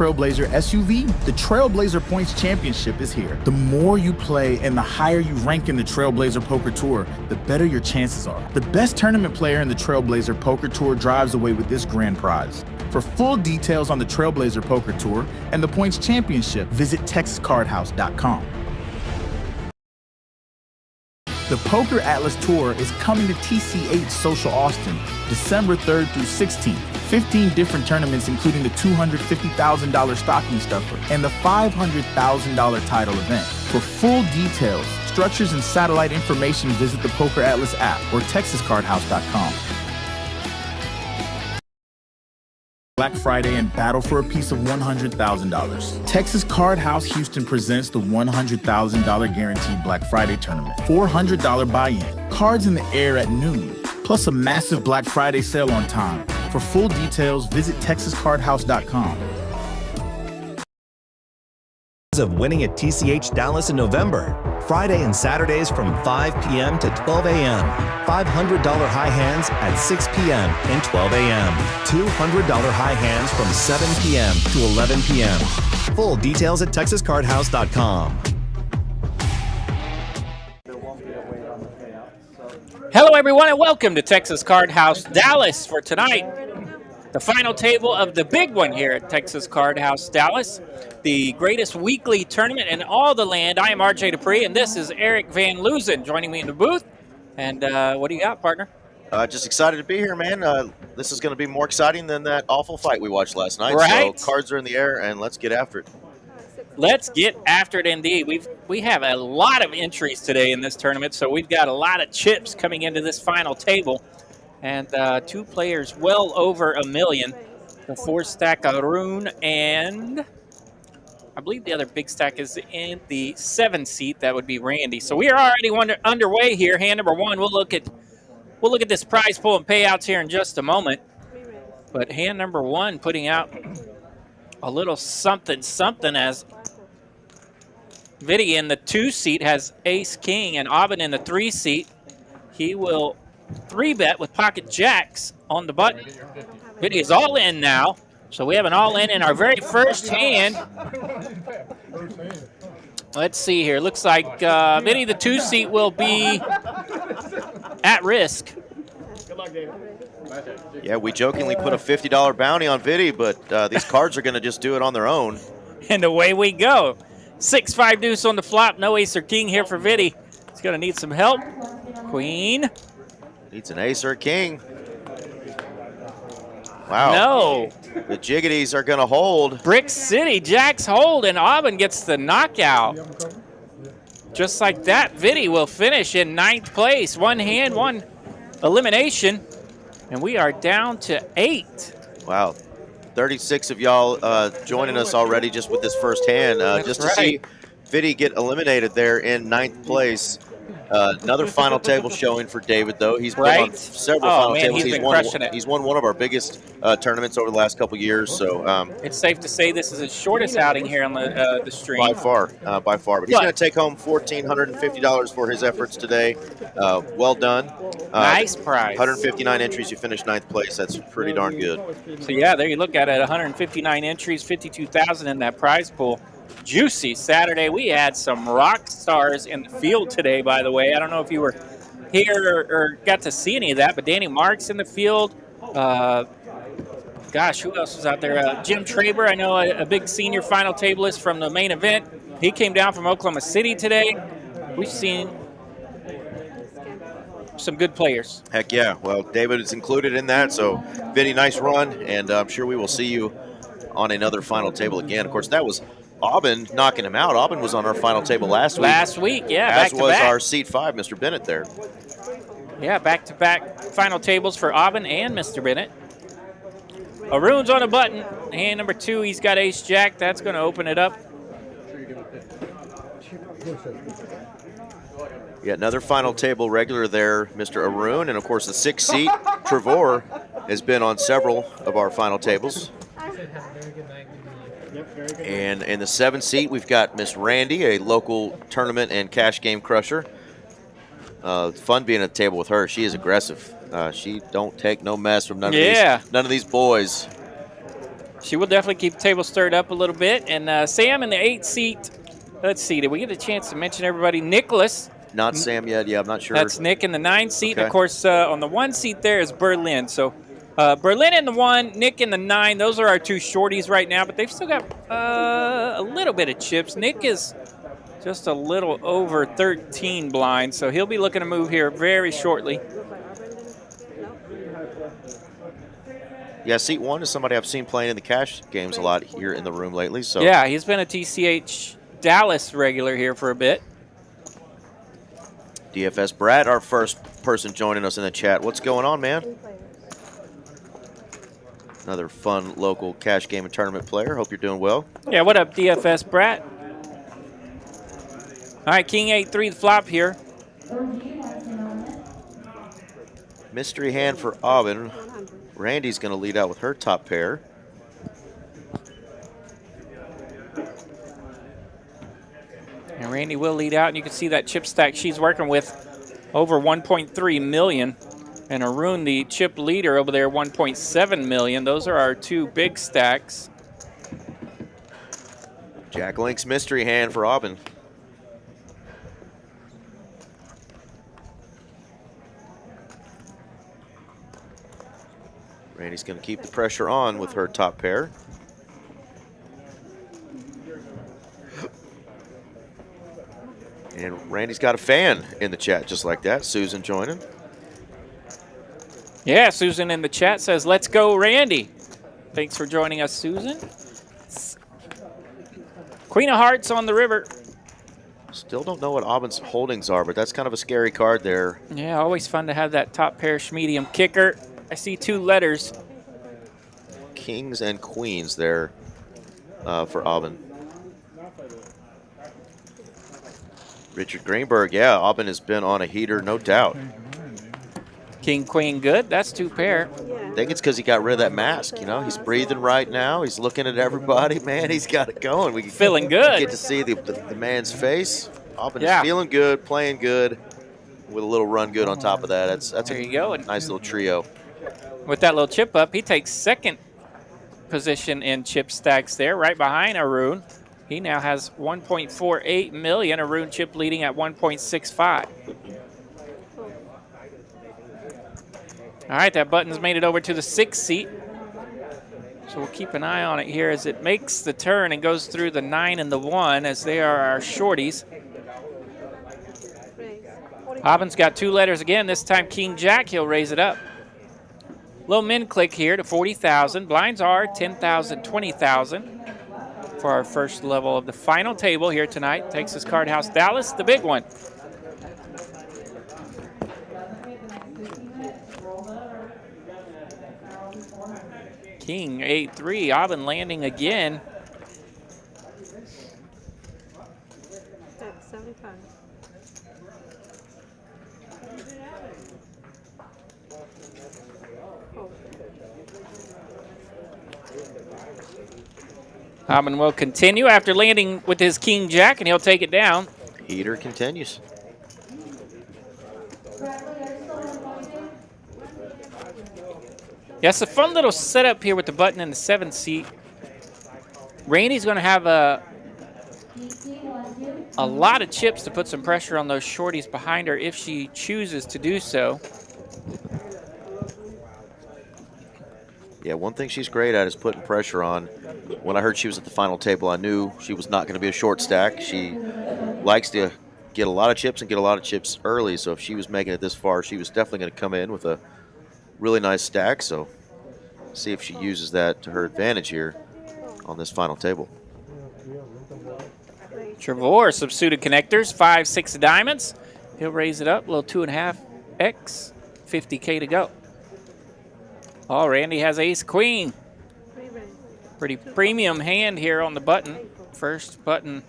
Trailblazer SUV, the Trailblazer Points Championship is here. The more you play and the higher you rank in the Trailblazer Poker Tour, the better your chances are. The best tournament player in the Trailblazer Poker Tour drives away with this grand prize. For full details on the Trailblazer Poker Tour and the Points Championship, visit TexasCardHouse.com. The Poker Atlas Tour is coming to TCH Social Austin, December 3rd through 16th. 15 different tournaments, including the $250,000 stocking stuffer and the $500,000 title event. For full details, structures, and satellite information, visit the Poker Atlas app or TexasCardHouse.com. Black Friday and battle for a piece of $100,000. Texas Card House Houston presents the $100,000 guaranteed Black Friday tournament. $400 buy-in, cards in the air at noon, plus a massive Black Friday sale on time. For full details, visit TexasCardHouse.com. Of winning at TCH Dallas in November. Friday and Saturdays from 5 p.m. to 12 a.m. $500 high hands at 6 p.m. and 12 a.m. $200 high hands from 7 p.m. to 11 p.m. Full details at TexasCardHouse.com. Hello, everyone, and welcome to Texas Card House Dallas for tonight. The final table of the big one here at Texas Card House Dallas, the greatest weekly tournament in all the land. I am RJ Dupree, and this is Eric Van Loozen joining me in the booth. And what do you got, partner? Just excited to be here, man. This is going to be more exciting than that awful fight we watched last night. Right. So cards are in the air, and let's get after it. Let's get after it indeed. We have a lot of entries today in this tournament, so we've got a lot of chips coming into this final table. And two players well over $1 million. The 4-stack Arun, and I believe the other big stack is in the 7-seat. That would be Randy. So we are already underway here. Hand number one. We'll look at this prize pool and payouts here in just a moment. But hand number one putting out a little something as Viddy in the 2-seat has Ace King, and Aubin in the 3-seat. He will 3-bet with pocket jacks on the button. Viddy is all in now, so we have an all in our very first hand. Let's see here. Looks like Viddy, the 2-seat, will be at risk. Good luck, David. Yeah, we jokingly put a $50 bounty on Viddy, but these cards are going to just do it on their own. And away we go. 6-5 deuce on the flop. No ace or king here for Viddy. He's going to need some help. Queen. Needs an ace or a king. Wow. No. The jiggities are going to hold. Brick City, Jacks hold, and Aubin gets the knockout. Just like that, Viddy will finish in 9th place. One hand, one elimination, and we are down to 8. Wow. 36 of y'all joining us already just with this first hand. Just to see Viddy get eliminated there in 9th place. Another final table showing for David, though. He's been on several final tables. He's won one of our biggest tournaments over the last couple years. So it's safe to say this is his shortest outing here on the stream. By far. But he's going to take home $1,450 for his efforts today. Well done. Nice prize. 159 entries. You finished 9th place. That's pretty darn good. So yeah, there you look at it. 159 entries, 52,000 in that prize pool. Juicy Saturday. We had some rock stars in the field today, by the way. I don't know if you were here or got to see any of that, but Danny Marks in the field. Gosh, who else was out there? Jim Traber, I know a big senior final tableist from the main event. He came down from Oklahoma City today. We've seen some good players. Heck yeah. Well, David is included in that, so Viddy, nice run, and I'm sure we will see you on another final table again. Of course, that was Aubin knocking him out. Aubin was on our final table last week. Last week, yeah, as was our seat 5, Mr. Bennett there. Yeah, back-to-back final tables for Aubin and Mr. Bennett. Arun's on a button. Hand number 2, he's got ace-jack. That's going to open it up. Yeah, another final table regular there, Mr. Arun. And, of course, the 6th seat, Trevor, has been on several of our final tables. And in the 7th seat, we've got Miss Randy, a local tournament and cash game crusher. Fun being at the table with her. She is aggressive. She don't take no mess from none of these boys. She will definitely keep the table stirred up a little bit. And Sam in the 8th seat. Let's see. Did we get a chance to mention everybody? Nicholas. Not Sam yet. Yeah, I'm not sure. That's Nick in the 9th seat. Okay. And of course, on the 1 seat there is Berlin. So Berlin in the 1, Nick in the 9. Those are our 2 shorties right now, but they've still got a little bit of chips. Nick is just a little over 13 blind, so he'll be looking to move here very shortly. Yeah, seat 1 is somebody I've seen playing in the cash games a lot here in the room lately. So yeah, he's been a TCH Dallas regular here for a bit. DFS Brad, our first person joining us in the chat. What's going on, man? Another fun local cash game and tournament player. Hope you're doing well. Yeah, what up, DFS Brat? All right, King 8-3 the flop here. Mystery hand for Aubin. Randy's going to lead out with her top pair. And Randy will lead out, and you can see that chip stack she's working with over 1.3 million. And Arun, the chip leader over there, 1.7 million. Those are our 2 big stacks. Jack Link's mystery hand for Aubin. Randy's going to keep the pressure on with her top pair. And Randy's got a fan in the chat just like that. Susan joining. Yeah, Susan in the chat says, let's go, Randy. Thanks for joining us, Susan. Queen of Hearts on the river. Still don't know what Aubin's holdings are, but that's kind of a scary card there. Yeah, always fun to have that top pair medium kicker. I see 2 letters. Kings and queens there for Aubin. Richard Greenberg, yeah, Aubin has been on a heater, no doubt. King, queen, good. That's 2 pair. I think it's because he got rid of that mask. You know, he's breathing right now. He's looking at everybody. Man, he's got it going. We feeling good. Get to see the man's face. Aubin is feeling good, playing good, with a little run good on top of that. That's there you go. Nice little trio. With that little chip up, he takes 2nd position in chip stacks there, right behind Arun. He now has 1.48 million. Arun chip leading at 1.65. All right, that button's made it over to the 6th seat. So we'll keep an eye on it here as it makes the turn and goes through the 9 and the 1 as they are our shorties. Aubin's got 2 letters again. This time King Jack, he'll raise it up. Little min click here to 40,000. Blinds are 10,000, 20,000 for our first level of the final table here tonight. Texas Card House Dallas, the big one. King 8-3, Aubin landing again. That's 75. Aubin will continue after landing with his King Jack, and he'll take it down. Heater continues. Yeah, it's a fun little setup here with the button in the 7th seat. Randy's going to have a lot of chips to put some pressure on those shorties behind her if she chooses to do so. Yeah, one thing she's great at is putting pressure on. When I heard she was at the final table, I knew she was not going to be a short stack. She likes to get a lot of chips and get a lot of chips early, so if she was making it this far, she was definitely going to come in with a really nice stack, so see if she uses that to her advantage here on this final table. Trevor, some suited connectors, 5-6 diamonds. He'll raise it up, a little 2.5x, 50K to go. Oh, Randy has ace queen. Pretty premium hand here on the button. First button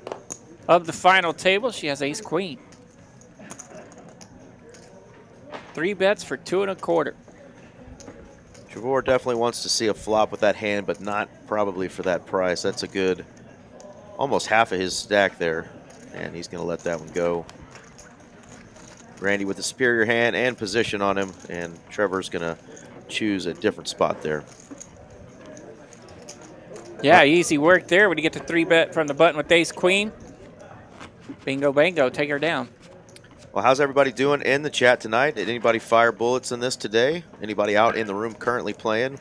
of the final table. She has ace queen. 3 bets for 2.25. Trevor definitely wants to see a flop with that hand, but not probably for that price. That's a good, almost half of his stack there, and he's going to let that one go. Randy with the superior hand and position on him, and Trevor's going to choose a different spot there. Yeah, easy work there when you get the 3-bet from the button with ace queen. Bingo, bango, take her down. Well, how's everybody doing in the chat tonight? Did anybody fire bullets in this today? Anybody out in the room currently playing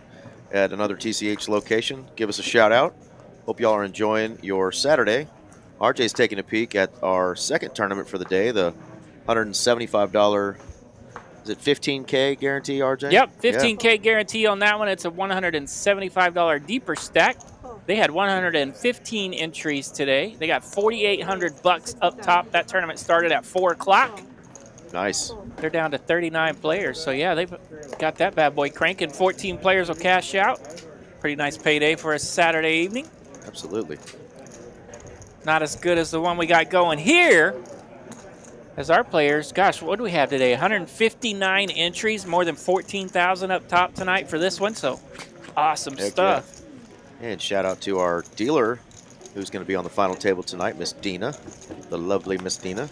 at another TCH location? Give us a shout out. Hope y'all are enjoying your Saturday. RJ's taking a peek at our second tournament for the day, the $175. Is it 15K guarantee, RJ? Yep, 15K guarantee on that one. It's a $175 deeper stack. They had 115 entries today. They got $4,800 up top. That tournament started at 4 o'clock. Nice. They're down to 39 players. So, yeah, they've got that bad boy cranking. 14 players will cash out. Pretty nice payday for a Saturday evening. Absolutely. Not as good as the one we got going here. As our players, gosh, what do we have today? 159 entries, more than 14,000 up top tonight for this one. So, awesome stuff. Yeah. And shout out to our dealer who's going to be on the final table tonight, Miss Dina, the lovely Miss Dina.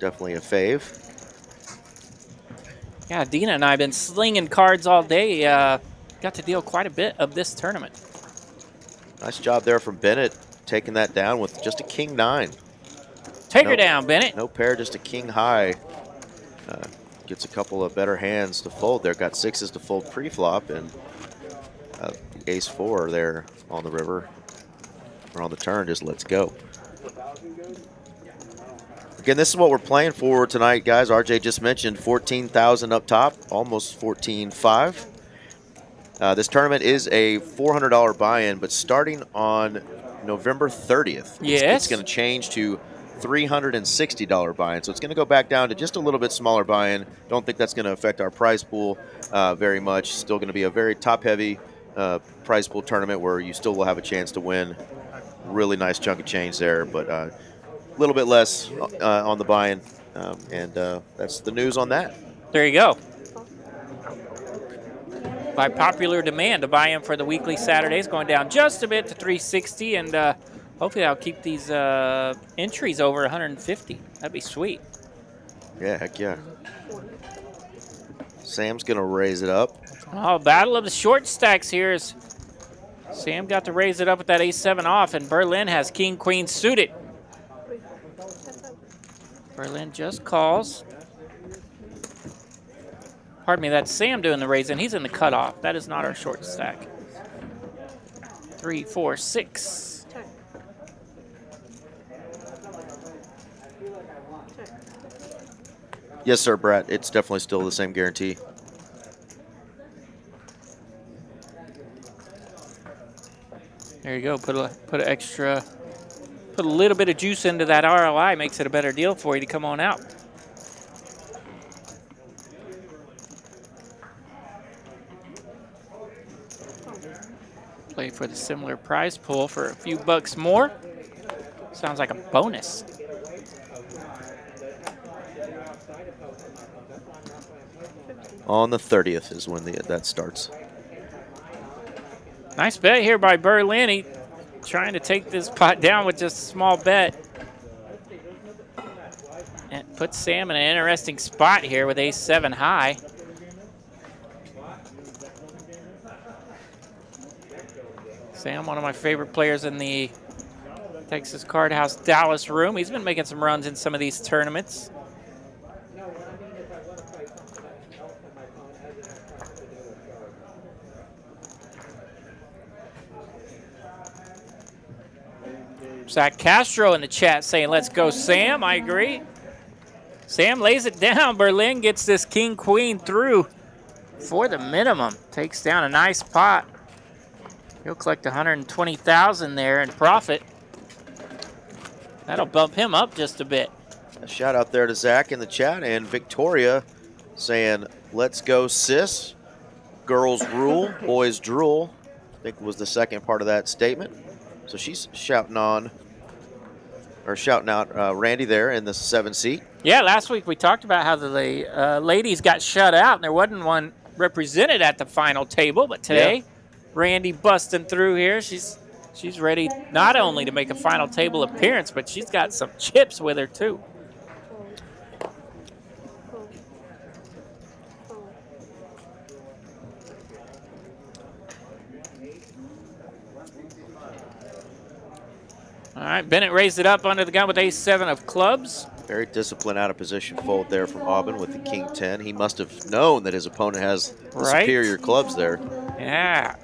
Definitely a fave. Yeah, Dina and I have been slinging cards all day. Got to deal quite a bit of this tournament. Nice job there from Bennett, taking that down with just a king-9. Take her down, Bennett. No pair, just a king-high. Gets a couple of better hands to fold there. Got 6s to fold pre-flop, and ace-4 there on the river. Or on the turn, just let's go. Again, this is what we're playing for tonight, guys. RJ just mentioned 14,000 up top, almost 14.5. This tournament is a $400 buy-in, but starting on November 30th, it's going to change to $360 buy-in. So it's going to go back down to just a little bit smaller buy-in. Don't think that's going to affect our prize pool very much. Still going to be a very top-heavy prize pool tournament where you still will have a chance to win. Really nice chunk of change there, but a little bit less on the buy-in. And that's the news on that. There you go. By popular demand, the buy-in for the weekly Saturdays going down just a bit to $360, and hopefully I'll keep these entries over $150. That'd be sweet. Yeah, heck yeah. Sam's going to raise it up. Oh, battle of the short stacks here is Sam got to raise it up with that ace-7 off, and Berlin has king-queen suited. Berlin just calls. Pardon me, that's Sam doing the raising. He's in the cutoff. That is not our short stack. 3, 4, 6. Yes, sir, Brett. It's definitely still the same guarantee. There you go. Put a little bit of juice into that ROI. Makes it a better deal for you to come on out. Play for the similar prize pool for a few bucks more. Sounds like a bonus. On the 30th is when that starts. Nice bet here by Berlin. He trying to take this pot down with just a small bet. And put Sam in an interesting spot here with ace-7 high. Sam, one of my favorite players in the Texas Card House Dallas room. He's been making some runs in some of these tournaments. Zach Castro in the chat saying, let's go, Sam. I agree. Sam lays it down. Berlin gets this king-queen through for the minimum. Takes down a nice pot. He'll collect $120,000 there in profit. That'll bump him up just a bit. A shout out there to Zach in the chat, and Victoria saying, let's go, sis. Girls rule, boys drool. I think was the second part of that statement. So she's shouting out Randy there in the 7 seat. Yeah, last week we talked about how the ladies got shut out and there wasn't one represented at the final table, but today, Randy busting through here. She's ready not only to make a final table appearance, but she's got some chips with her too. All right, Bennett raised it up under the gun with ace-7 of clubs. Very disciplined out of position fold there from Aubin with the king 10. He must have known that his opponent has the superior clubs there. Yeah.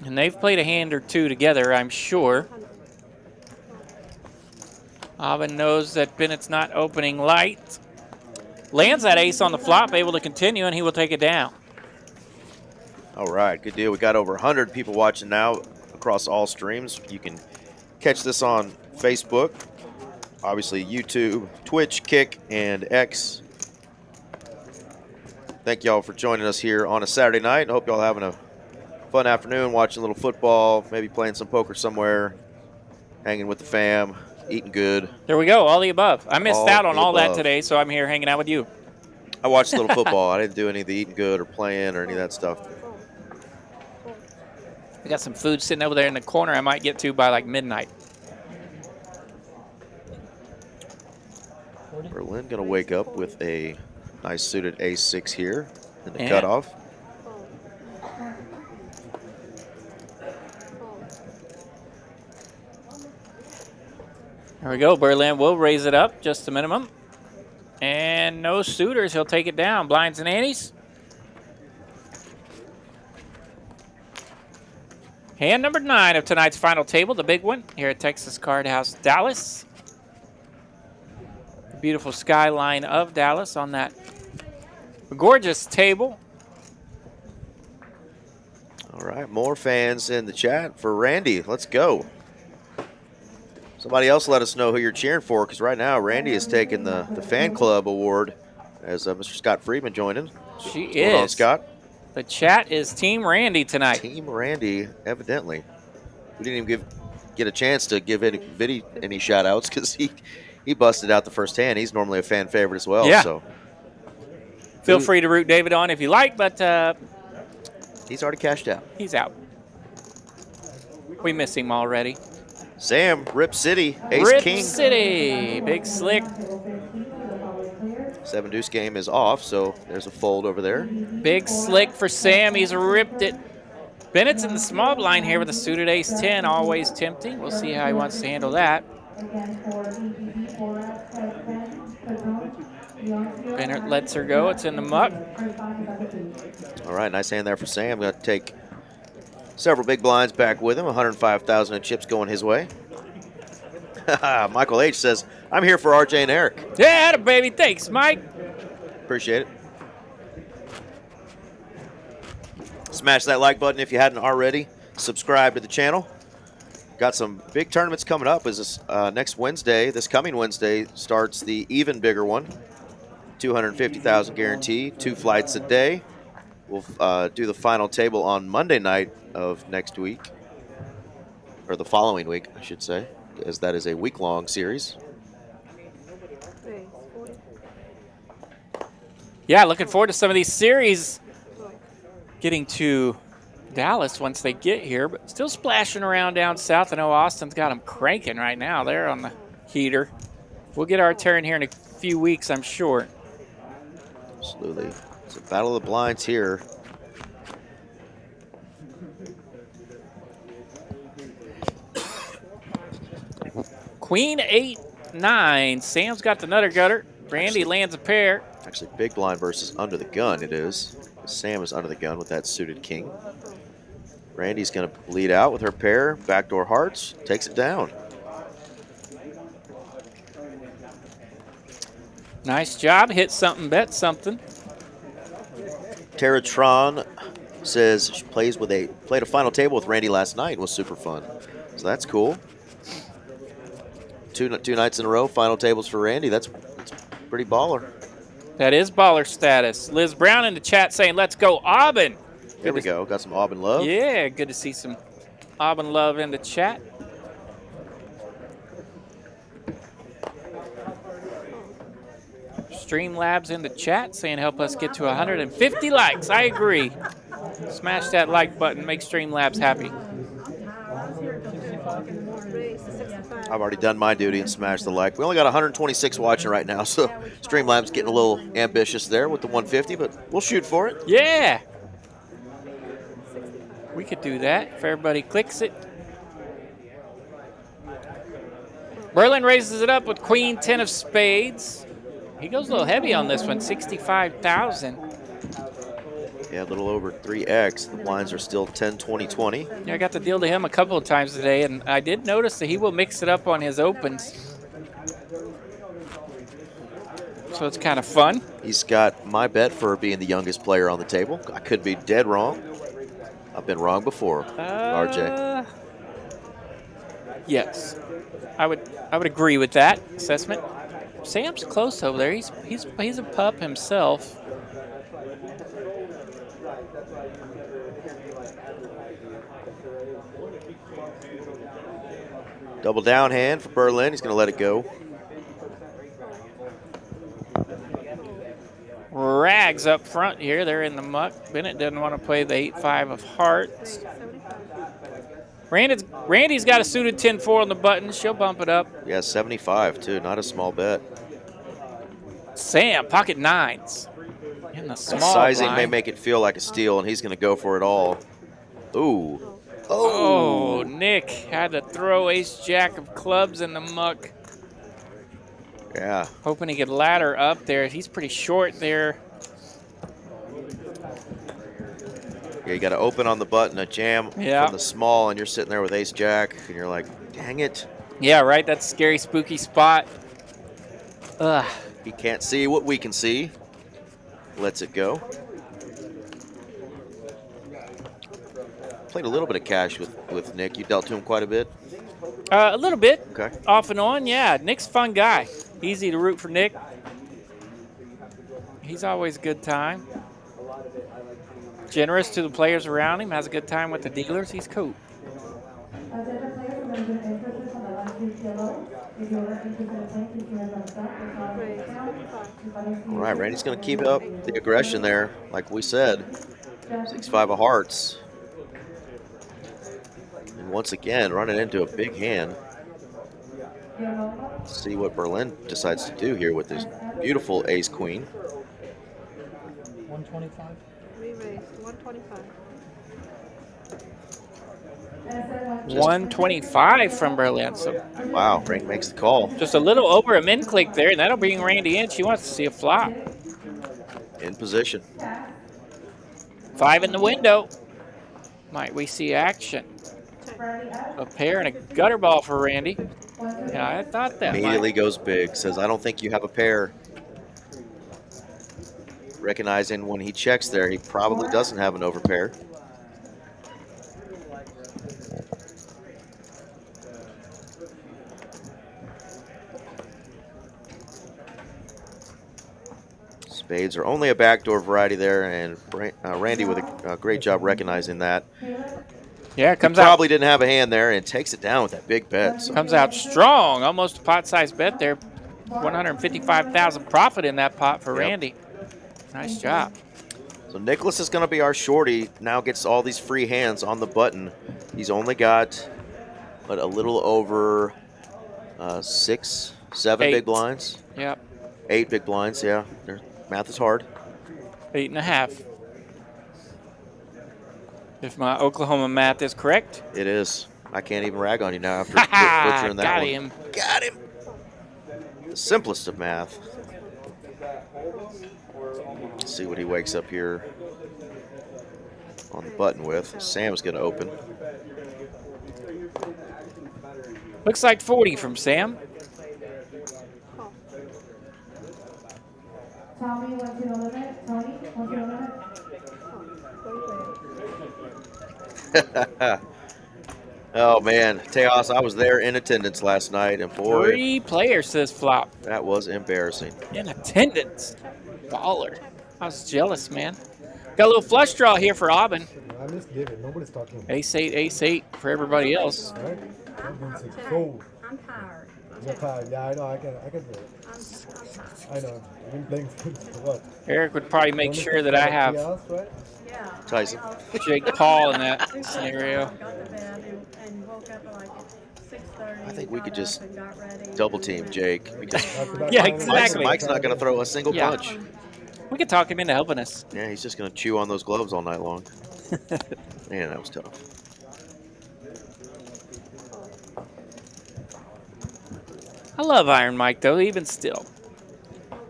And they've played a hand or two together, I'm sure. Aubin knows that Bennett's not opening light. Lands that ace on the flop, able to continue, and he will take it down. All right, good deal. We got over 100 people watching now across all streams. You can catch this on Facebook, obviously YouTube, Twitch, Kick, and X. Thank y'all for joining us here on a Saturday night. I hope y'all having a fun afternoon, watching a little football, maybe playing some poker somewhere, hanging with the fam, eating good. There we go, all the above. I missed out on all that today, so I'm here hanging out with you. I watched a little football. I didn't do any of the eating good or playing or any of that stuff. We got some food sitting over there in the corner I might get to by like midnight. Berlin going to wake up with a nice suited ace-6 here in the cutoff. There we go. Berlin will raise it up just a minimum. And no suitors. He'll take it down. Blinds and antes. Hand number 9 of tonight's final table, the big one, here at Texas Card House, Dallas. The beautiful skyline of Dallas on that gorgeous table. All right, more fans in the chat for Randy. Let's go. Somebody else let us know who you're cheering for, because right now Randy is taking the fan club award as Mr. Scott Friedman joined in. She What's going on, is. Scott? The chat is Team Randy tonight. Team Randy, evidently. We didn't even get a chance to give any shout-outs because he busted out the first hand. He's normally a fan favorite as well. Yeah. So feel free to root David on if you like, but he's already cashed out. He's out. We miss him already. Sam, Rip City, Ace Rip King. City, big slick. 7 deuce game is off, so there's a fold over there. Big slick for Sam. He's ripped it. Bennett's in the small blind here with a suited ace-10, always tempting. We'll see how he wants to handle that. Bennett lets her go. It's in the muck. All right, nice hand there for Sam. Going to take several big blinds back with him. 105,000 in chips going his way. Michael H. says, I'm here for RJ and Eric. Yeah, baby. Thanks, Mike. Appreciate it. Smash that like button if you hadn't already. Subscribe to the channel. Got some big tournaments coming up. As this next Wednesday, this coming Wednesday, starts the even bigger one. 250,000 guarantee, 2 flights a day. We'll do the final table on Monday night of next week, or the following week, I should say, as that is a week-long series. Yeah, looking forward to some of these series getting to Dallas once they get here, but still splashing around down south. I know Austin's got them cranking right now. They're on the heater. We'll get our turn here in a few weeks, I'm sure. Absolutely. It's a battle of the blinds here. Queen 8-9. Sam's got the nutter gutter. Randy lands a pair. Actually, big blind versus under the gun it is. Sam is under the gun with that suited king. Randy's going to lead out with her pair. Backdoor hearts. Takes it down. Nice job. Hit something, bet something. Terratron says she played a final table with Randy last night. It was super fun. So that's cool. Two nights in a row, final tables for Randy. That's pretty baller. That is baller status. Liz Brown in the chat saying, let's go Aubin. There we go. Got some Aubin love. Yeah, good to see some Aubin love in the chat. Streamlabs in the chat saying help us get to 150 likes. I agree. Smash that like button. Make Streamlabs happy. I've already done my duty and smashed the like. We only got 126 watching right now, so Streamlabs getting a little ambitious there with the 150, but we'll shoot for it. Yeah. We could do that if everybody clicks it. Berlin raises it up with queen 10 of spades. He goes a little heavy on this one, 65,000. Yeah, a little over 3x. The blinds are still 10, 20, 20. Yeah, I got to deal to him a couple of times today, and I did notice that he will mix it up on his opens. So it's kind of fun. He's got my bet for being the youngest player on the table. I could be dead wrong. I've been wrong before, RJ. Yes, I would agree with that assessment. Sam's close over there. He's a pup himself. Double down hand for Berlin. He's going to let it go. Rags up front here. They're in the muck. Bennett doesn't want to play the 8-5 of hearts. Randy's got a suited 10-4 on the button. She'll bump it up. Yeah, 75 too. Not a small bet. Sam, pocket nines. In the small sizing blind. may make it feel like a steal, and he's going to go for it all. Ooh. Oh, Nick had to throw ace-jack of clubs in the muck. Yeah. Hoping he could ladder up there. He's pretty short there. Yeah, you got to open on the button, a jam from the small, and you're sitting there with ace-jack, and you're like, dang it. Yeah, right. That's a scary, spooky spot. Ugh. He can't see what we can see. Lets it go. Played a little bit of cash with Nick. You dealt to him quite a bit? A little bit. Okay. Off and on, yeah. Nick's a fun guy. Easy to root for Nick. He's always a good time. Generous to the players around him. Has a good time with the dealers. He's cool. All right, Randy's going to keep up the aggression there, like we said. 6-5 of hearts. And once again, running into a big hand. Let's see what Berlin decides to do here with this beautiful ace-queen. 125. We raised 125. 125 from Berlin. So wow, Frank makes the call. Just a little over a min click there, and that'll bring Randy in. She wants to see a flop. In position. 5 in the window. Might we see action? A pair and a gutter ball for Randy. Yeah, I thought that immediately goes big. Says, I don't think you have a pair. Recognizing when he checks there, he probably doesn't have an overpair. Spades are only a backdoor variety there, and Randy with a great job recognizing that. Yeah, comes out. Probably didn't have a hand there and takes it down with that big bet. So. Comes out strong, almost a pot-sized bet there. 155,000 profit in that pot for Randy. Nice job. So Nicholas is going to be our shorty. Now gets all these free hands on the button. He's only got a little over 6, 7 big blinds. Yep. 8 big blinds. Yeah, math is hard. 8.5. If my Oklahoma math is correct. It is. I can't even rag on you now after butchering that Got one. him. Got him. The simplest of math. Let's see what he wakes up here on the button with. Sam's going to open. Looks like 40 from Sam. Tommy, what's your limit? Tony, what's your limit? Oh man, Tejas, I was there in attendance last night, and boy, 3 players says flop. That was embarrassing. In attendance. Baller. I was jealous, man. Got a little flush draw here for Aubin. I missed David. Nobody's talking. Ace-8, ace-8 for everybody else. Right? I'm tired. You're tired. Yeah, I know. I can do it. I know. I've been playing for what? Eric would probably make sure that I have right? Tyson. Jake Paul in that scenario. I think we could just double team Jake because yeah, exactly. Mike's not going to throw a single punch. We could talk him into helping us. Yeah, he's just going to chew on those gloves all night long. Man, that was tough. I love Iron Mike, though, even still.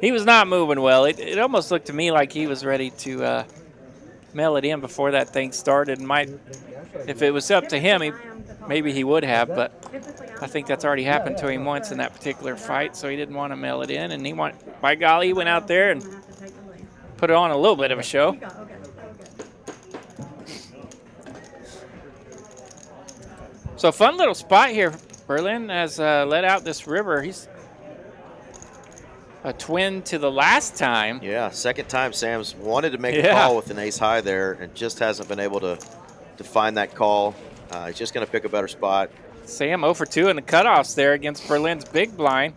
He was not moving well. It almost looked to me like he was ready to mail it in before that thing started. And if it was up to him, maybe he would have, but I think that's already happened to him once in that particular fight, so he didn't want to mail it in. And by golly, he went out there and put on a little bit of a show. So fun little spot here. Berlin has let out this river. He's a twin to the last time. Yeah, second time Sam's wanted to make a call with an ace high there and just hasn't been able to find that call. He's just going to pick a better spot. Sam 0 for 2 in the cutoffs there against Berlin's big blind.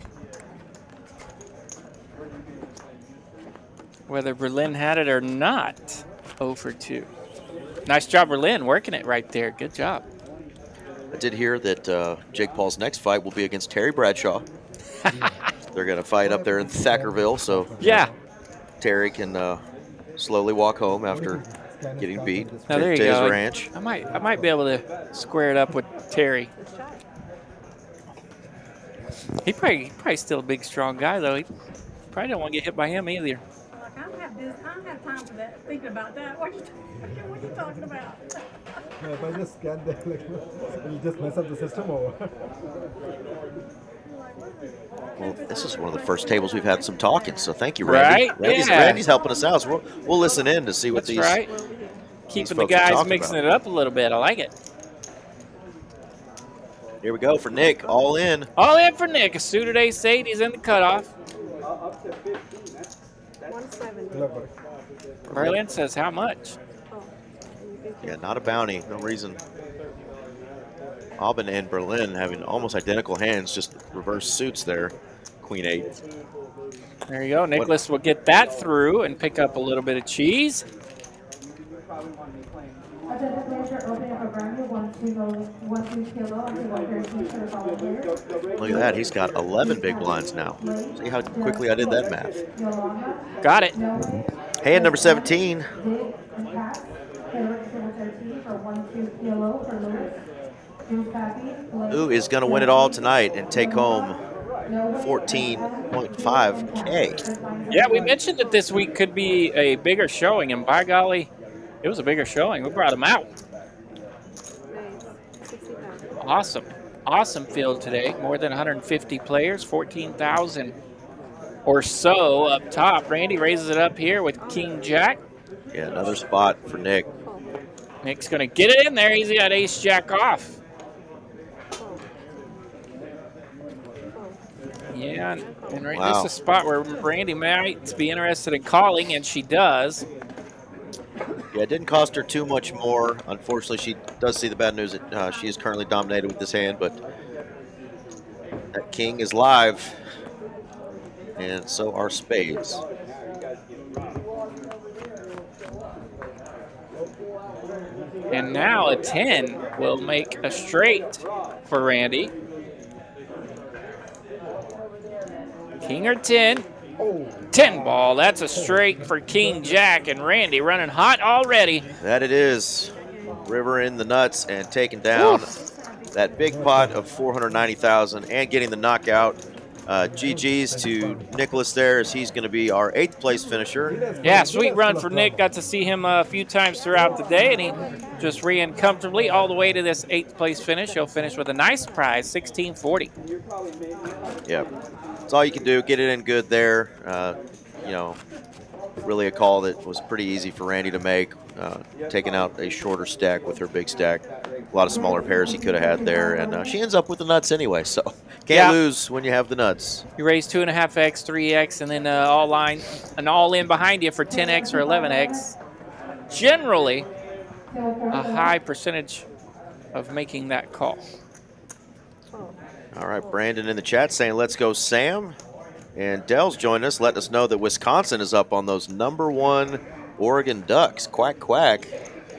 Whether Berlin had it or not, 0 for 2. Nice job, Berlin, working it right there. Good job. I did hear that Jake Paul's next fight will be against Terry Bradshaw. They're going to fight up there in Thackerville, so Terry can slowly walk home after getting beat. Now there you to go. His ranch. I might be able to square it up with Terry. He probably still a big, strong guy, though. He probably don't want to get hit by him either. I don't have time for that, thinking about that. What are you talking about? No, if I just scan there, like, you just mess up the system or Well, this is one of the first tables we've had some talking, so thank you, Randy. Right? Randy's helping us out, so we'll listen in to see what That's right. Keeping the guys mixing it up a little bit. I like it. Here we go for Nick, all in. All in for Nick. A suited ace-8. He's in the cutoff. 170. Berlin says how much? Yeah, not a bounty, no reason. Aubin and Berlin having almost identical hands, just reverse suits there. Queen 8. There you go. Nicholas will get that through and pick up a little bit of cheese. Look at that, he's got 11 big blinds now. See how quickly I did that math. Got it. Hand number 17. Who is going to win it all tonight and take home 14.5K? Yeah, we mentioned that this week could be a bigger showing, and by golly, it was a bigger showing. We brought him out. Awesome. Awesome field today. More than 150 players, 14,000 or so up top. Randy raises it up here with King Jack. Yeah, another spot for Nick. Nick's going to get it in there. He's got ace jack off. Yeah, and right, this is a spot where Randy might be interested in calling, and she does. Yeah, it didn't cost her too much more. Unfortunately, she does see the bad news that she is currently dominated with this hand, but that king is live, and so are spades. And now a 10 will make a straight for Randy. King or 10. 10 ball. That's a straight for King Jack, and Randy running hot already. That it is. River in the nuts and taking down that big pot of 490,000 and getting the knockout. GG's to Nicholas there, as he's going to be our 8th place finisher. Yeah, sweet run for Nick. Got to see him a few times throughout the day, and he just ran comfortably all the way to this 8th place finish. He'll finish with a nice prize, $1640. Yeah, that's all you can do. Get it in good there. You know, really a call that was pretty easy for Randy to make. Taking out a shorter stack with her big stack. A lot of smaller pairs he could have had there, and she ends up with the nuts anyway, so can't lose when you have the nuts. You raise 2.5x, 3x, and then an all-in behind you for 10x or 11x. Generally, a high percentage of making that call. All right, Brandon in the chat saying, let's go, Sam. And Dell's joined us, letting us know that Wisconsin is up on those #1 Oregon Ducks. Quack, quack.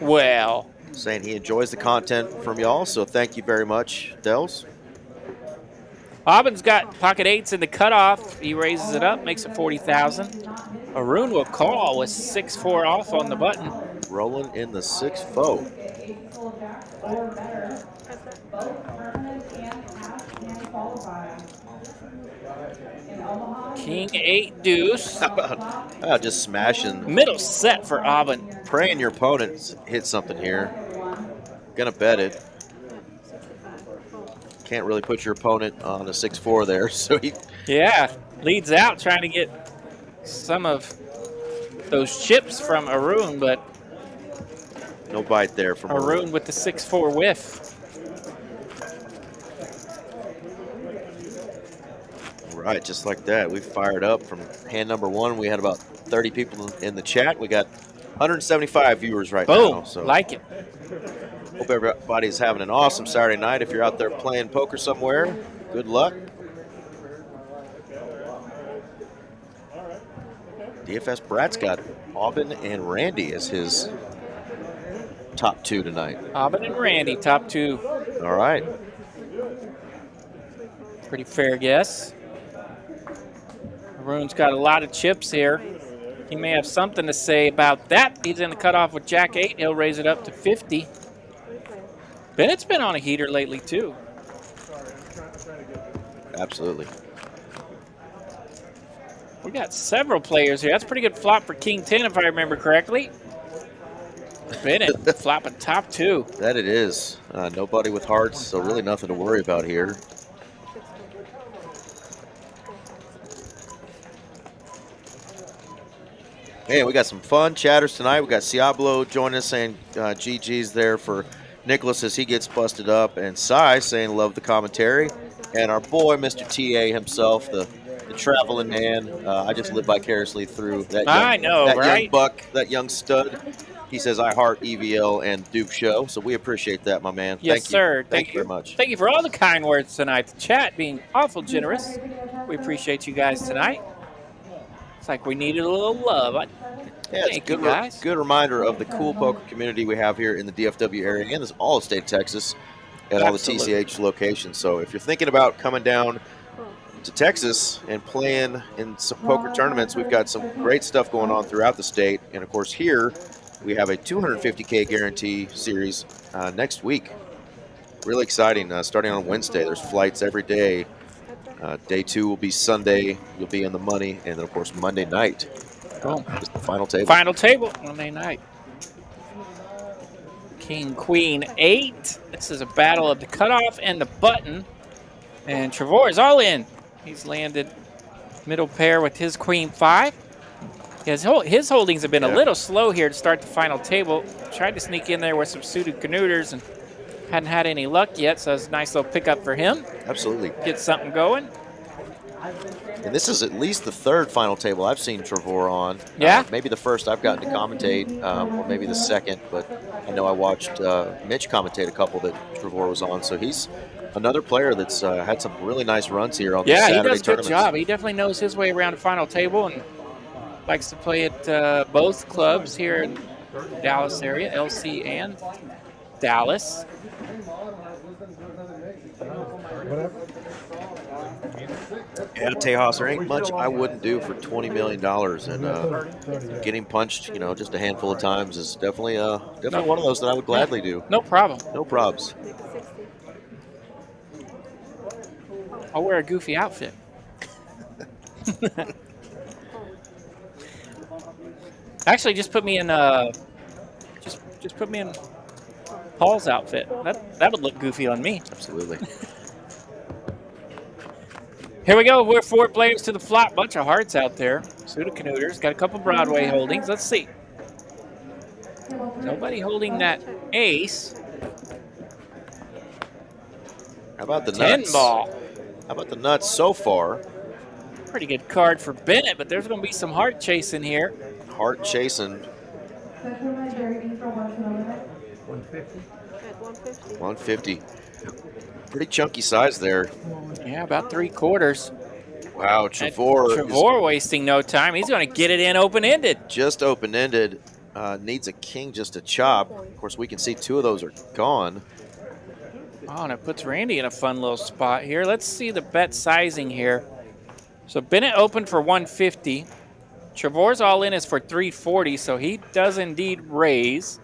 Well. Saying he enjoys the content from y'all, so thank you very much, Dells. Aubin's got pocket 8s in the cutoff. He raises it up, makes it 40,000. Arun will call with 6-4 off on the button. Rolling in the 6-4. King 8 deuce. Just smashing. Middle set for Aubin. Praying your opponent hits something here. Gonna bet it. Can't really put your opponent on a 6-4 there, so he. Yeah, leads out trying to get some of those chips from Arun, but no bite there from Arun with the 6-4 whiff. Right, just like that. We fired up from hand number 1. We had about 30 people in the chat. We got 175 viewers right now. So like it. Hope everybody's having an awesome Saturday night. If you're out there playing poker somewhere, good luck. DFS Brat's got Aubin and Randy as his top 2 tonight. Aubin and Randy, top 2. All right. Pretty fair guess. Arun's got a lot of chips here. He may have something to say about that. He's in the cutoff with Jack 8. He'll raise it up to 50. Bennett's been on a heater lately, too. Absolutely. We got several players here. That's a pretty good flop for King 10, if I remember correctly. Bennett flopping top 2. That it is. Nobody with hearts, so really nothing to worry about here. Hey, we got some fun chatters tonight. We got Ciablo joining us saying GG's there for Nicholas as he gets busted up, and Cy saying love the commentary. And our boy, Mr. TA himself, the traveling man. I just live vicariously through that young buck, that young stud. He says, I heart EVL and Duke Show, so we appreciate that, my man. Yes, sir. Thank you very much. Thank you for all the kind words tonight. The chat being awful generous. We appreciate you guys tonight. It's like we needed a little love. It's a good reminder of the cool poker community we have here in the DFW area and all of state of Texas at all the TCH locations. So if you're thinking about coming down to Texas and playing in some poker tournaments, we've got some great stuff going on throughout the state. And, of course, here we have a $250K guarantee series next week. Really exciting. Starting on Wednesday, there's flights every day. Day 2 will be Sunday. You'll be in the money. And then, of course, Monday night. Just the final table. Final table Monday night. King, Queen, 8. This is a battle of the cutoff and the button. And Trevor is all in. He's landed middle pair with his Queen 5. His holdings have been a little slow here to start the final table. Tried to sneak in there with some suited canooders and hadn't had any luck yet, so it's a nice little pickup for him. Absolutely. Get something going. And this is at least the 3rd final table I've seen Trevor on. Yeah? Maybe the first I've gotten to commentate, or maybe the second, but I know I watched Mitch commentate a couple that Trevor was on, so he's another player that's had some really nice runs here on the Saturday tournaments. Yeah, he does a good job. He definitely knows his way around the final table and likes to play at both clubs here in the Dallas area, LC and Dallas. Yeah, Tejas, there ain't much I wouldn't do for $20 million, and getting punched, just a handful of times is definitely one of those that I would gladly do. No problem. No probs. I'll wear a goofy outfit. Actually, just put me in just put me in Paul's outfit. That would look goofy on me. Absolutely. Here we go. We're 4 players to the flop. Bunch of hearts out there. Suited canooders. Got a couple Broadway holdings. Let's see. Nobody holding that ace. How about the 10 nuts? ball. How about the nuts so far? Pretty good card for Bennett, but there's going to be some heart chasing here. Heart chasing. 150. Pretty chunky size there. Yeah, about 3/4. Wow, Trevor wasting no time. He's going to get it in open-ended. Just open-ended. Needs a king just to chop. Of course, we can see 2 of those are gone. Oh, and it puts Randy in a fun little spot here. Let's see the bet sizing here. So Bennett opened for 150. Trevor's all in is for 340, so he does indeed raise.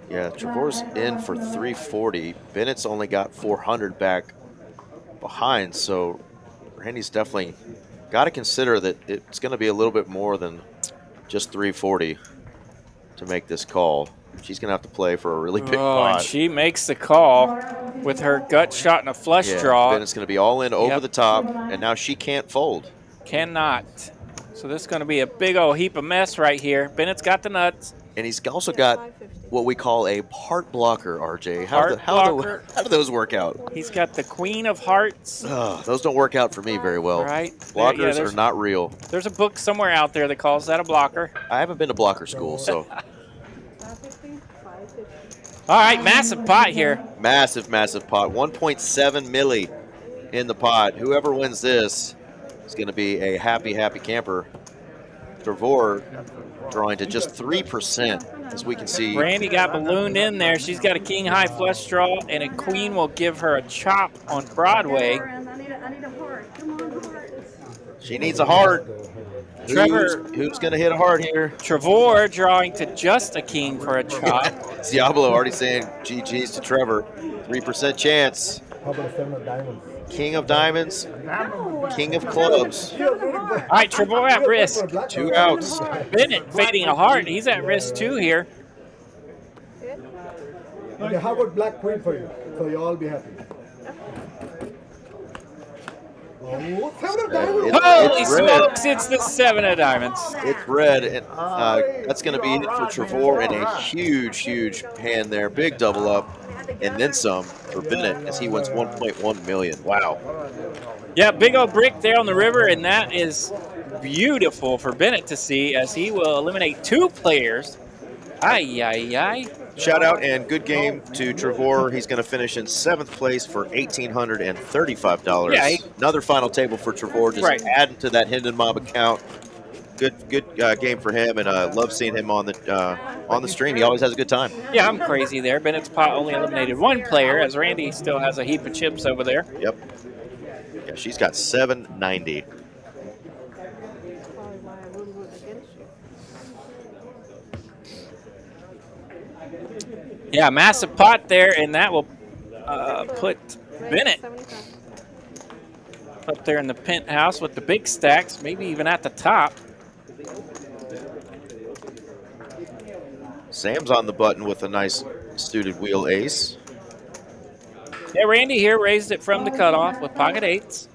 Yeah, Trevor's in for 340. Bennett's only got 400 back behind, so Randy's definitely got to consider that it's going to be a little bit more than just 340 to make this call. She's going to have to play for a really big pot. And she makes the call with her gut shot and a flush draw. Bennett's going to be all in over the top, and now she can't fold. Cannot. So this is going to be a big old heap of mess right here. Bennett's got the nuts. And he's also got what we call a heart blocker, RJ. How do those work out? He's got the queen of hearts. Those don't work out for me very well. Right. Blockers are not real. There's a book somewhere out there that calls that a blocker. I haven't been to blocker school, so. All right, massive pot here. Massive, massive pot. 1.7 milli in the pot. Whoever wins this is going to be a happy, happy camper. Trevor drawing to just 3%, as we can see. Randy got ballooned in there. She's got a king high flush draw, and a queen will give her a chop on Broadway. I need a heart. Come on, heart. She needs a heart. Trevor, who's going to hit a heart here? Trevor drawing to just a king for a chop. Diablo already saying GG's to Trevor. 3% chance. How about a 7 of diamonds? King of diamonds. King of clubs. All right, Trevor at risk. 2 outs. Bennett fading a heart. He's at risk too here. Okay, how about black queen for you? So you all be happy. Oh, 7 of diamonds. Holy smokes, it's the 7 of diamonds. It's red, and that's going to be it for Trevor, and a huge, huge hand there. Big double up, and then some for Bennett as he wins 1.1 million. Wow. Yeah, big old brick there on the river, and that is beautiful for Bennett to see as he will eliminate 2 players. Ay, ay, ay. Shout out and good game to Trevor. He's going to finish in 7th place for $1,835. Yeah, another final table for Trevor, just adding to that Hendon Mob account. Good game for him, and love seeing him on the stream. He always has a good time. Yeah, I'm crazy there. Bennett's pot only eliminated 1 player, as Randy still has a heap of chips over there. Yep. Yeah, she's got 790. Yeah, massive pot there, and that will put Bennett up there in the penthouse with the big stacks, maybe even at the top. Sam's on the button with a nice suited wheel ace. Yeah, Randy here raised it from the cutoff with pocket 8s.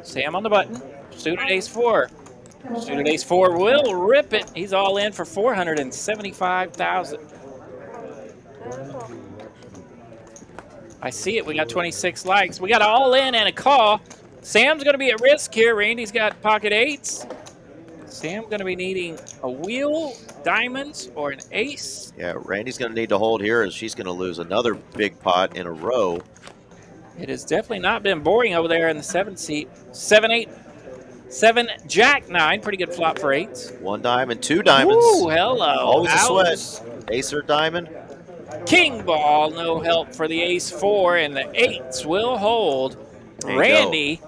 Sam on the button, suited ace 4. Suited ace 4 will rip it. He's all in for $475,000. I see it. We got 26 likes. We got an all in and a call. Sam's going to be at risk here. Randy's got pocket 8s. Sam going to be needing a wheel, diamonds, or an ace. Yeah, Randy's going to need to hold here as she's going to lose another big pot in a row. It has definitely not been boring over there in the 7th seat. 7, 8, 7, Jack 9. Pretty good flop for 8s. 1 diamond, 2 diamonds. Ooh, hello. Always Ouch. a sweat. Ace or diamond. King ball, no help for the ace 4, and the 8s will hold. Randy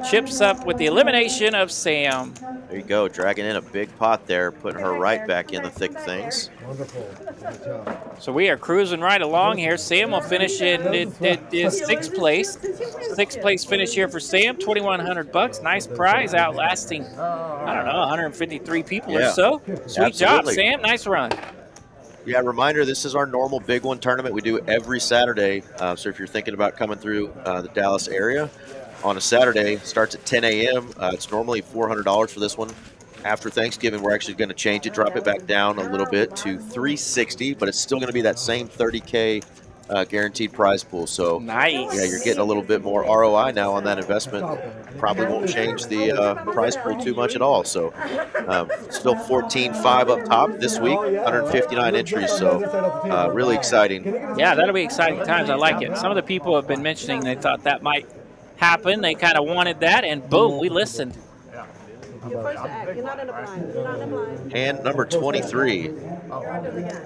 chips up with the elimination of Sam. There you go, dragging in a big pot there, putting her right back in the thick of things. Wonderful. Good job. So we are cruising right along here. Sam will finish in 6th place. 6th place finish here for Sam, $2,100. Nice prize, outlasting, I don't know, 153 people or so. Sweet job, Sam. Nice run. Yeah, reminder, this is our normal big one tournament we do every Saturday. So if you're thinking about coming through the Dallas area on a Saturday, starts at 10 a.m. It's normally $400 for this one. After Thanksgiving, we're actually going to change it, drop it back down a little bit to $360, but it's still going to be that same $30K guaranteed prize pool. So nice. Yeah, you're getting a little bit more ROI now on that investment. Probably won't change the prize pool too much at all. So still 14.5 up top this week, 159 entries. So really exciting. Yeah, that'll be exciting times. I like it. Some of the people have been mentioning they thought that might happen. They kind of wanted that, and boom, we listened. You're first to act. You're not in the blind. You're not in the blind. And number 23,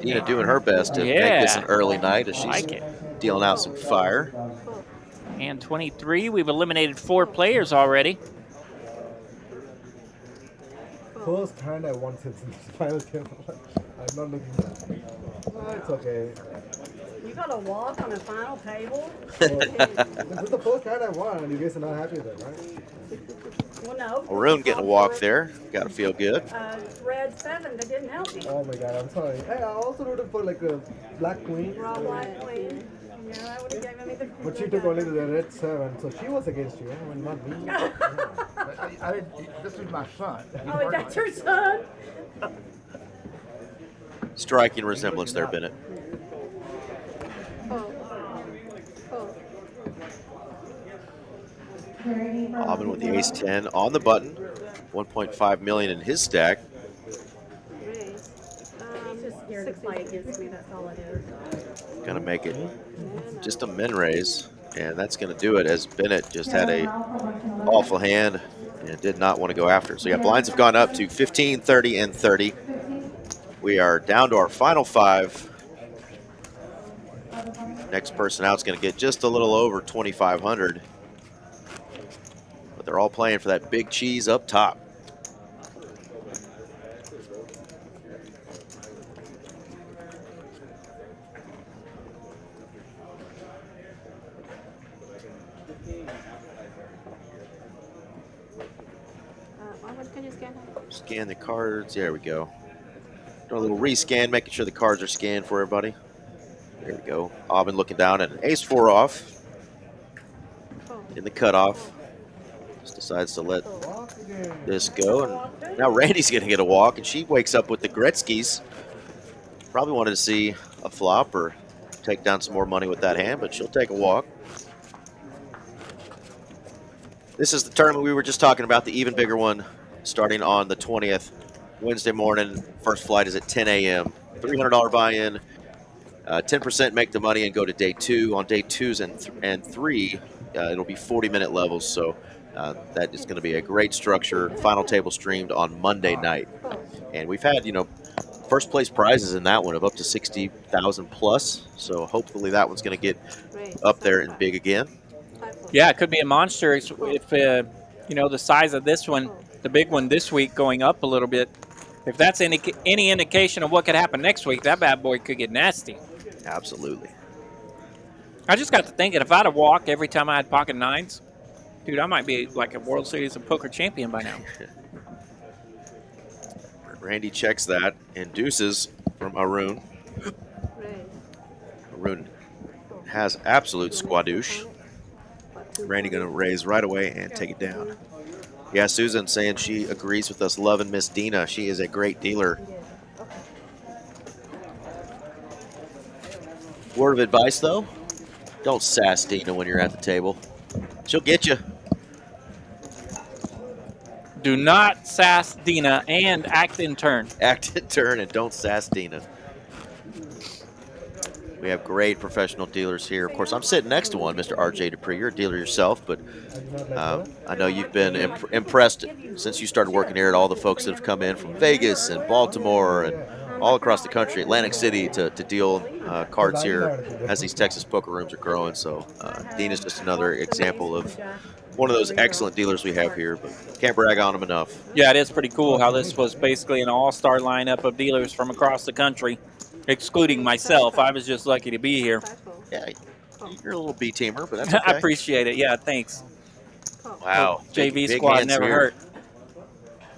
Dina doing her best to make this an early night as she's dealing out some fire. And 23, we've eliminated 4 players already. first hand I won since the final table. I'm not looking back. It's okay. You got to walk on the final table? This is the first hand I won, and you guys are not happy with it, right? Well, no. Arun getting a walk there. Got to feel good. Red 7, that didn't help you. Oh my god, I'm sorry. Hey, I also rooted for like a black queen. Raw black queen. Yeah, I would have given me the. But she took only the red 7, so she was against you, I mean, not me. This is my son. Oh, that's your son? Striking resemblance there, Bennett. Aubin with the ace-10 on the button. 1.5 million in his stack. 6 light against me, that's all it is. Gonna make it just a min raise, and that's gonna do it as Bennett just had a awful hand and did not want to go after. So yeah, blinds have gone up to 15, 30, and 30. We are down to our final 5. Next person out is gonna get just a little over 2,500. But they're all playing for that big cheese up top. Scan the cards. There we go. Do a little rescan, making sure the cards are scanned for everybody. There we go. Aubin looking down at an ace-4 off in the cutoff. Just decides to let this go. And now Randy's going to get a walk, and she wakes up with the Gretzky's. Probably wanted to see a flop or take down some more money with that hand, but she'll take a walk. This is the tournament we were just talking about, the even bigger one, starting on the 20th, Wednesday morning. First flight is at 10 a.m. $300 buy-in, 10% make the money and go to day 2. On day 2s and 3, it'll be 40-minute levels, so that is going to be a great structure. Final table streamed on Monday night. And we've had, first place prizes in that one of up to 60,000 plus, so hopefully that one's going to get up there and big again. Yeah, it could be a monster if the size of this one, the big one this week, going up a little bit. If that's any indication of what could happen next week, that bad boy could get nasty. Absolutely. I just got to thinking, if I'd have walked every time I had pocket 9s, dude, I might be like a World Series of Poker champion by now. Randy checks that and deuces from Arun. Arun has absolute squadouche. Randy going to raise right away and take it down. Yeah, Susan saying she agrees with us, loving Miss Dina. She is a great dealer. Word of advice, though, don't sass Dina when you're at the table. She'll get you. Do not sass Dina and act in turn. Act in turn and don't sass Dina. We have great professional dealers here. Of course, I'm sitting next to one, Mr. R.J. Dupree. You're a dealer yourself, but I know you've been impressed since you started working here at all the folks that have come in from Vegas and Baltimore and all across the country, Atlantic City, to deal cards here as these Texas poker rooms are growing. So Dean is just another example of one of those excellent dealers we have here, but can't brag on them enough. Yeah, it is pretty cool how this was basically an all-star lineup of dealers from across the country, excluding myself. I was just lucky to be here. Yeah, you're a little B-teamer, but that's okay. I appreciate it. Yeah, thanks. Wow. JV big squad hands never here. hurt.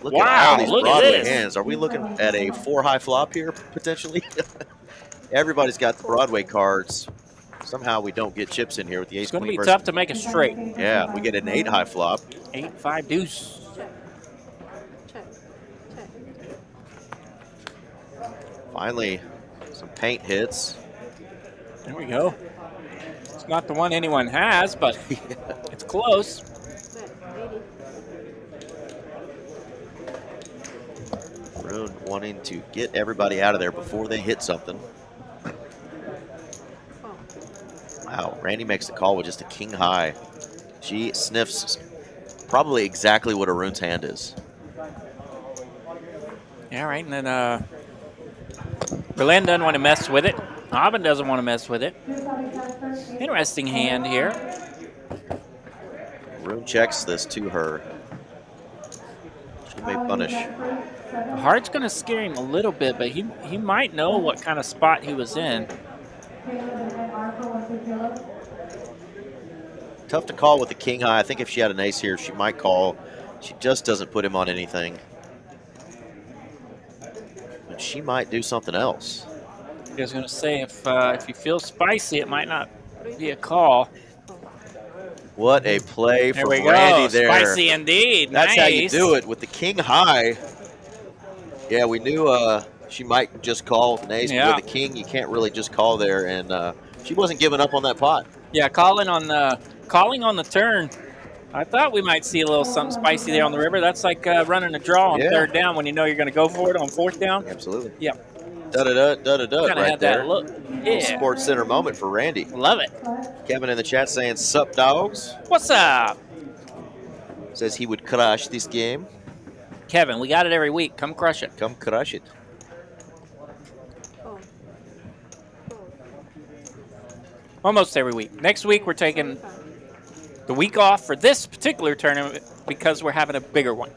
Look Wow, at all these look at Broadway this. hands. Are we looking at a 4-high flop here, potentially? Everybody's got the Broadway cards. Somehow we don't get chips in here with the It's ace-queen. going to be tough to make a straight. Yeah, we get an 8-high flop. 8-5 deuce. Finally, some paint hits. There we go. It's not the one anyone has, but it's close. Arun wanting to get everybody out of there before they hit something. Wow, Randy makes the call with just a king high. She sniffs probably exactly what Arun's hand is. Yeah, right. And then Berlin doesn't want to mess with it. Aubin doesn't want to mess with it. Interesting hand here. Arun checks this to her. She may punish. The heart's going to scare him a little bit, but he might know what kind of spot he was in. Tough to call with the king high. I think if she had an ace here, she might call. She just doesn't put him on anything. But she might do something else. I was going to say, if you feel spicy, it might not be a call. What a play from There we Randy go. there. Spicy indeed. That's nice. how you do it with the king high. Yeah, we knew she might just call with an ace, but with the king, you can't really just call there. And she wasn't giving up on that pot. Yeah, calling on the turn. I thought we might see a little something spicy there on the river. That's like running a draw on third down when you know you're going to go for it on fourth down. Absolutely. Yeah. Da-da-da, Kind of right had there. that look. Little Yeah. Sports Center moment for Randy. Love it. Kevin in the chat saying, sup, dogs? What's up? Says he would crush this game. Kevin, we got it every week. Come crush it. Come crush it. Almost every week. Next week, we're taking the week off for this particular tournament because we're having a bigger one.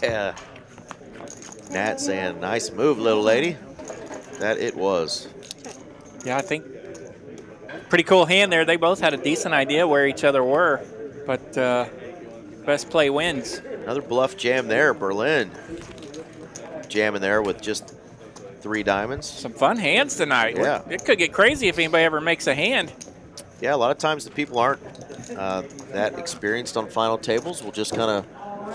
Yeah. Nat saying, nice move, little lady. That it was. Yeah, I think pretty cool hand there. They both had a decent idea where each other were, but best play wins. Another bluff jam there, Berlin. Jamming there with just 3 diamonds. Some fun hands tonight. Yeah. It could get crazy if anybody ever makes a hand. Yeah, a lot of times the people aren't that experienced on final tables. Will just kind of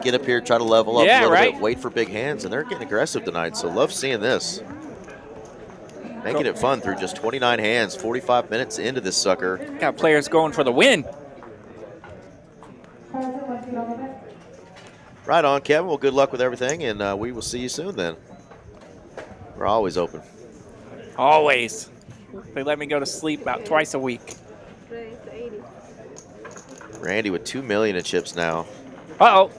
get up here, try to level up a little bit, wait for big hands, and they're getting aggressive tonight. So love seeing this. Making it fun through just 29 hands, 45 minutes into this sucker. Got players going for the win. Right on, Kevin. Well, good luck with everything, and we will see you soon then. We're always open. Always. They let me go to sleep about twice a week. Randy with 2 million in chips now. Uh-oh.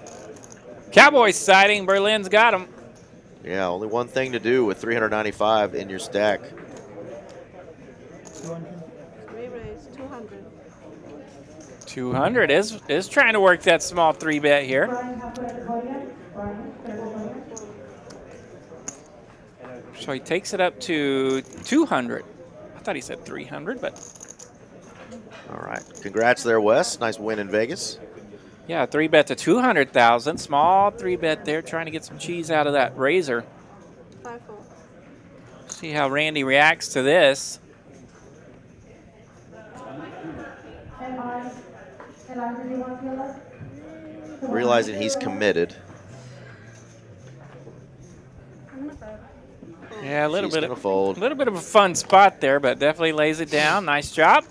Cowboys sighting. Berlin's got him. Yeah, only one thing to do with 395 in your stack. 200 is trying to work that small 3-bet here. So he takes it up to 200. I thought he said 300, but. All right. Congrats there, Wes. Nice win in Vegas. Yeah, 3-bet to 200,000. Small 3-bet there, trying to get some cheese out of that razor. See how Randy reacts to this. Realizing he's committed. Yeah, a little bit of a fun spot there, but definitely lays it down. Nice job.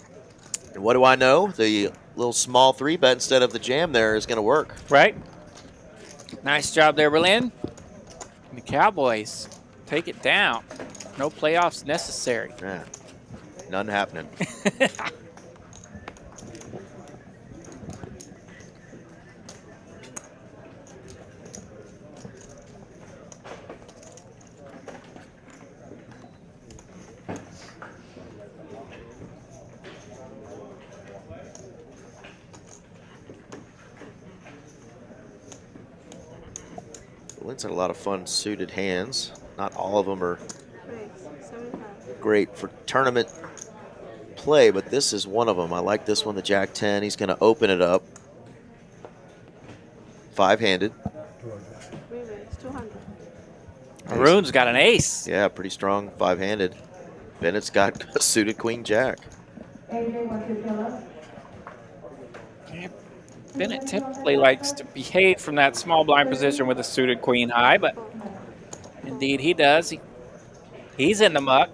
And what do I know? The little small 3-bet instead of the jam there is going to work. Right. Nice job there, Berlin. And the Cowboys take it down. No playoffs necessary. Yeah, none happening. Lynn's had a lot of fun suited hands. Not all of them are great for tournament play, but this is one of them. I like this one, the Jack 10. He's going to open it up. 5-handed. Maroon's got an ace. Yeah, pretty strong 5-handed. Bennett's got a suited Queen Jack. Bennett typically likes to behave from that small blind position with a suited queen high, but indeed he does. He's in the muck.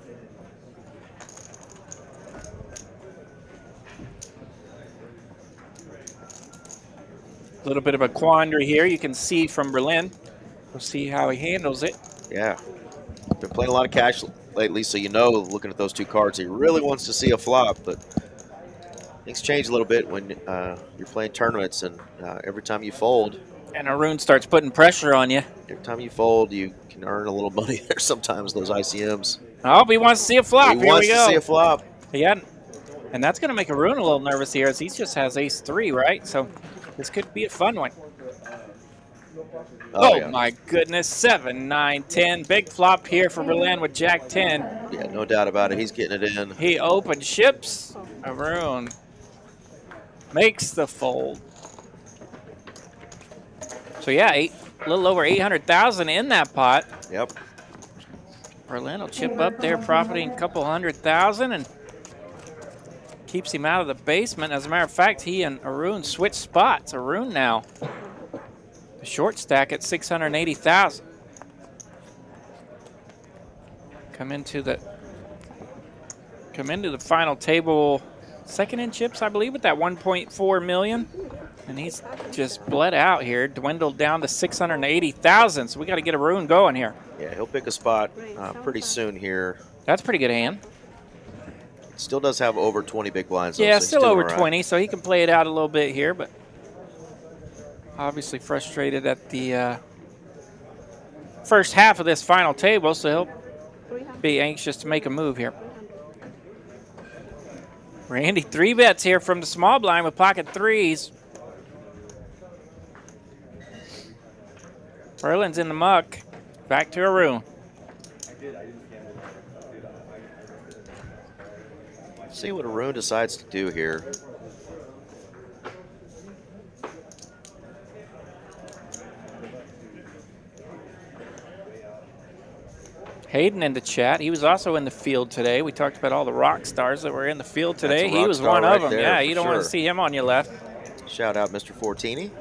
A little bit of a quandary here. You can see from Berlin. We'll see how he handles it. Yeah. Been playing a lot of cash lately, so you know, looking at those 2 cards, he really wants to see a flop, but things change a little bit when you're playing tournaments, and every time you fold. And Arun starts putting pressure on you. Every time you fold, you can earn a little money there sometimes, those ICMs. Oh, he wants to see a flop. He wants to see a flop. Yeah, and that's going to make Arun a little nervous here, as he just has ace-3, right? So This could be a fun one. Oh, Oh yeah. my goodness, 7, 9, 10. Big flop here for Berlin with Jack 10. Yeah, no doubt about it. He's getting it in. He opened ships. Arun makes the fold. So yeah, a little over 800,000 in that pot. Yep. Berlin will chip up there, profiting a couple 100,000 and keeps him out of the basement. As a matter of fact, he and Arun switch spots. Arun now the short stack at 680,000. Come into the final table, second in chips, I believe, with that 1.4 million. And he's just bled out here, dwindled down to 680,000. So we got to get Arun going here. Yeah, he'll pick a spot pretty soon here. That's a pretty good hand. Still does have over 20 big blinds. Though, Yeah, so still he's over doing all 20, right. so he can play it out a little bit here, but obviously frustrated at the first half of this final table, so he'll be anxious to make a move here. Randy, 3 bets here from the small blind with pocket threes. Berlin's in the muck. Back to Arun. See what Arun decides to do here. Hayden in the chat. He was also in the field today. We talked about all the rock stars that were in the field today. That's a He rock was star one right of them. there, Yeah, for you don't want to sure. see him on your left. Shout out Mr. Fortini.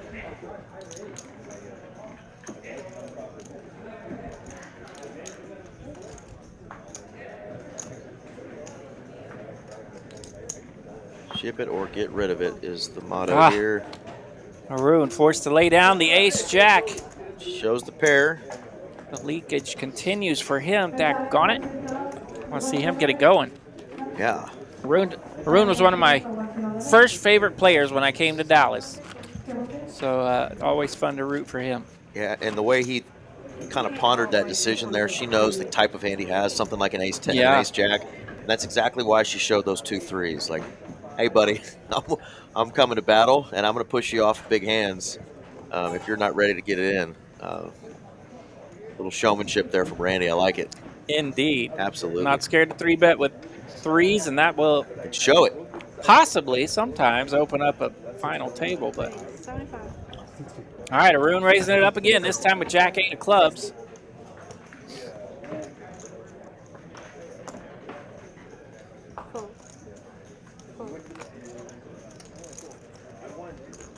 Ship it or get rid of it is the motto here. Arun forced to lay down the ace-jack. Shows the pair. The leakage continues for him. Daggone it. I want to see him get it going. Yeah. Arun was one of my first favorite players when I came to Dallas. So always fun to root for him. Yeah, and the way he kind of pondered that decision there, she knows the type of hand he has, something like an ace-10 and an ace-jack. And that's exactly why she showed those 2 threes. Like, hey, buddy, I'm coming to battle, and I'm going to push you off big hands if you're not ready to get it in. Little showmanship there from Randy. I like it. Indeed. Absolutely. Not scared to 3-bet with threes, and that will And show it. possibly sometimes open up a final table. But all right, Arun raising it up again, this time with Jack 8 of clubs.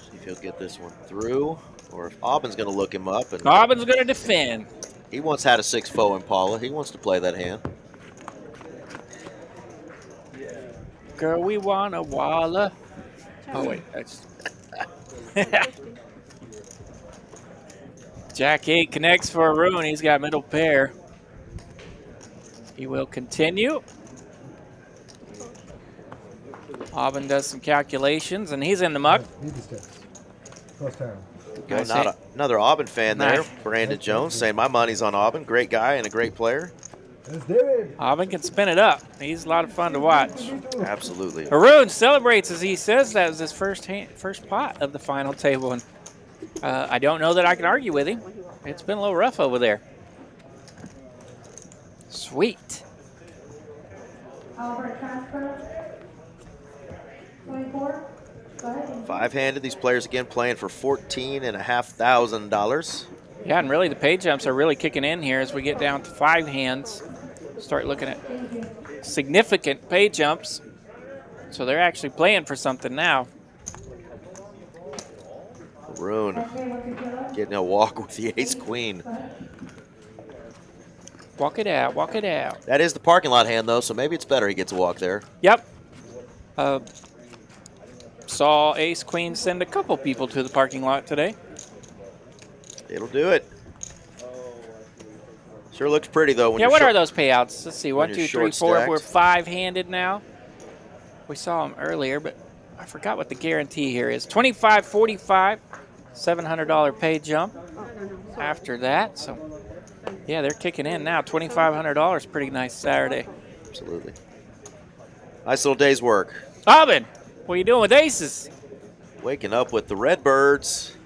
See if he'll get this one through, or if Aubyn's going to look him up. And Aubyn's going to defend. he once had a 6-4 Impala. He wants to play that hand. Girl, we want a walla. Oh, wait. That's Jack 8 connects for Arun. He's got middle pair. He will continue. Aubyn does some calculations, and he's in the muck. Need the sticks. First time. Go, another Aubyn fan there. Nice. Brandon Jones saying my money's on Aubyn. Great guy and a great player. Let's do it. Aubyn can spin it up. He's a lot of fun to watch. Absolutely. Arun celebrates as he says that was his first pot of the final table, and I don't know that I can argue with him. It's been a little rough over there. Sweet. Albert transfer. 24. Go ahead. 5-handed. These players again playing for $14,500. Yeah, and really the pay jumps are really kicking in here as we get down to 5 hands. Start looking at significant pay jumps. So they're actually playing for something now. Arun getting a walk with the ace-queen. Walk it out, walk it out. That is the parking lot hand, though, so maybe it's better he gets a walk there. Yep. Saw ace queen send a couple people to the parking lot today. It'll do it. Sure looks pretty, though. When Yeah, you're what short- are those payouts? Let's see, 1, when 2, you're 3, short 4. We're stacked. 5-handed now. We saw them earlier, but I forgot what the guarantee here is. 25, 45, $700 pay jump after that. So, yeah, they're kicking in now. $2,500, pretty nice Saturday. Absolutely. Nice little day's work. Aubyn, what are you doing with aces? Waking up with the Redbirds.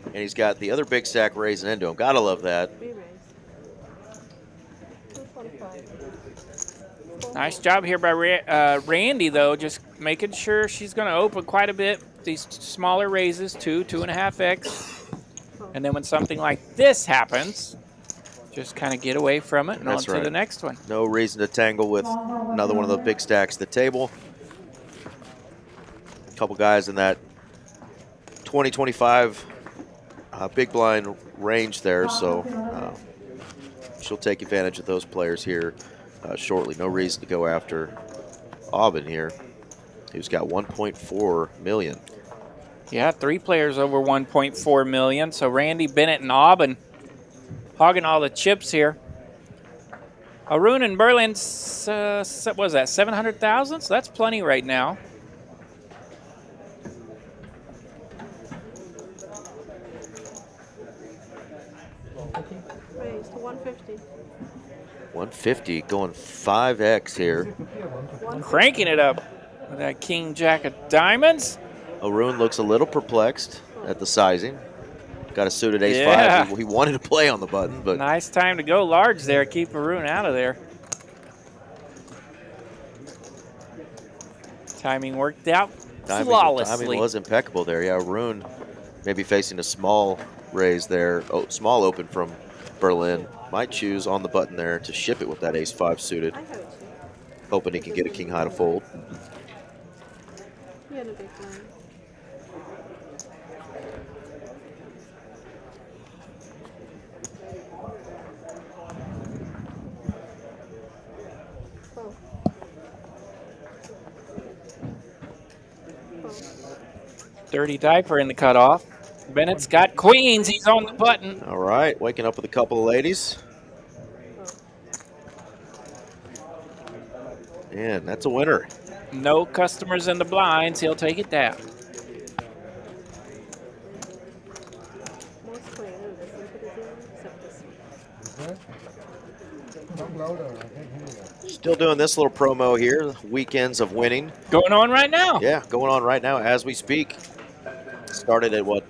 And he's got the other big stack raising into him. Gotta love that. Nice job here by Randy, though, just making sure she's going to open quite a bit. These smaller raises, 2.5x. And then when something like this happens, just kind of get away from it and on to the next one. No reason to tangle with another one of those big stacks at the table. A couple guys in that 20-25 big blind range there, so she'll take advantage of those players here shortly. No reason to go after Aubin here, who's got 1.4 million. Yeah, 3 players over 1.4 million. So Randy, Bennett, and Aubin hogging all the chips here. Arun and Berlin's, what was that, 700,000? So that's plenty right now. Raised to 150. 150 going 5x here. Cranking it up with that king jack of diamonds. Arun looks a little perplexed at the sizing. Got a suited ace-5. He wanted to play on the button, but nice time to go large there. Keep Arun out of there. Timing worked out flawlessly. Timing was impeccable there. Yeah, Arun maybe facing a small raise there. Oh, small open from Berlin. Might choose on the button there to ship it with that ace-5 suited. Hoping he can get a king high to fold. He had a big one. Dirty diaper in the cutoff. Bennett's got queens. He's on the button. All right, waking up with a couple of ladies. And that's a winner. No customers in the blinds. He'll take it down. Still doing this little promo here, weekends of winning. Going on right now. Yeah, going on right now as we speak. Started at what,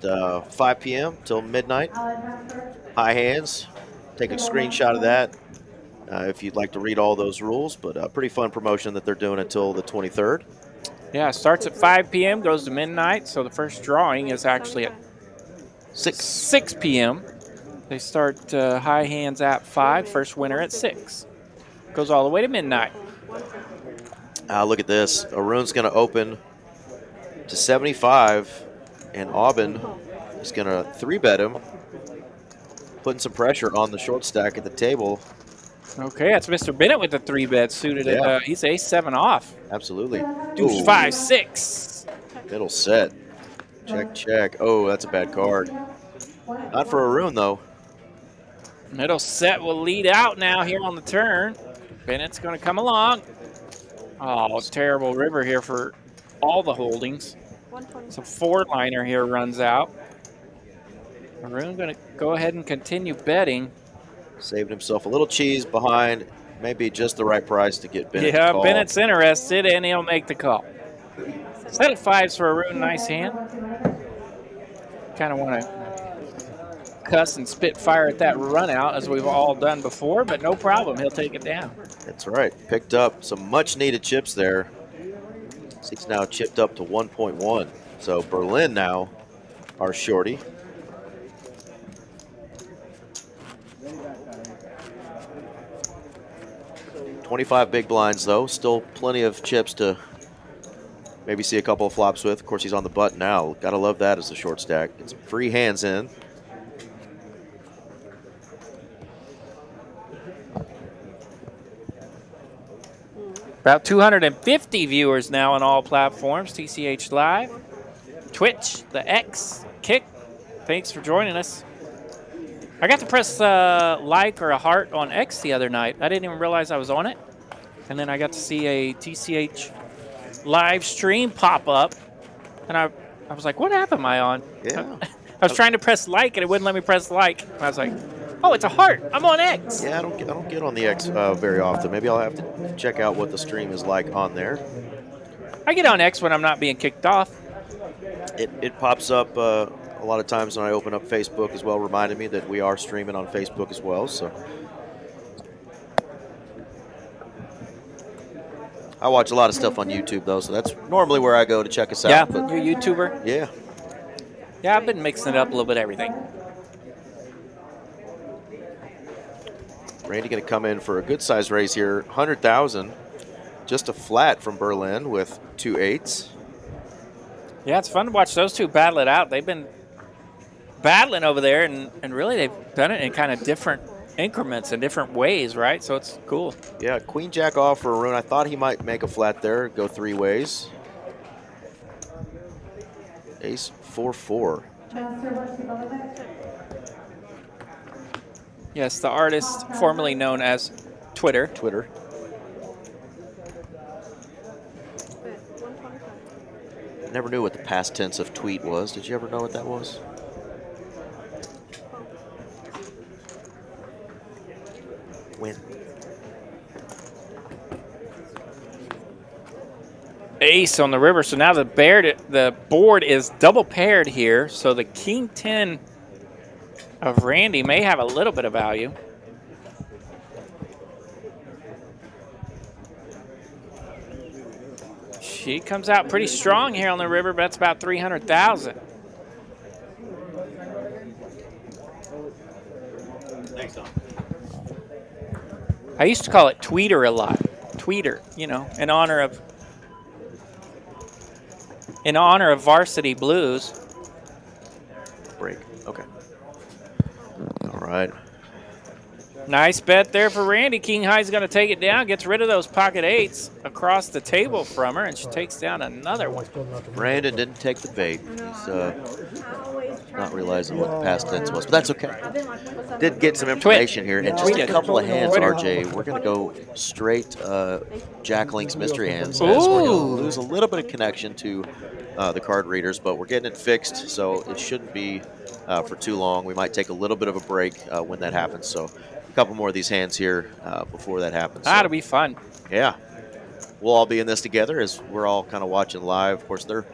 5 p.m. till midnight. High hands. Take a screenshot of that if you'd like to read all those rules. But a pretty fun promotion that they're doing until the 23rd. Yeah, it starts at 5 p.m., goes to midnight. So the first drawing is actually at 6 p.m. They start high hands at 5, first winner at 6. Goes all the way to midnight. Look at this. Arun's going to open to 75, and Aubin is going to 3-bet him, putting some pressure on the short stack at the table. Okay, that's Mr. Bennett with the 3-bet suited. Yeah. He's ace-7 off. Absolutely. Deuce 5, 6. Middle set. Check, check. Oh, that's a bad card. Not for Arun, though. Middle set will lead out now here on the turn. Bennett's going to come along. Oh, terrible river here for all the holdings. So 4-liner here runs out. Arun going to go ahead and continue betting. Saving himself a little cheese behind. Maybe just the right price to get Bennett Yeah, to call. Bennett's interested, and he'll make the call. Set of 5s for Arun. Nice hand. Kind of want to cuss and spit fire at that run out, as we've all done before, but no problem. He'll take it down. That's right. Picked up some much-needed chips there. He's now chipped up to 1.1. So Berlin now, our shorty. $25 big blinds, though. Still plenty of chips to maybe see a couple of flops with. Of course, he's on the button now. Gotta love that as a short stack. Get some free hands in. About 250 viewers now on all platforms. TCH Live, Twitch, the X, Kick. Thanks for joining us. I got to press like or a heart on X the other night. I didn't even realize I was on it. And then I got to see a TCH live stream pop up. And I was like, what app am I on? Yeah. I was trying to press like, and it wouldn't let me press like. And I was like, oh, it's a heart. I'm on X. Yeah, I don't get on the X very often. Maybe I'll have to check out what the stream is like on there. I get on X when I'm not being kicked off. It pops up a lot of times when I open up Facebook as well, reminding me that we are streaming on Facebook as well. So I watch a lot of stuff on YouTube though, so that's normally where I go to check us Yeah, out. But you're a YouTuber. yeah. Yeah, I've been mixing it up a little bit of everything. Randy going to come in for a good size raise here, 100,000. Just a flat from Berlin with 2 8s. Yeah, it's fun to watch those two battle it out. They've been battling over there, and really they've done it in kind of different increments and different ways, right? So it's cool. Yeah, Queen Jack off for Arun. I thought he might make a flat there, go 3 ways. Ace 4-4. Yes, the artist formerly known as Twitter. Twitter. Never knew what the past tense of tweet was. Did you ever know what that was? Win. Ace on the river. So now the board is double paired here. So the King 10 of Randy may have a little bit of value. She comes out pretty strong here on the river, but that's about 300,000. Thanks, Tom. I used to call it tweeter a lot. Tweeter, you know, in honor of Varsity Blues. Break. Okay. All right. Nice bet there for Randy. King High's going to take it down, gets rid of those pocket 8s across the table from her, and she takes down another one. Brandon didn't take the bait. He's not realizing what the past tense was, but that's okay. Did get some information here, and just a couple of hands, RJ. We're going to go straight Jack Link's mystery hands. As we're going to lose a little bit of connection to the card readers, but we're getting it fixed, so it shouldn't be for too long. We might take a little bit of a break when that happens. So a couple more of these hands here before that happens. That'll be fun. Yeah. We'll all be in this together as we're all kind of watching live. Of course, they're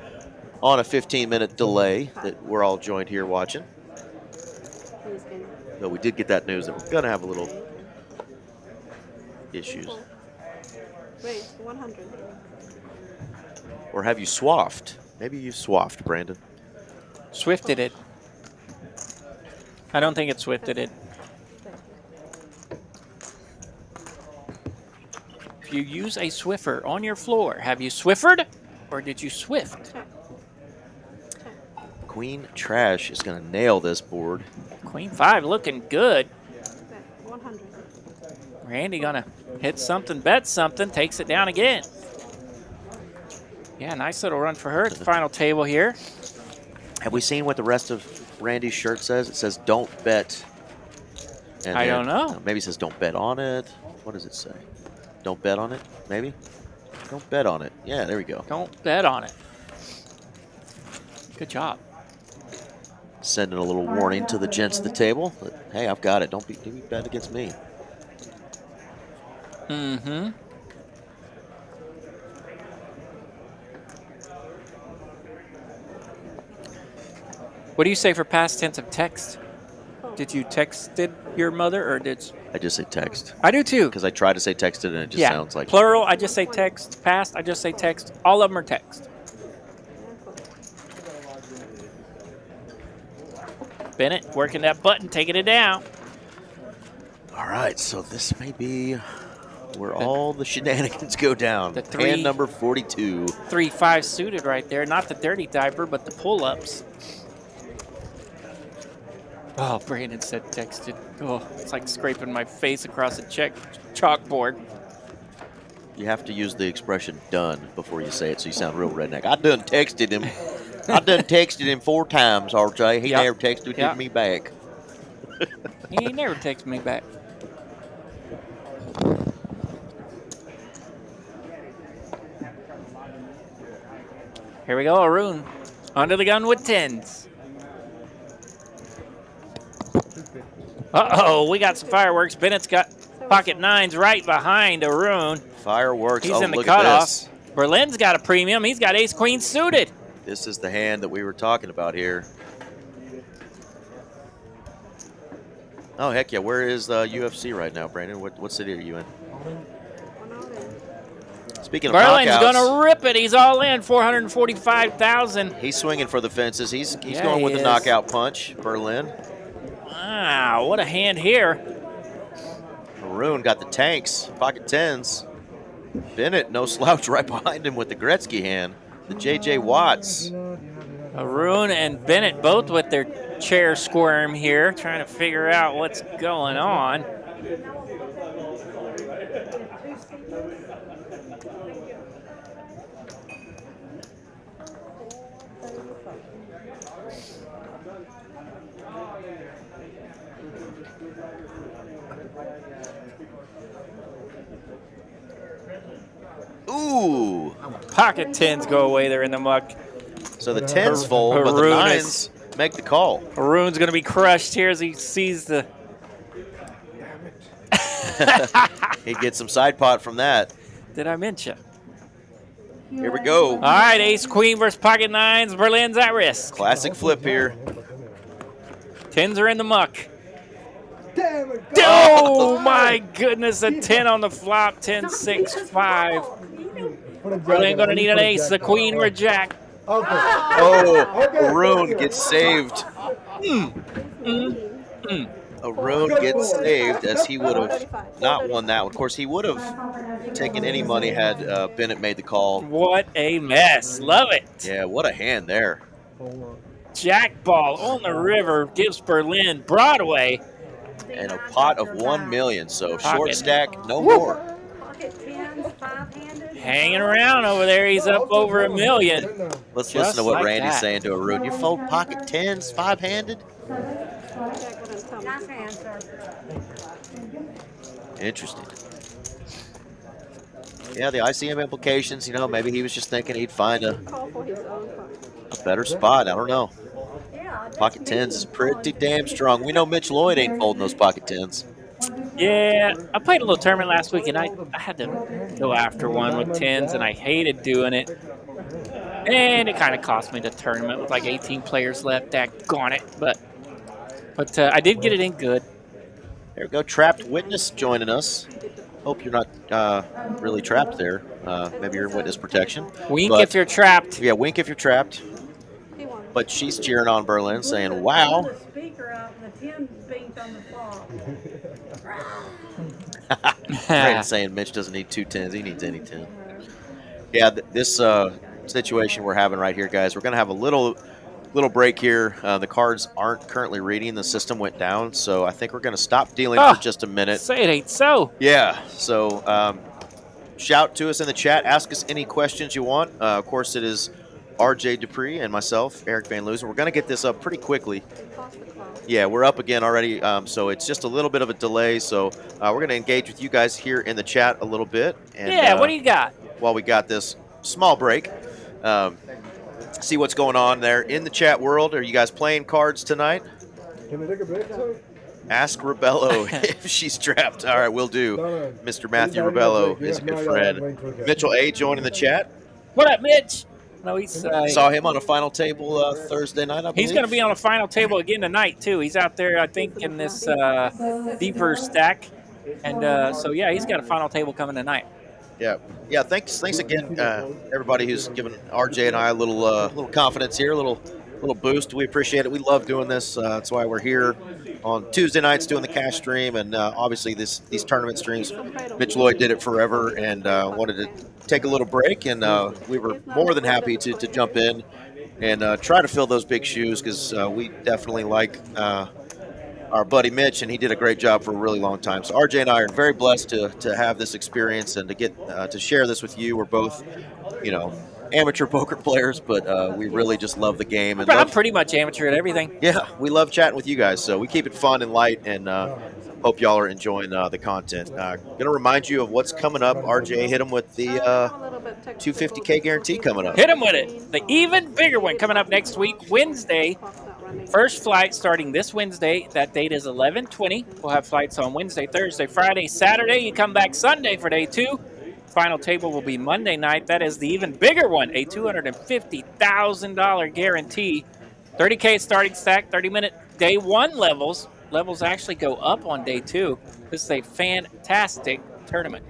on a 15-minute delay that we're all joined here watching. Though we did get that news that we're going to have a little issues. Wait, 100. Or have you swaffed? Maybe you swaffed, Brandon. Swifted it. I don't think it swifted it. If you use a Swiffer on your floor, have you Swiffered or did you Swift? Queen Trash is going to nail this board. Queen 5 looking good. 100. Randy going to hit something, bet something, takes it down again. Yeah, nice little run for her at the final table here. Have we seen what the rest of Randy's shirt says? It says, don't bet. And I don't know. Maybe it says, don't bet on it. What does it say? Don't bet on it, maybe? Don't bet on it. Yeah, there we go. Don't bet on it. Good job. Sending a little warning to the gents at the table. But, hey, I've got it. Don't bet against me. Mm-hmm. What do you say for past tense of text? Did you texted your mother or did... I just say text. I do too. Because I try to say texted and it just sounds like... Plural, I just say text. Past, I just say text. All of them are text. Bennett working that button, taking it down. All right, so this may be where all the shenanigans go down. The hand number 42. 3-5 suited right there. Not the dirty diaper, but the pull-ups. Oh, Brandon said texted. Oh, it's like scraping my face across a chalkboard. You have to use the expression done before you say it so you sound real redneck. I done texted him. I done texted him 4 times, RJ. He never texted me back. He ain't never texted me back. Here we go, Arun. Under the gun with 10s. Uh-oh, we got some fireworks. Bennett's got pocket 9s right behind Arun. Fireworks. He's oh, in the look at cutoff. this. Berlin's got a premium. He's got ace queen suited. This is the hand that we were talking about here. Oh, heck yeah. Where is UFC right now, Brandon? What city are you in? Speaking of Berlin's knockouts, going to rip it. He's all in, 445,000. he's swinging for the fences. He's Yeah, going he with the is. knockout punch, Berlin. Wow, what a hand here. Maroon got the tanks, pocket tens. Bennett, no slouch, right behind him with the Gretzky hand. The J.J. Watts. Arun and Bennett both with their chair squirm here, trying to figure out what's going on. Ooh. Pocket tens go away there in the muck. So the tens fold, but the Arun nines make the call. Arun's going to be crushed here as he sees the... He gets some side pot from that. Did I mention? Here we go. All right, ace queen versus pocket nines. Berlin's at risk. Classic flip here. Tens are in the muck. Damn it. Oh my goodness, a 10 on the flop, 10, 6, 5. Berlin going to need an ace, the queen or a jack. Okay. Oh, Arun gets saved. Arun gets saved as he would have not won that one. Of course, he would have taken any money had Bennett made the call. What a mess. Love it. Yeah, what a hand there. Jack ball on the river gives Berlin Broadway. And a pot of 1 million, so short Pocket. stack, no more. Pocket tens, five-handed. Hanging around over there. He's up over $1 million. Let's Just listen to what like Randy's that. saying to Arun. You fold pocket tens, five-handed? Nice answer. Interesting. Yeah, the ICM implications, you know, maybe he was just thinking he'd find a better spot. I don't know. Yeah. Pocket tens is pretty damn strong. We know Mitch Lloyd ain't folding those pocket tens. Yeah, I played a little tournament last week, and I had to go after one with tens, and I hated doing it. And it kind of cost me the tournament with like 18 players left. Daggone it. But I did get it in good. There we go. Trapped Witness joining us. Hope you're not really trapped there. Maybe you're in witness protection. Wink But- if you're trapped. Yeah, wink if you're trapped. But she's cheering on Berlin, saying, wow. The speaker up and the 10 beat on the floor. Brandon's saying Mitch doesn't need 2 tens. He needs any 10. Yeah, this situation we're having right here, guys, we're going to have a little break here. The cards aren't currently reading. The system went down, so I think we're going to stop dealing for just a minute. Say it ain't so. Yeah, so shout to us in the chat. Ask us any questions you want. Of course, it is RJ Dupree and myself, Eric Van Loosen. We're going to get this up pretty quickly. Yeah, we're up again already, so it's just a little bit of a delay. So we're going to engage with you guys here in the chat a little bit. And, Yeah, what do you got? While we got this small break, see what's going on there in the chat world. Are you guys playing cards tonight? Can we take a break, sir? Ask Rebello if she's trapped. All right, we'll do. No. Mr. Matthew Rebello is a good friend. Mitchell A. joining the chat. What up, Mitch? No, he's Saw him on a final table Thursday night, I believe. he's going to be on a final table again tonight, too. He's out there, I think, in this deeper stack. And so, yeah, he's got a final table coming tonight. Yeah. Thanks again, everybody who's given RJ and I a little confidence here, a little boost. We appreciate it. We love doing this. That's why we're here on Tuesday nights doing the cash stream, and obviously these tournament streams. Mitch Lloyd did it forever, and wanted to take a little break, and we were more than happy to jump in and try to fill those big shoes, because we definitely like our buddy Mitch, and he did a great job for a really long time. So RJ and I are very blessed to have this experience and to get to share this with you. We're both, amateur poker players, but we really just love the game. And I'm pretty much amateur at everything. Yeah, we love chatting with you guys, so we keep it fun and light, and hope y'all are enjoying the content. Going to remind you of what's coming up. RJ, hit him with the 250K guarantee coming up. Hit him with it. The even bigger one coming up next week, Wednesday. First flight starting this Wednesday. That date is 11/20. We'll have flights on Wednesday, Thursday, Friday, Saturday. You come back Sunday for day 2. final table will be Monday night. That is the even bigger one, a $250,000 guarantee. 30K starting stack, 30-minute day one levels. Levels actually go up on day two. This is a fantastic tournament.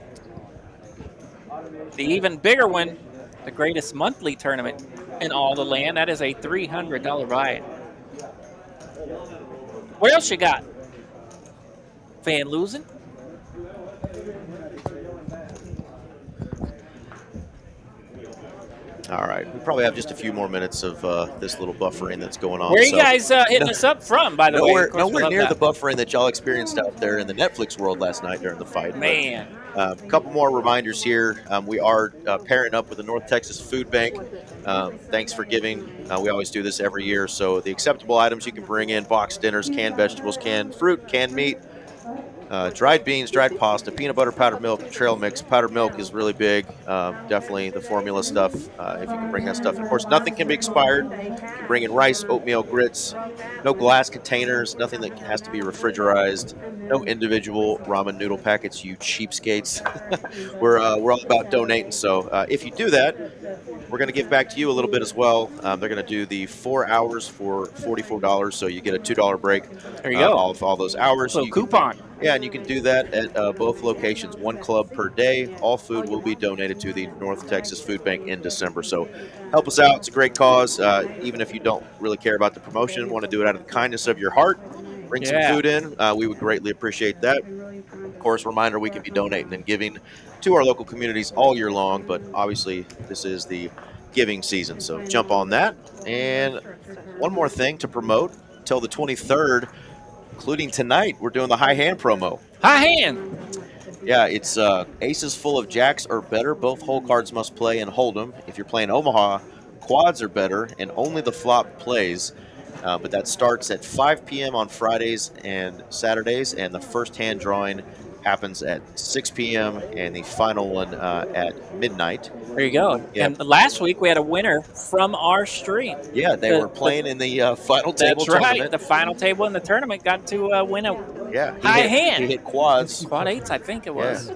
The even bigger one, the greatest monthly tournament in all the land, that is a $300 buy-in. What else you got? Fan losing? All right, we probably have just a few more minutes of this little buffering that's going on. Where are you guys hitting us up from, by the way? Nowhere near the buffering that y'all experienced out there in the Netflix world last night during the fight. Man. A couple more reminders here. We are pairing up with the North Texas Food Bank. Thanks for giving. We always do this every year. So the acceptable items you can bring in: boxed dinners, canned vegetables, canned fruit, canned meat, dried beans, dried pasta, peanut butter, powdered milk, trail mix. Powdered milk is really big. Definitely the formula stuff, if you can bring that stuff. And of course, nothing can be expired. You can bring in rice, oatmeal, grits, no glass containers, nothing that has to be refrigerized, no individual ramen noodle packets, you cheapskates. We're all about donating. So if you do that, we're going to give back to you a little bit as well. They're going to do the 4 hours for $44, so you get a $2 break. There you go. All those hours. So coupon. Yeah, and you can do that at both locations, one club per day. All food will be donated to the North Texas Food Bank in December. So help us out. It's a great cause. Even if you don't really care about the promotion, want to do it out of the kindness of your heart, bring some food in. We would greatly appreciate that. Of course, reminder, we can be donating and giving to our local communities all year long, but obviously this is the giving season. So jump on that. And one more thing to promote, till the 23rd, including tonight, we're doing the high hand promo. High hand. Yeah, it's aces full of jacks or better. Both hole cards must play and hold them. If you're playing Omaha, quads are better and only the flop plays. But that starts at 5 p.m. on Fridays and Saturdays, and the first hand drawing happens at 6 p.m. and the final one at midnight. There you go. Yeah. And last week we had a winner from our stream. Yeah, they were playing in the final table tournament. Right. The final table in the tournament got to win a high hand. He hit quads. Quad eights, I think it was. Yeah.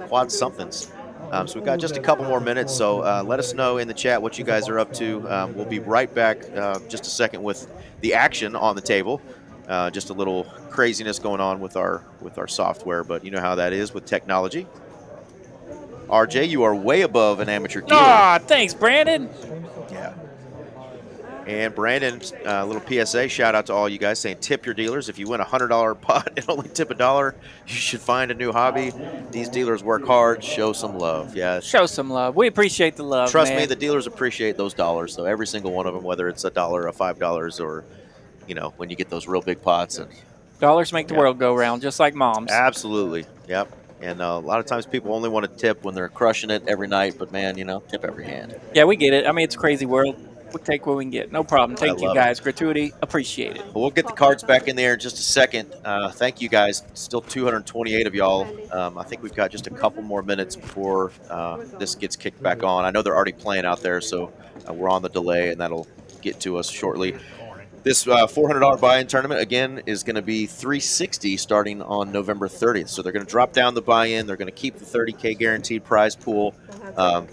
Quad somethings. So we've got just a couple more minutes, so let us know in the chat what you guys are up to. We'll be right back just a second with the action on the table. Just a little craziness going on with our software, but you know how that is with technology. RJ, you are way above an amateur dealer. Ah, thanks, Brandon. Yeah. And Brandon, a little PSA, shout out to all you guys saying tip your dealers. If you win a $100 pot and only tip $1, you should find a new hobby. These dealers work hard. Show some love. Yeah. Show some love. We appreciate the love. Trust man. me, the dealers appreciate those dollars. So every single one of them, whether it's $1 or $5 or, you know, when you get those real big pots. And dollars make the world go round, just like moms. Absolutely. Yep. And a lot of times people only want to tip when they're crushing it every night. But, man, you know, tip every hand. Yeah, we get it. I mean, it's a crazy world. We'll take what we can get. No problem. Thank you, guys. It. Gratuity, appreciate it. Well, we'll get the cards back in there in just a second. Thank you, guys. Still 228 of y'all. I think we've got just a couple more minutes before this gets kicked back on. I know they're already playing out there, so we're on the delay, and that'll get to us shortly. This $400 buy-in tournament, again, is going to be $360 starting on November 30th. So they're going to drop down the buy-in. They're going to keep the $30K guaranteed prize pool,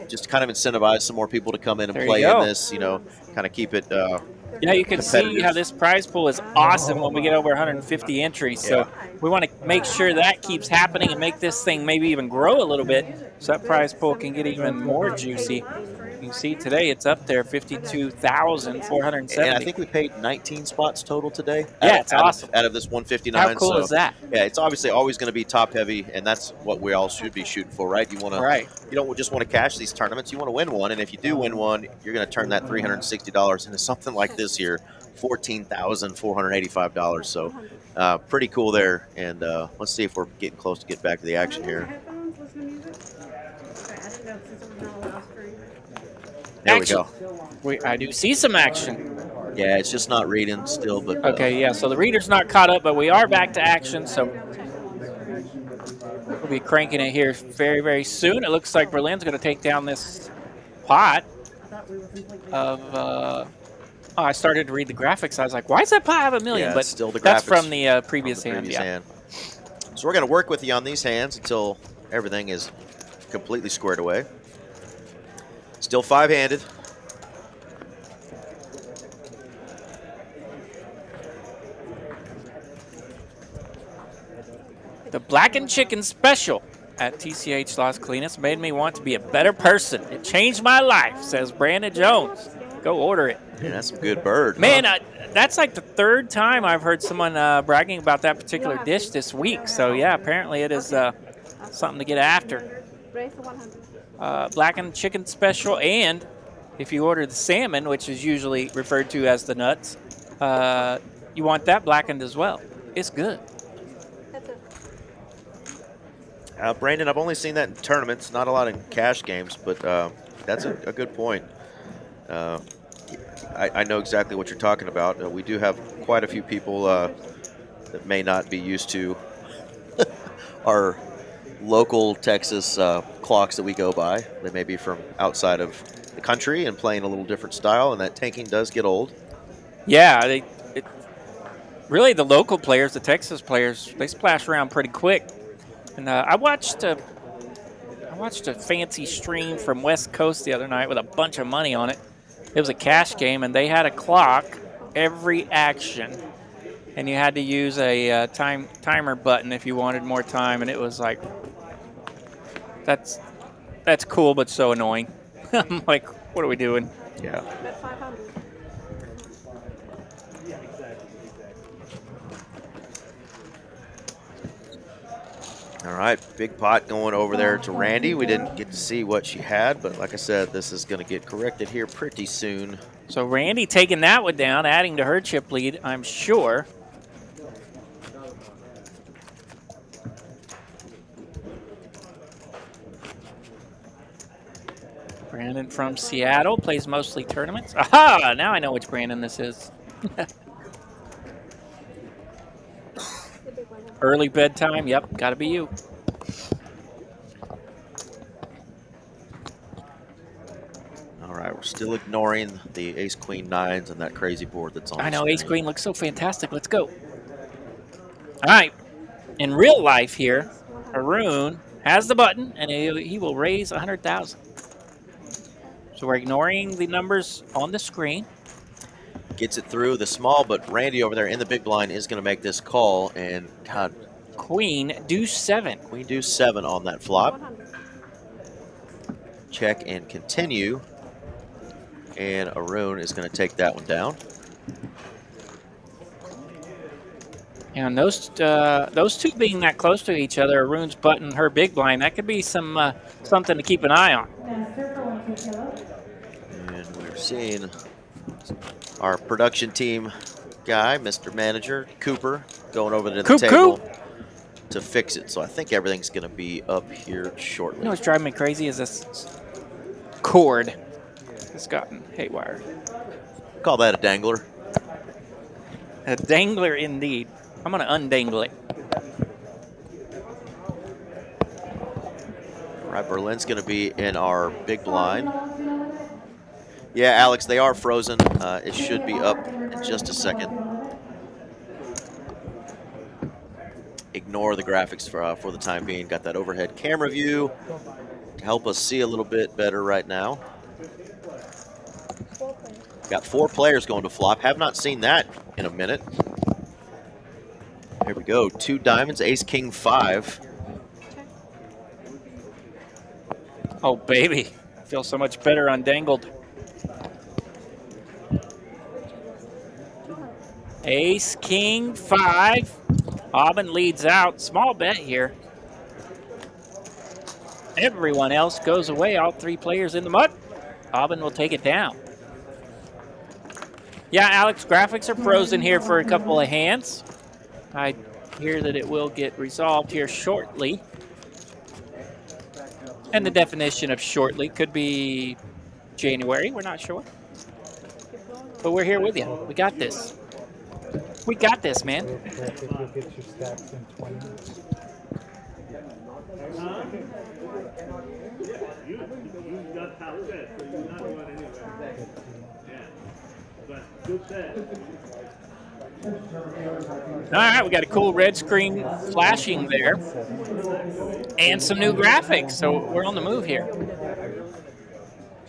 just to kind of incentivize some more people to come in and play in this, you know, kind of keep it yeah, you can see how this prize pool is awesome when we get over 150 entries. So we want to make sure that keeps happening and make this thing maybe even grow a little bit so that prize pool can get even more juicy. You can see today it's up there, 52,470. And I think we paid 19 spots total today. Yeah, it's awesome. Out of this 159. How cool is that? Yeah, it's obviously always going to be top heavy, and that's what we all should be shooting for, right? You want to, you don't just want to cash these tournaments. You want to win one, and if you do win one, you're going to turn that $360 into something like this here, $14,485. So pretty cool there. And let's see if we're getting close to get back to the action here. There we go. I do see some action. Yeah, it's just not reading still, but okay, yeah. So the reader's not caught up, but we are back to action. So we'll be cranking it here very, very soon. It looks like Berlin's going to take down this pot of. I started to read the graphics. I was like, "Why does that pot have $1 million?" Yeah, but still the that's graphics from the previous hand. So we're going to work with you on these hands until everything is completely squared away. Still 5-handed. The blackened chicken special at TCH Las Colinas made me want to be a better person. It changed my life, says Brandon Jones. Go order it. Man, that's some good bird. Man, huh? that's like the third time I've heard someone bragging about that particular dish this week. So, yeah, apparently it is something to get after. Raise the 100. Blackened chicken special, and if you order the salmon, which is usually referred to as the nuts, you want that blackened as well. It's good. That's it. Brandon, I've only seen that in tournaments, not a lot in cash games, but that's a good point. I know exactly what you're talking about. We do have quite a few people that may not be used to our local Texas clocks that we go by. They may be from outside of the country and playing a little different style, and that tanking does get old. Yeah, really the local players, the Texas players, they splash around pretty quick. And I watched a fancy stream from West Coast the other night with a bunch of money on it. It was a cash game, and they had a clock every action, and you had to use a timer button if you wanted more time. And it was like, that's cool, but so annoying. I'm like, what are we doing? Yeah. Bet 500. All right, big pot going over there to Randy. We didn't get to see what she had, but like I said, this is going to get corrected here pretty soon. So Randy taking that one down, adding to her chip lead, I'm sure. Brandon from Seattle plays mostly tournaments. Aha! Now I know which Brandon this is. Early bedtime. Yep, got to be you. All right, we're still ignoring the ace, queen, nines and that crazy board that's on I the know, ace screen. queen looks so fantastic. Let's go. All right. In real life here, Haroon has the button, and he will raise 100,000. So we're ignoring the numbers on the screen. Gets it through the small, but Randy over there in the big blind is going to make this call, and God, Queen, deuce 7. queen deuce 7 on that flop. 100. Check and continue, and Arun is going to take that one down. And those two being that close to each other, Haroon's button, her big blind, that could be some something to keep an eye on. And we're seeing our production team guy, Mr. Manager, Cooper, going over to the table to fix it. So I think everything's going to be up here shortly. You know what's driving me crazy is this cord. It's gotten haywire. Call that a dangler. A dangler indeed. I'm going to undangle it. All right, Berlin's going to be in our big blind. Yeah, Alex, they are frozen. It should be up in just a second. Ignore the graphics for the time being. Got that overhead camera view to help us see a little bit better right now. Got 4 players going to flop. Have not seen that in a minute. Here we go. 2 diamonds, ace, king, 5. Oh, baby. I feel so much better undangled. Ace, king, 5. Aubin leads out. Small bet here. Everyone else goes away. All 3 players in the mud. Aubin will take it down. Yeah, Alex, graphics are frozen here for a couple of hands. I hear that it will get resolved here shortly. And the definition of shortly could be January. We're not sure. But we're here with you. We got this. We got this, man. You'll get your stacks in 20 minutes. All right, we got a cool red screen flashing there. And some new graphics, so we're on the move here.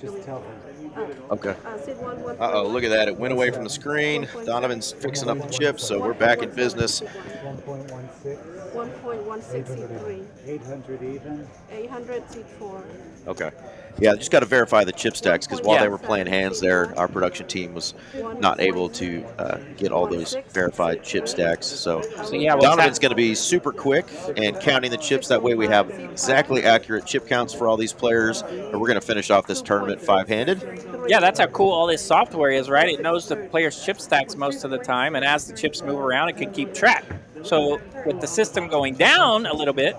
Just tell him. Okay. Sit 1, Uh-oh, look at that. It went away from the screen. Donovan's fixing up the chips, so we're back in business. 1.16. 1.1663. 800 even. 864. Okay. Yeah, just got to verify the chip stacks because while they were playing hands there, our production team was not able to get all those verified chip stacks. So yeah, Donovan's going to be super quick and counting the chips. That way we have exactly accurate chip counts for all these players. And we're going to finish off this tournament 5-handed. Yeah, that's how cool all this software is, right? It knows the player's chip stacks most of the time, and as the chips move around, it can keep track. So with the system going down a little bit,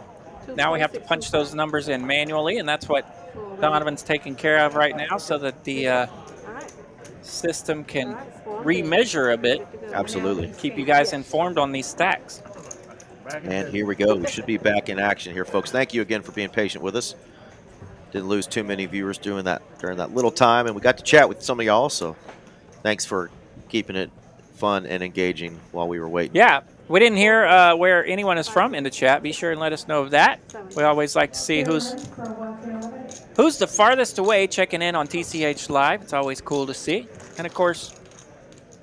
now we have to punch those numbers in manually, and that's what Donovan's taking care of right now so that the system can remeasure a bit. Absolutely. Keep you guys informed on these stacks. And here we go. We should be back in action here, folks. Thank you again for being patient with us. Didn't lose too many viewers during that little time, and we got to chat with some of y'all, so thanks for keeping it fun and engaging while we were waiting. Yeah, we didn't hear where anyone is from in the chat. Be sure and let us know of that. We always like to see who's the farthest away checking in on TCH Live. It's always cool to see. And, of course,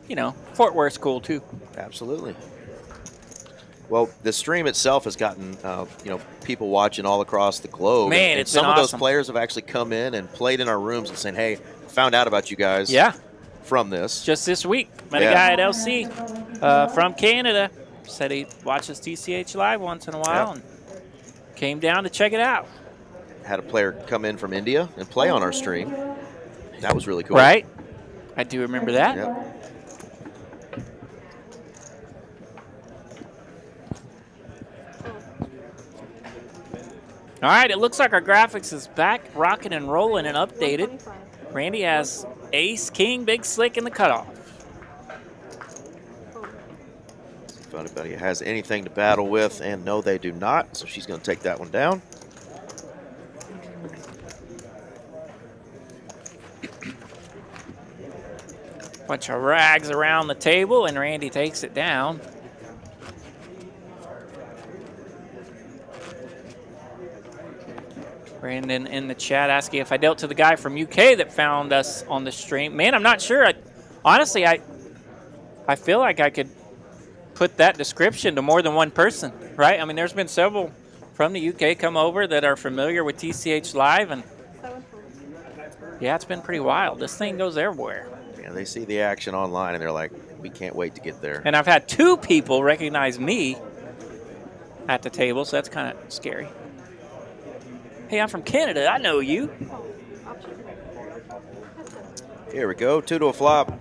you know, Fort Worth's cool, too. Absolutely. Well, the stream itself has gotten, people watching all across the globe. Man, and some of those players have actually come in and played in our rooms and saying, hey, found out about you guys from this. Just this week, met a guy at LC from Canada. Said he watches TCH Live once in a while and came down to check it out. Had a player come in from India and play on our stream. That was really cool. Right. I do remember that. Yep. All right, it looks like our graphics is back, rocking and rolling and updated. Randy has ace, king, big slick in the cutoff. If anybody has anything to battle with, and no, they do not, so she's going to take that one down. Bunch of rags around the table, and Randy takes it down. Brandon in the chat asking if I dealt to the guy from UK that found us on the stream. Man, I'm not sure. Honestly, I feel like I could put that description to more than one person, right? I mean, there's been several from the UK come over that are familiar with TCH Live, and yeah, it's been pretty wild. This thing goes everywhere. Yeah, they see the action online, and they're like, we can't wait to get there. And I've had 2 people recognize me at the table, so that's kind of scary. Hey, I'm from Canada. I know you. Here we go. 2 to a flop.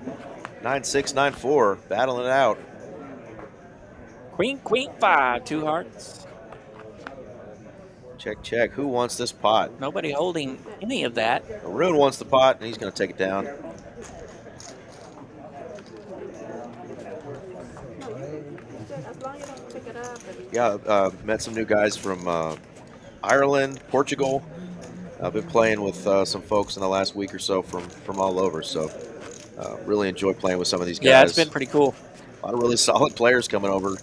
9-6, 9-4. Battling it out. Queen, queen, 5. 2 hearts. Check, check. Who wants this pot? Nobody holding any of that. Arun wants the pot, and he's going to take it down. Yeah, met some new guys from Ireland, Portugal. I've been playing with some folks in the last week or so from all over, so really enjoy playing with some of these guys. Yeah, it's been pretty cool. A lot of really solid players coming over.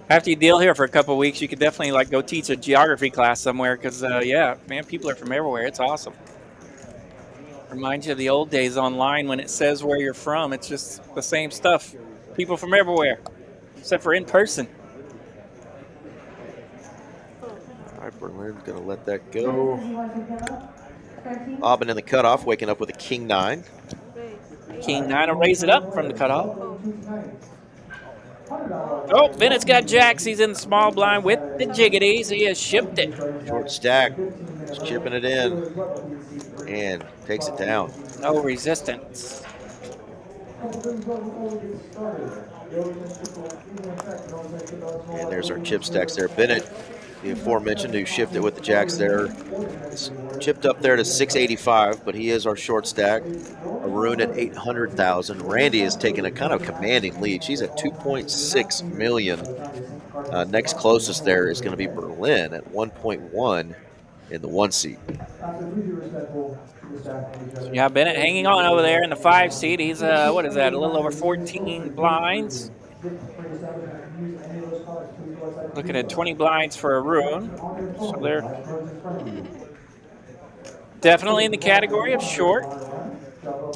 After you deal here for a couple of weeks, you could definitely go teach a geography class somewhere because, yeah, man, people are from everywhere. It's awesome. Reminds you of the old days online when it says where you're from. It's just the same stuff. People from everywhere, except for in person. All right, Berlin's going to let that go. Aubin in the cutoff, waking up with a king-9. King-9 will raise it up from the cutoff. Oh, Bennett's got jacks. He's in the small blind with the jiggities. He has shipped it. Short stack, just chipping it in, and takes it down. No resistance. And there's our chip stacks there. Bennett, the aforementioned, who shifted with the jacks there. It's chipped up there to 685, but he is our short stack. Arun at 800,000. Randy is taking a kind of commanding lead. She's at 2.6 million. Next closest there is going to be Berlin at 1.1 in the 1 seat. Yeah, Bennett hanging on over there in the 5 seat. He's, what is that, a little over 14 blinds. Looking at 20 blinds for Arun. So they're definitely in the category of short.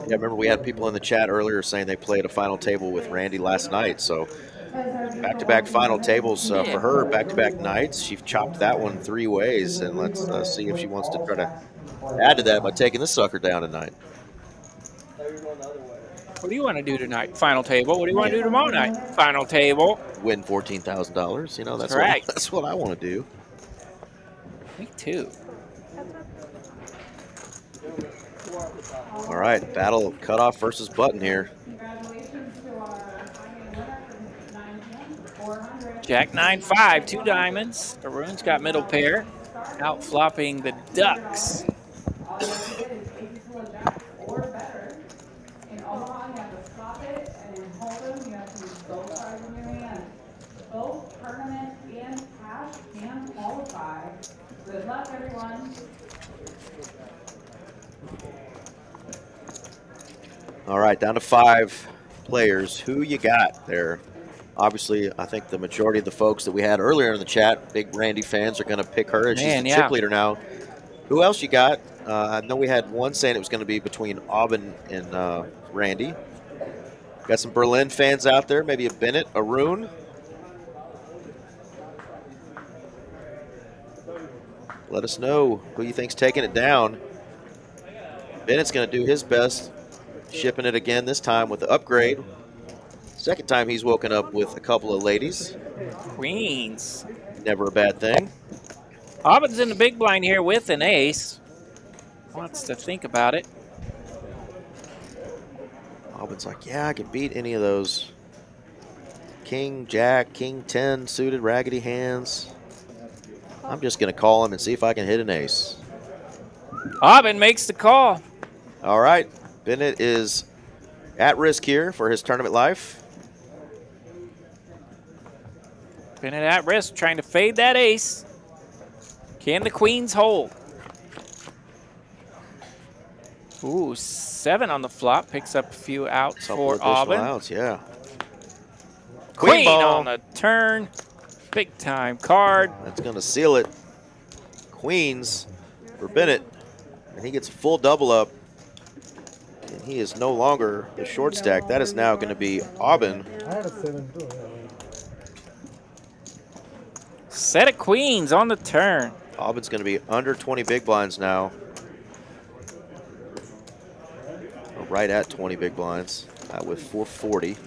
Yeah, remember we had people in the chat earlier saying they played a final table with Randy last night. So back-to-back final tables for her, back-to-back nights. She chopped that one 3 ways, and let's see if she wants to try to add to that by taking this sucker down tonight. What do you want to do tonight? Final table. What do you want to do tomorrow night? Final table. Win $14,000. You know, that's right. That's what I want to do. Me too. All right, battle of cutoff versus button here. Jack 9-5, 2 diamonds. Arun's got middle pair. Out flopping the Ducks. Good luck, everyone. All right, down to 5 players. Who you got there? Obviously, I think the majority of the folks that we had earlier in the chat, big Randy fans, are going to pick her as she's the chip leader now. Who else you got? I know we had one saying it was going to be between Aubin and Randy. Got some Berlin fans out there, maybe a Bennett, Arun. Let us know who you think's taking it down. Bennett's going to do his best, shipping it again, this time with the upgrade. Second time he's woken up with a couple of ladies. Queens. Never a bad thing. Aubin's in the big blind here with an ace. Wants to think about it. Aubin's like, yeah, I can beat any of those. King, Jack, King 10 suited raggedy hands. I'm just going to call him and see if I can hit an ace. Aubin makes the call. All right. Bennett is at risk here for his tournament life. Bennett at risk, trying to fade that ace. Can the queens hold? Ooh, 7 on the flop. Picks up a few outs for Aubin. Outs, yeah. Queen on the turn. Big time card. That's going to seal it. Queens for Bennett. And he gets a full double up. And he is no longer the short stack. That is now going to be Aubin. I had a 7 too. Set of queens on the turn. Aubin's going to be under 20 big blinds now. Or right at 20 big blinds with 440.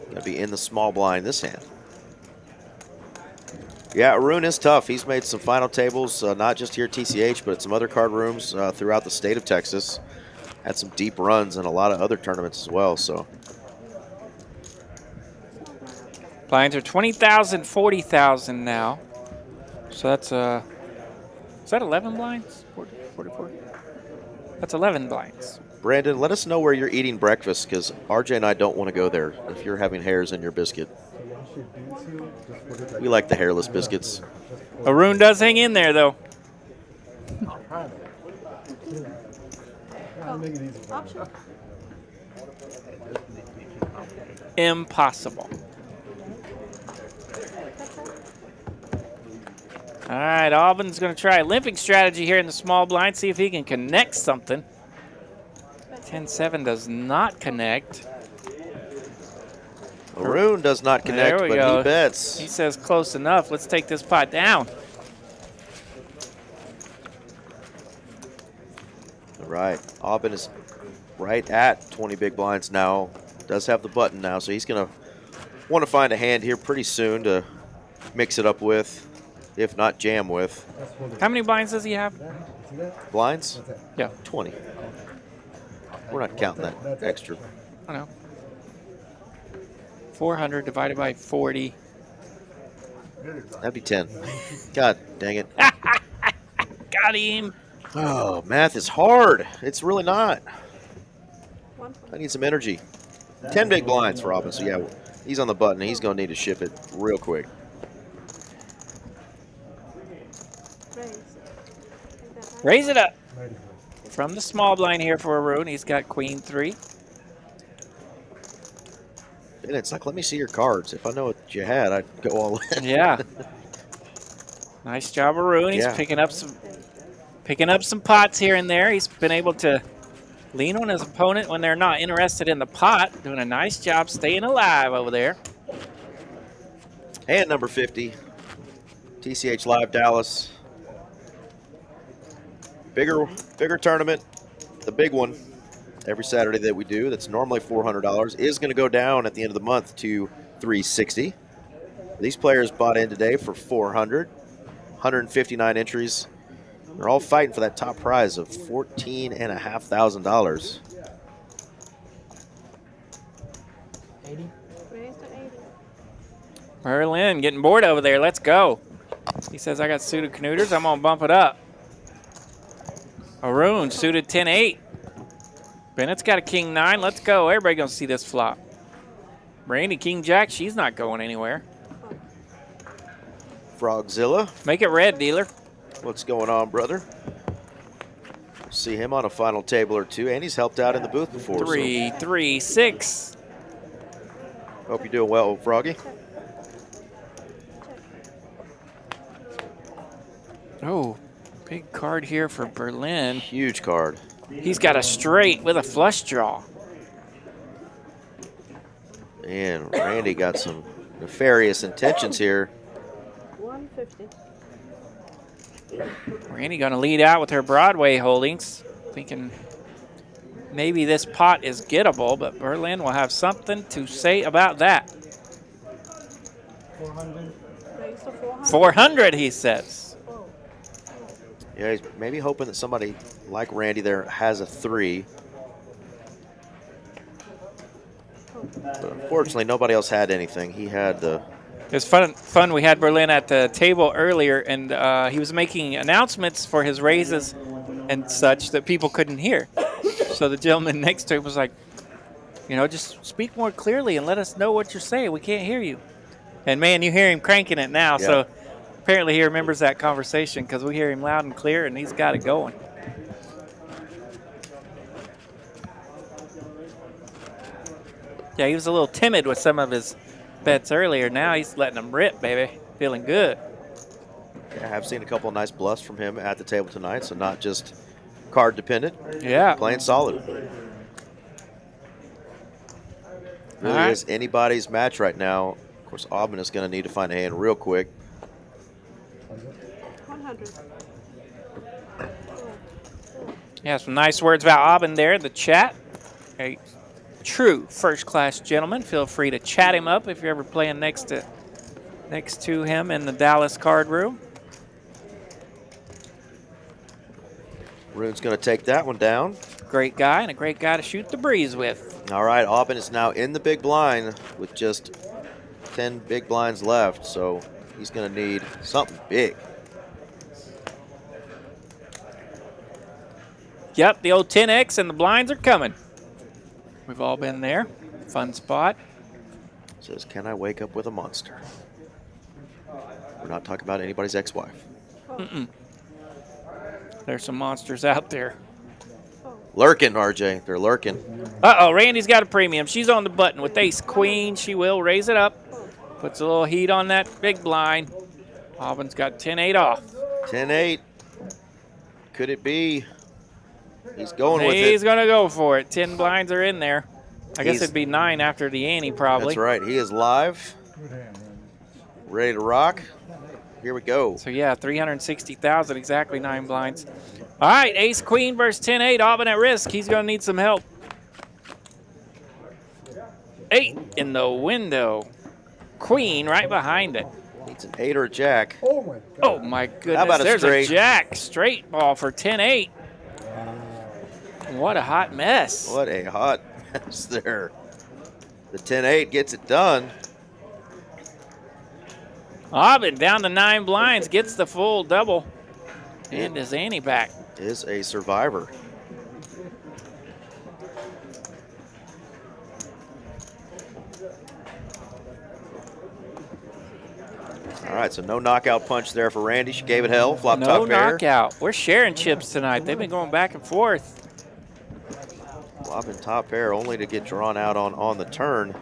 Going to be in the small blind this hand. Yeah, Arun is tough. He's made some final tables, not just here at TCH, but at some other card rooms throughout the state of Texas. Had some deep runs in a lot of other tournaments as well. So blinds are 20,000, 40,000 now. So that's is that 11 blinds? 44. That's 11 blinds. Brandon, let us know where you're eating breakfast, because RJ and I don't want to go there if you're having hairs in your biscuit. We like the hairless biscuits. Arun does hang in there, though. Impossible. All right, Aubin's going to try a limping strategy here in the small blind, see if he can connect something. 10-7 does not connect. Arun does not connect, but go. he bets. He says close enough. Let's take this pot down. All right, Aubin is right at 20 big blinds now. Does have the button now, so he's going to want to find a hand here pretty soon to mix it up with, if not jam with. How many blinds does he have? Blinds? Yeah. 20. We're not counting that extra. I know. 400 divided by 40. That'd be 10. God dang it. Got him. Oh, math is hard. It's really not. I need some energy. 10 big blinds for Aubin. So, yeah, he's on the button. He's going to need to ship it real quick. Raise it up. From the small blind here for Arun. He's got queen 3. Bennett's like, let me see your cards. If I know what you had, I'd go all in. Yeah. Nice job, Arun. He's Yeah. picking up some pots here and there. He's been able to lean on his opponent when they're not interested in the pot. Doing a nice job staying alive over there. Hand number 50. TCH Live Dallas. Bigger tournament. The big one every Saturday that we do that's normally $400 is going to go down at the end of the month to $360. These players bought in today for $400. 159 entries. They're all fighting for that top prize of $14,500. 80. Raise to 80. Berlin getting bored over there. Let's go. He says, I got suited Knutters. I'm going to bump it up. Arun suited 10-8. Bennett's got a king 9. Let's go. Everybody going to see this flop. Randy, king jack. She's not going anywhere. Frogzilla. Make it red, dealer. What's going on, brother? See him on a final table or two, and he's helped out in the booth before. 3, 3, 6. Hope you're doing well, Froggy. Oh, big card here for Berlin. Huge card. He's got a straight with a flush draw. And Randy got some nefarious intentions here. 150. Randy going to lead out with her Broadway holdings, thinking maybe this pot is gettable, but Berlin will have something to say about that. 400. Raise to 400. 400, he says. Yeah, he's maybe hoping that somebody like Randy there has a 3. But unfortunately, nobody else had anything. He had the... It was fun. We had Berlin at the table earlier, and he was making announcements for his raises and such that people couldn't hear. So the gentleman next to him was like, you know, just speak more clearly and let us know what you're saying. We can't hear you. And, man, you hear him cranking it now. Yeah. So apparently he remembers that conversation because we hear him loud and clear, and he's got it going. Yeah, he was a little timid with some of his bets earlier. Now he's letting them rip, baby. Feeling good. Yeah, I have seen a couple of nice bluffs from him at the table tonight, so not just card dependent. Yeah. Playing solid. Really right. is anybody's match right now. Of course, Aubin is going to need to find a hand real quick. 100. Yeah, some nice words about Aubin there in the chat. A true first-class gentleman. Feel free to chat him up if you're ever playing next to him in the Dallas card room. Rune's going to take that one down. Great guy, and a great guy to shoot the breeze with. All right, Aubin is now in the big blind with just 10 big blinds left, so he's going to need something big. Yep, the old 10X and the blinds are coming. We've all been there. Fun spot. Says, can I wake up with a monster? We're not talking about anybody's ex-wife. Mm-mm. There's some monsters out there. Lurking, RJ. They're lurking. Uh-oh, Randy's got a premium. She's on the button with ace-queen. She will raise it up. Puts a little heat on that big blind. Aubin's got 10-8 off. 10-8. Could it be? He's going with it. He's going to go for it. 10 blinds are in there. I guess He's- it'd be 9 after the ante, probably. That's right. He is live. Ready to rock. Here we go. So, yeah, 360,000, exactly 9 blinds. All right, ace-queen versus 10-8. Aubin at risk. He's going to need some help. 8 in the window. Queen right behind it. Needs an 8 or a jack. Oh my god. Oh, my goodness. How about a There's straight? a jack. Straight ball for 10-8. What a hot mess. What a hot mess there. The 10-8 gets it done. Aubin down to 9 blinds, gets the full double, and his ante back. Is a survivor. All right, so no knockout punch there for Randy. She gave it hell. Flop No top pair. knockout. We're sharing chips tonight. They've been going back and forth. Flop and top pair only to get drawn out on the turn.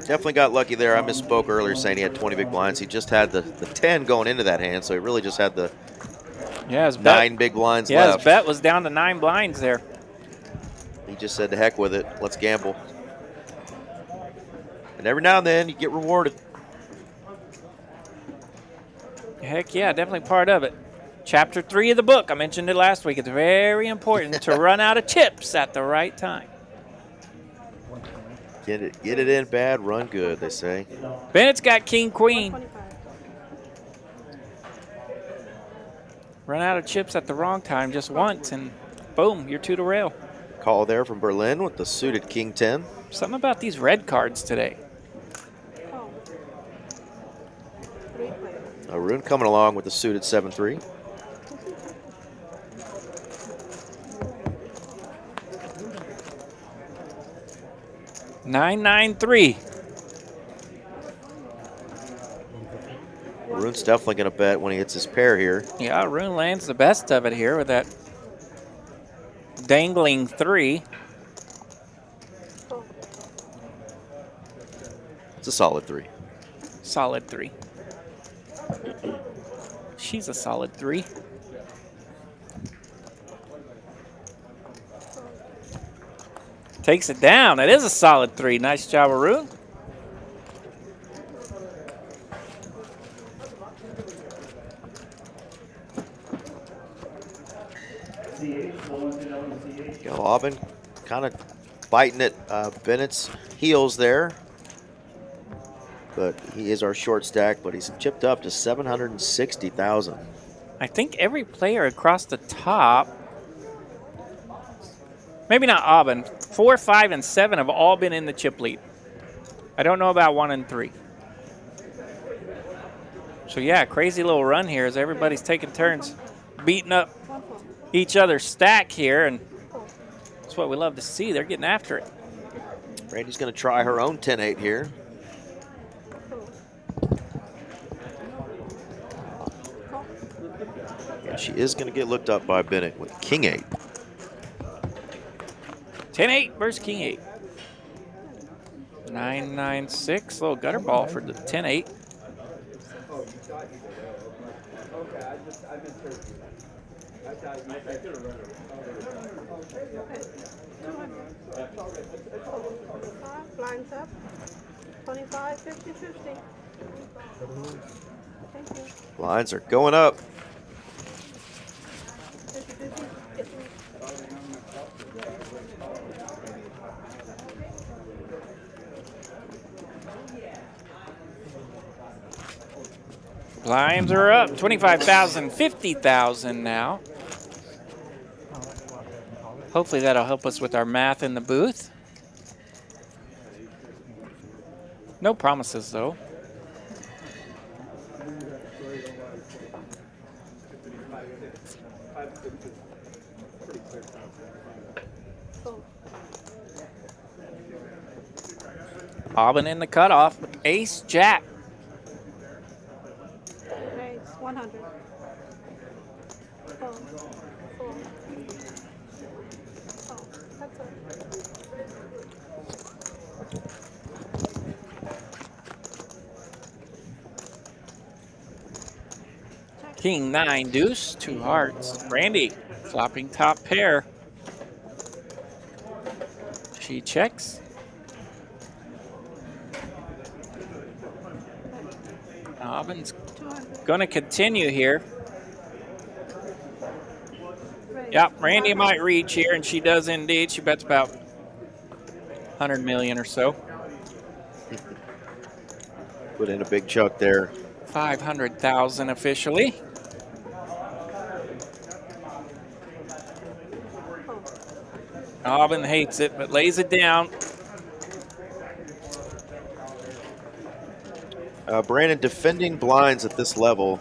Definitely got lucky there. I misspoke earlier saying he had 20 big blinds. He just had the 10 going into that hand, so he really just had the 9 big blinds left. His bet was down to 9 blinds there. He just said, to heck with it. Let's gamble. And every now and then, you get rewarded. Heck yeah, definitely part of it. Chapter 3 of the book, I mentioned it last week. It's very important to run out of chips at the right time. Get it in bad, run good, they say. Bennett's got king, queen. Run out of chips at the wrong time just once, and boom, you're 2 to rail. Call there from Berlin with the suited king 10. Something about these red cards today. Arun coming along with the suited 7-3. Nine, 9-3. Arun's definitely going to bet when he hits his pair here. Yeah, Arun lands the best of it here with that dangling 3. It's a solid 3. Solid 3. She's a solid 3. Takes it down. That is a solid 3. Nice job, Arun. Aubin kind of biting at Bennett's heels there. But he is our short stack, but he's chipped up to 760,000. I think every player across the top, maybe not Aubin, 4, 5, and 7 have all been in the chip lead. I don't know about 1 and 3. So yeah, crazy little run here as everybody's taking turns beating up each other's stack here, and that's what we love to see. They're getting after it. Randy's going to try her own 10-8 here. And she is going to get looked up by Bennett with king 8. 10-8 versus king 8. 9-9-6, little gutter ball for the 10-8. Blinds up. 25, 50, 50. Thank you. Lines are going up. 50, 50. Blinds are up, 25,000, 50,000 now. Hopefully that'll help us with our math in the booth. No promises, though. Aubin in the cutoff with ace jack. Ace, 100. 4, 4. Oh, that's it. King 9 deuce, 2 hearts. Randy flopping top pair. She checks. Aubin's going to continue here. Yep, Randy might reach here, and she does indeed. She bets about 100 million or so. Put in a big chunk there. 500,000 officially. Aubin hates it, but lays it down. Brandon, defending blinds at this level,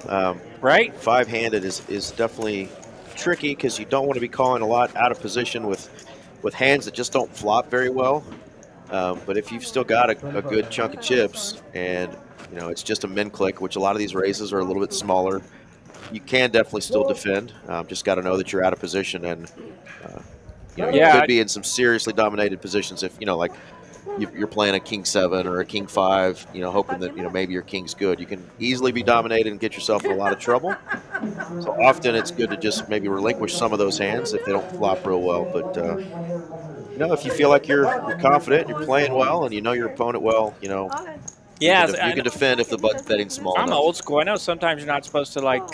right? 5-handed is definitely tricky because you don't want to be calling a lot out of position with hands that just don't flop very well. But if you've still got a good chunk of chips and you know it's just a min click, which a lot of these raises are a little bit smaller, you can definitely still defend. Just got to know that you're out of position, and you know, you Yeah, could be in some seriously dominated positions if, you know, like you're playing a king 7 or a king 5, you know, hoping that, you know, maybe your king's good. You can easily be dominated and get yourself in a lot of trouble. So often it's good to just maybe relinquish some of those hands if they don't flop real well. But you know, if you feel like you're confident, you're playing well, and you know your opponent well, you know, Okay. yeah. you can defend if the betting's small I'm enough. old school. I know sometimes you're not supposed to like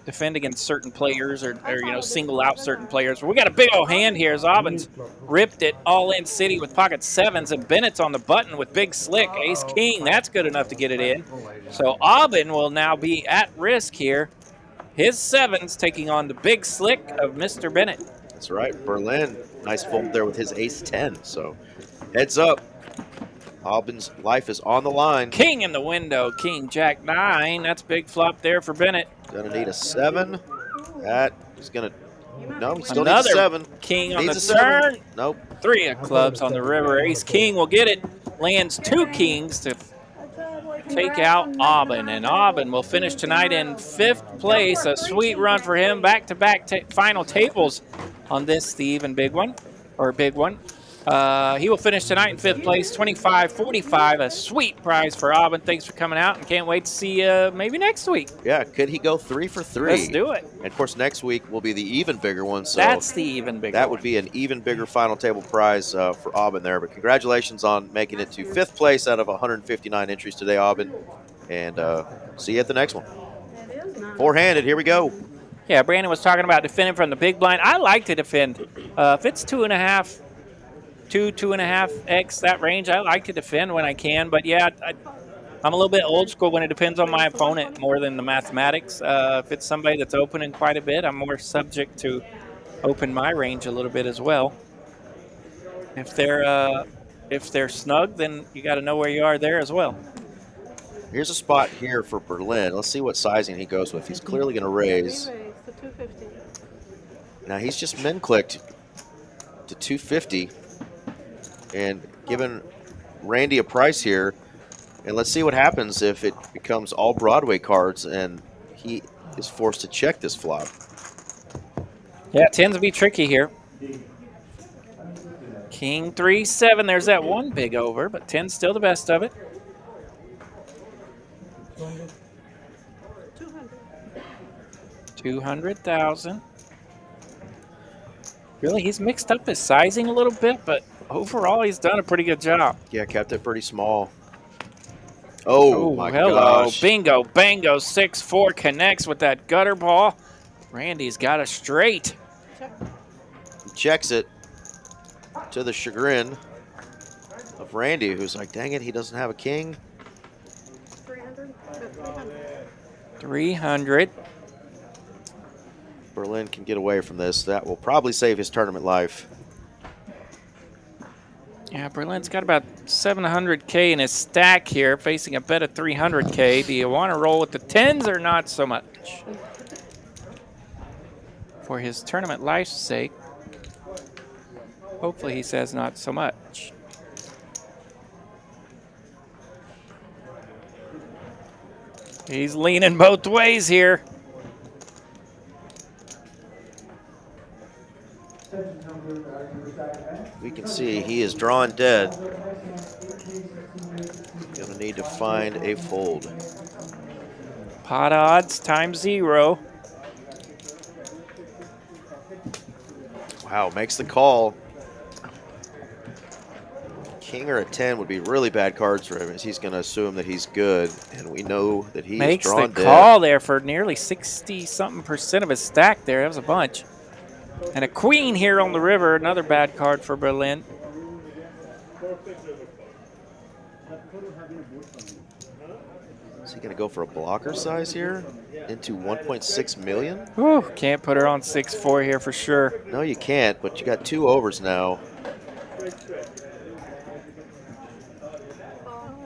defend against certain players or you know, single out certain players. But we got a big old hand here as Aubyn's ripped it all in city with pocket 7s, and Bennett's on the button with big slick ace king. That's good enough to get it in. So Aubyn will now be at risk here. His 7s taking on the big slick of Mr. Bennett. That's right. Berlin, nice fold there with his ace 10. So heads up. Aubyn's life is on the line. King in the window, king jack 9. That's big flop there for Bennett. Gonna need a 7. That is gonna, no, he still Another needs a 7. king on Needs the a 7. turn. Nope. 3 of clubs on the river. Ace king will get it. Lands 2 kings to take out Aubyn, and Aubyn will finish tonight in 5th place. A sweet run for him. Back-to-back final tables on this, the even big one, or big one. He will finish tonight in 5th place, 25-45. A sweet prize for Aubyn. Thanks for coming out, and can't wait to see you maybe next week. Yeah, could he go 3 for 3? Let's do it. And of course, next week will be the even bigger one. So that's the even bigger That one. would be an even bigger final table prize for Aubyn there. But congratulations on making it to 5th place out of 159 entries today, Aubyn. And see you at the next one. Four-handed, here we go. Yeah, Brandon was talking about defending from the big blind. I like to defend. If it's 2.5, 2.5x, that range, I like to defend when I can. But yeah, I'm a little bit old school when it depends on my opponent more than the mathematics. If it's somebody that's opening quite a bit, I'm more subject to open my range a little bit as well. If they're snug, then you got to know where you are there as well. Here's a spot here for Berlin. Let's see what sizing he goes with. He's clearly going to raise. Now he's just min-clicked to 250 and given Randy a price here. And let's see what happens if it becomes all Broadway cards and he is forced to check this flop. Yeah, it tends to be tricky here. King 3-7. There's that one big over, but 10's still the best of it. 200,000. Really, he's mixed up his sizing a little bit, but overall, he's done a pretty good job. Yeah, kept it pretty small. Oh, my hello. gosh. Bingo, bango, 6-4 connects with that gutter ball. Randy's got a straight. He checks it to the chagrin of Randy, who's like, dang it, he doesn't have a king. 300. Berlin can get away from this. That will probably save his tournament life. Yeah, Berlin's got about 700K in his stack here, facing a bet of 300K. Do you want to roll with the 10s or not so much? For his tournament life's sake, hopefully he says not so much. He's leaning both ways here. We can see he is drawn dead. Gonna need to find a fold. Pot odds times 0. Wow, makes the call. King or a 10 would be really bad cards for him, as he's going to assume that he's good, and we know that he makes is drawn the dead. call there for nearly 60-something% of his stack there. That was a bunch. And a queen here on the river, another bad card for Berlin. Is he going to go for a blocker size here into 1.6 million? Whew, can't put her on 6-4 here for sure. No, you can't, but you got 2 overs now.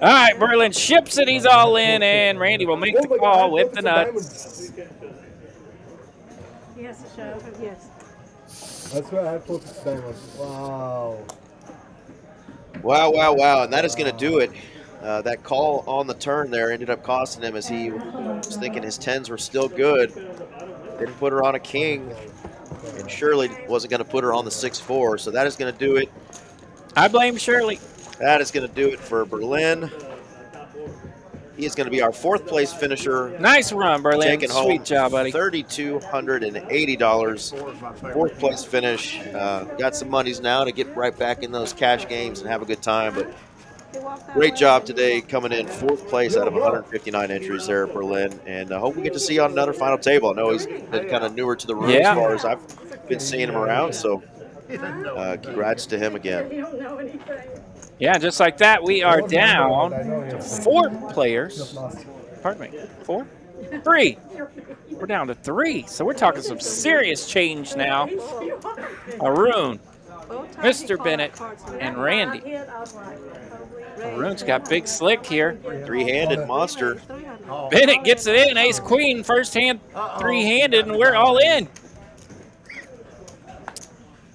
All right, Berlin ships it. He's all in, and Randy will make the call with the nuts. He has to show. Yes. That's where I had focus diamonds. Wow. Wow, wow, wow, and that is going to do it That call on the turn there ended up costing him as he was thinking his 10s were still good. Didn't put her on a king, and Shirley wasn't going to put her on the 6-4. So that is going to do it. I blame Shirley. That is going to do it for Berlin. He is going to be our 4th place finisher. Nice run, Berlin. Taking home Sweet job, buddy. $3,280. 4th place finish. Got some monies now to get right back in those cash games and have a good time. But great job today coming in 4th place out of 159 entries there at Berlin. And I hope we get to see you on another final table. I know he's been kind of newer to the room as far as I've been seeing him around. So congrats to him again. Yeah, just like that, we are down to 4 players. Pardon me, 4? 3. We're down to 3. So we're talking some serious change now. Arun, Mr. Bennett, and Randy. Arun's got big slick here. 3-handed monster. Bennett gets it in. Ace Queen, first hand, 3-handed, and we're all in.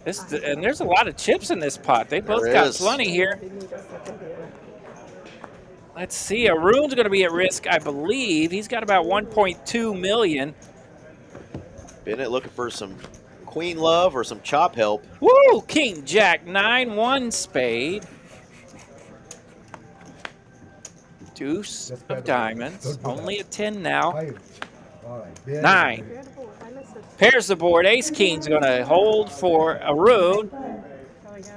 And there's a lot of chips in this pot. They both got plenty here. Let's see. Arun's going to be at risk, I believe. He's got about 1.2 million. Bennett looking for some queen love or some chop help. Woo! King, Jack, 9, 1 spade. Deuce of diamonds. Only a 10 now. 9. Pairs the board. Ace King's going to hold for Arun.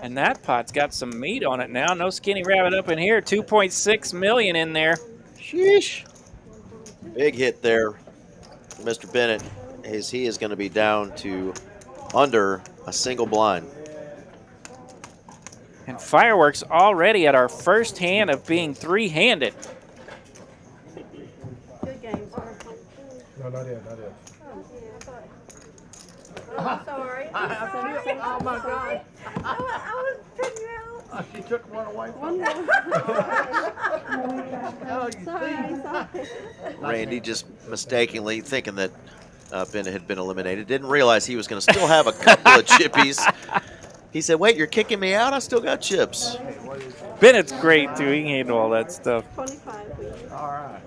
And that pot's got some meat on it now. No skinny rabbit up in here. 2.6 million in there. Sheesh. Big hit there for Mr. Bennett as he is going to be down to under a single blind. And fireworks already at our first hand of being 3-handed. Good game, sir. No, not yet, not yet. Oh, sorry. Oh my God. I was picking out. She took one away One more. Sorry. Randy just mistakenly thinking that Bennett had been eliminated. Didn't realize he was going to still have a couple of chippies. He said, wait, you're kicking me out? I still got chips. Bennett's great, too. He can handle all that stuff. 25, please. All right.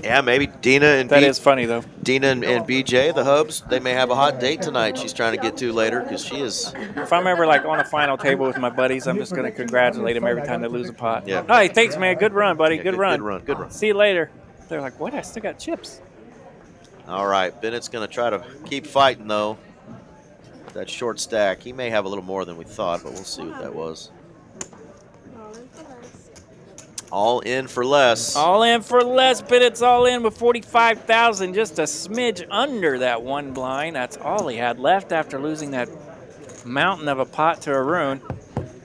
Yeah, maybe Dina and That is funny, though. Dina and BJ, the hubs, they may have a hot date tonight she's trying to get to later because she is. If I'm ever like on a final table with my buddies, I'm just going to congratulate them every time they lose a pot. Yeah. Hey, thanks, man. Good run, buddy. Yeah, good run. Good run. Good run. See you later. They're like, what? I still got chips. All right. Bennett's going to try to keep fighting, though. That short stack. He may have a little more than we thought, but we'll see what that was. All in for less. All in for less. Bennett's all in with 45,000, just a smidge under that one blind. That's all he had left after losing that mountain of a pot to Arun.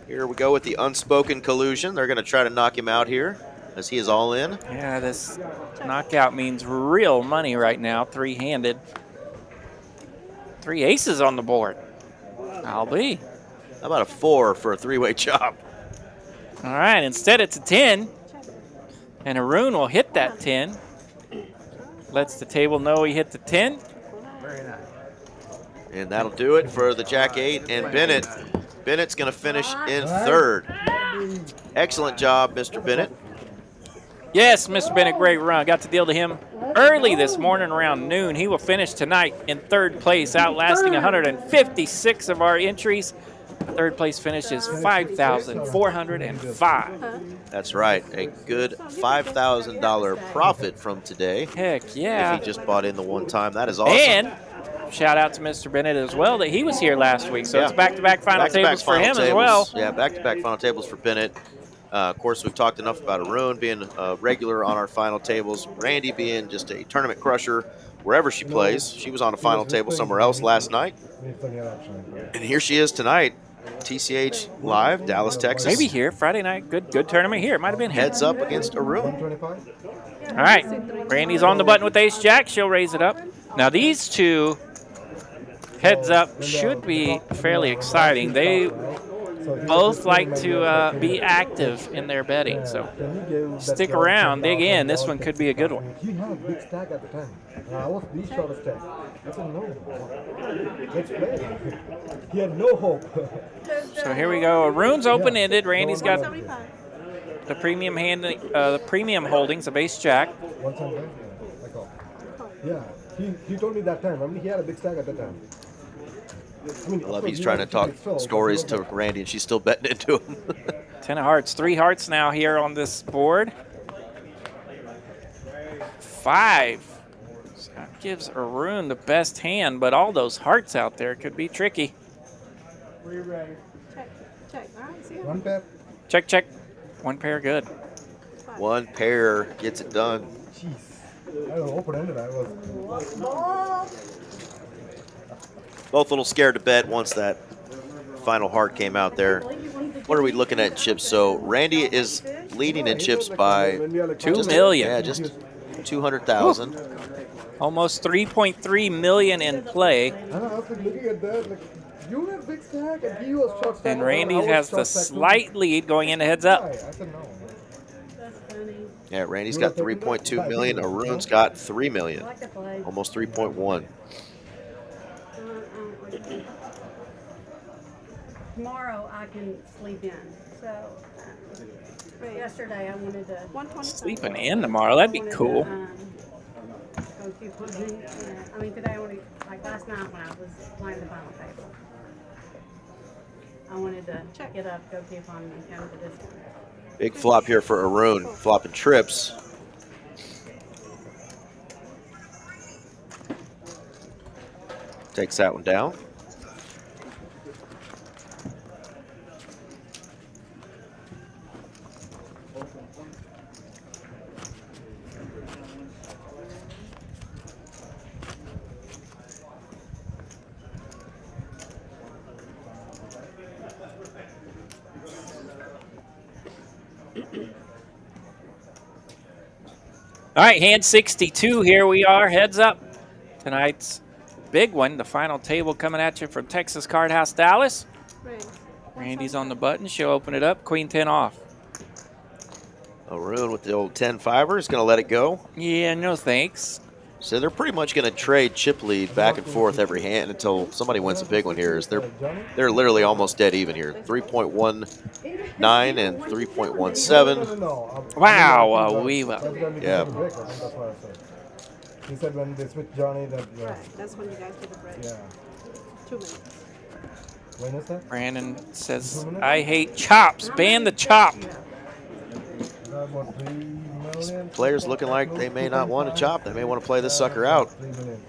Here we go with the unspoken collusion. They're going to try to knock him out here as he is all in. Yeah, this knockout means real money right now, 3-handed. 3 aces on the board. I'll be. How about a 4 for a 3-way chop? All right, instead it's a 10. And Arun will hit that 10. Lets the table know he hit the 10. Very nice. And that'll do it for the Jack 8 and Bennett. Bennett's going to finish in 3rd. Excellent job, Mr. Bennett. Yes, Mr. Bennett, great run. Got to deal to him early this morning around noon. He will finish tonight in 3rd place, outlasting 156 of our entries. 3rd place finish is 5,405. That's right. A good $5,000 profit from today. Heck yeah. If he just bought in the one time. That is awesome. And shout out to Mr. Bennett as well that he was here last week. So it's back-to-back final tables for him as well. Yeah, back-to-back final tables for Bennett. Of course, we've talked enough about Arun being a regular on our final tables. Randy being just a tournament crusher wherever she plays. She was on a final table somewhere else last night. And here she is tonight. TCH Live, Dallas, Texas. Maybe here, Friday night. Good tournament here. It might have been Heads up against Arun. All right. Randy's on the button with Ace Jack. She'll raise it up. Now these two heads up should be fairly exciting. They So both like to be active in their betting. So stick around, dig in. This one could be a good one. He had a big stack at the time. I was the shortest stack. I said, no, let's play. He had no hope. So here we go. Rune's open-ended. Randy's got the premium the premium holdings, of ace jack. 175? Yeah, I call. Yeah, he told me that time. I mean, he had a big stack at the time. I mean, I love he's trying to talk stories to Randy, and she's still betting into him. 10 of hearts. 3 hearts now here on this board. 5. So that gives Arun the best hand, but all those hearts out there could be tricky. Check, check. All right, see you. One pair. Check, check. 1 pair, good. One pair gets it done. Jeez. I was open-ended. I was. Both a little scared to bet once that final heart came out there. What are we looking at in chips? So Randy is leading in chips by 2 million. Yeah, just 200,000. Almost 3.3 million in play. I was like looking at that, like, you had a big stack, and he was short stack. And Randy has the slight lead going into heads up. I said no. That's funny. Yeah, Randy's got 3.2 million. Arun's got 3 million, I like to play. almost 3.1. Tomorrow I can sleep in. So yesterday I wanted to 120. Sleeping in tomorrow, that'd be cool. Go keep pushing. I mean, today I only, like last night when I was playing the final table, I wanted to get up, go keep on, and come to this one. Big flop here for Arun, flopping trips. Takes that one down. All right, hand 62, here we are, heads up. Tonight's big one, the final table coming at you from Texas Card House, Dallas. Randy's on the button, she'll open it up, queen 10 off. Arun with the old 10-5er is going to let it go. Yeah, no thanks. So they're pretty much going to trade chip lead back and forth every hand until somebody wins a big one here. They're literally almost dead even here. 3.19 and 3.17. Wow, Yeah. He said when they switch Johnny that. Right, that's when you guys get a break. Yeah. 2 minutes. When is that? Brandon says, I hate chops. Ban the chop. About 3 million. Players looking like they may not want to chop. They may want to play this sucker out. 3 million.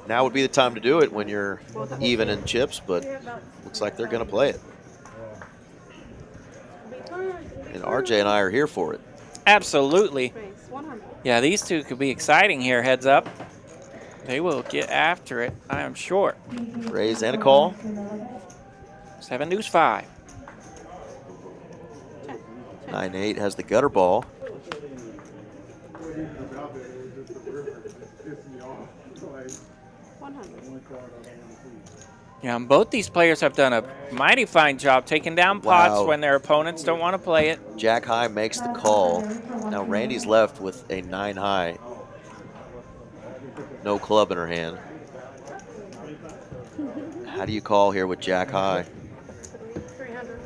Now would be the time to do it when you're even in chips, but looks like they're going to play it. And RJ and I are here for it. Absolutely. Raise 100. Yeah, these two could be exciting here, heads up. They will get after it, I am sure. Raise and a call. 7 deuce 5. 9-8 has the gutter ball. 100. Yeah, and both these players have done a mighty fine job taking down pots Wow. when their opponents don't want to play it. Jack high makes the call. Now Randy's left with a 9 high. No club in her hand. How do you call here with Jack high? 300.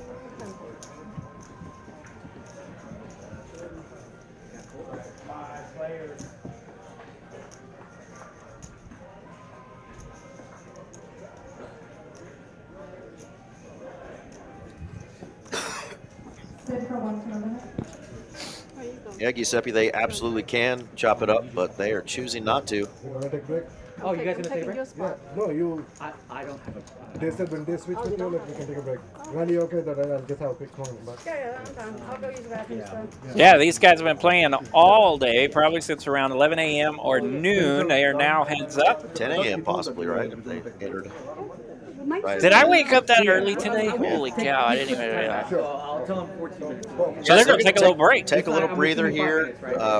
Where you going? Yeah, Giuseppe, they absolutely can chop it up, but they are choosing not to. You want to take a break? Oh, you guys I'm gonna take a taking break? your Yeah. spot. No, you. I don't have a. They said when they switch with you, like, we can take a break. Randy, okay, that I'll just have a quick moment. But Yeah, I'm done. I'll go use the bathroom stuff. Yeah, these guys have been playing all day, probably since around 11 a.m. or noon. They are now heads up. 10 a.m. possibly, right? If they entered. Right. Did I wake up that early today? Holy cow, I didn't even realize. I'll tell him 14 minutes. So they're going to take a little break. Take a little breather here.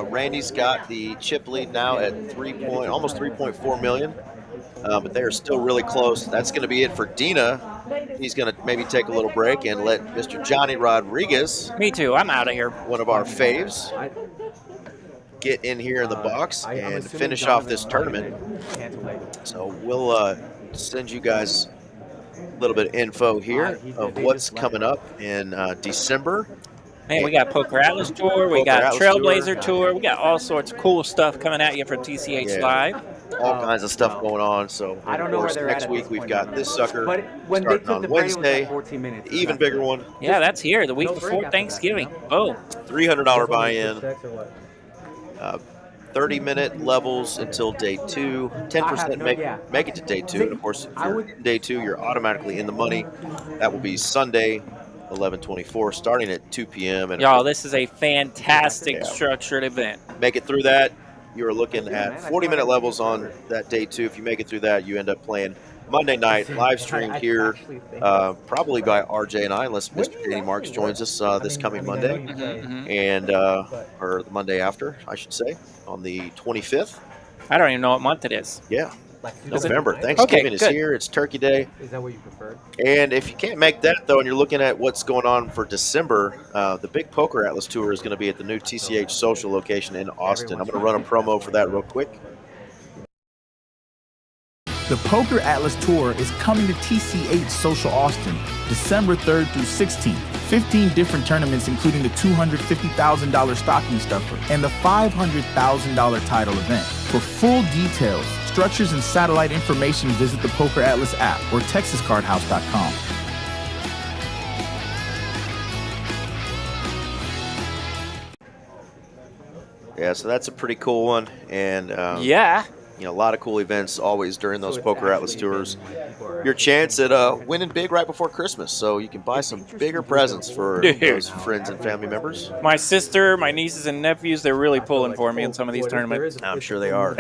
Randy's got the chip lead now at almost 3.4 million, but they are still really close. That's going to be it for Dina he's going to maybe take a little break and let Mr. Johnny Rodriguez, Me too. I'm out of here. one of our faves, get in here in the box and finish off this tournament. So we'll send you guys a little bit of info here of what's coming up in December. Man, we got Poker Atlas Tour, we got Trailblazer Tour, we got all sorts of cool stuff coming at you from TCH Live. All kinds of stuff going on. So I don't know where they're next at week we've got this sucker But when they starting took on the break, it was Wednesday. like 14 minutes. The even bigger one. Yeah, that's here, the week before Thanksgiving. Oh, $300 buy-in. 30-minute levels until day 2. 10% make it to day 2. And of course, if you're in day 2, you're automatically in the money. That will be Sunday, 11/24, starting at 2 p.m. And y'all, this is a fantastic structured event. make it through that, you're looking at 40-minute levels on that day 2. If you make it through that, you end up playing Monday night, live streamed here, probably by RJ and I, unless Mr. Danny Marks joins us this coming Monday, and or the Monday after, I should say, on the 25th. I don't even know what month it is. Yeah, November. Thanksgiving is here. It's Turkey Day. Is that what you prefer? And if you can't make that, though, and you're looking at what's going on for December, the big Poker Atlas Tour is going to be at the new TCH Social location in Austin. I'm going to run a promo for that real quick. The Poker Atlas Tour is coming to TCH Social Austin, December 3rd through 16th. 15 different tournaments, including the $250,000 stocking stuffer and the $500,000 title event. For full details, structures, and satellite information, visit the Poker Atlas app or texascardhouse.com. Yeah, so that's a pretty cool one. And yeah, you know, a lot of cool events always during those Poker Atlas tours. Your chance at winning big right before Christmas, so you can buy some bigger presents for those friends and family members. My sister, my nieces and nephews, they're really pulling for me in some of these tournaments. I'm sure they are.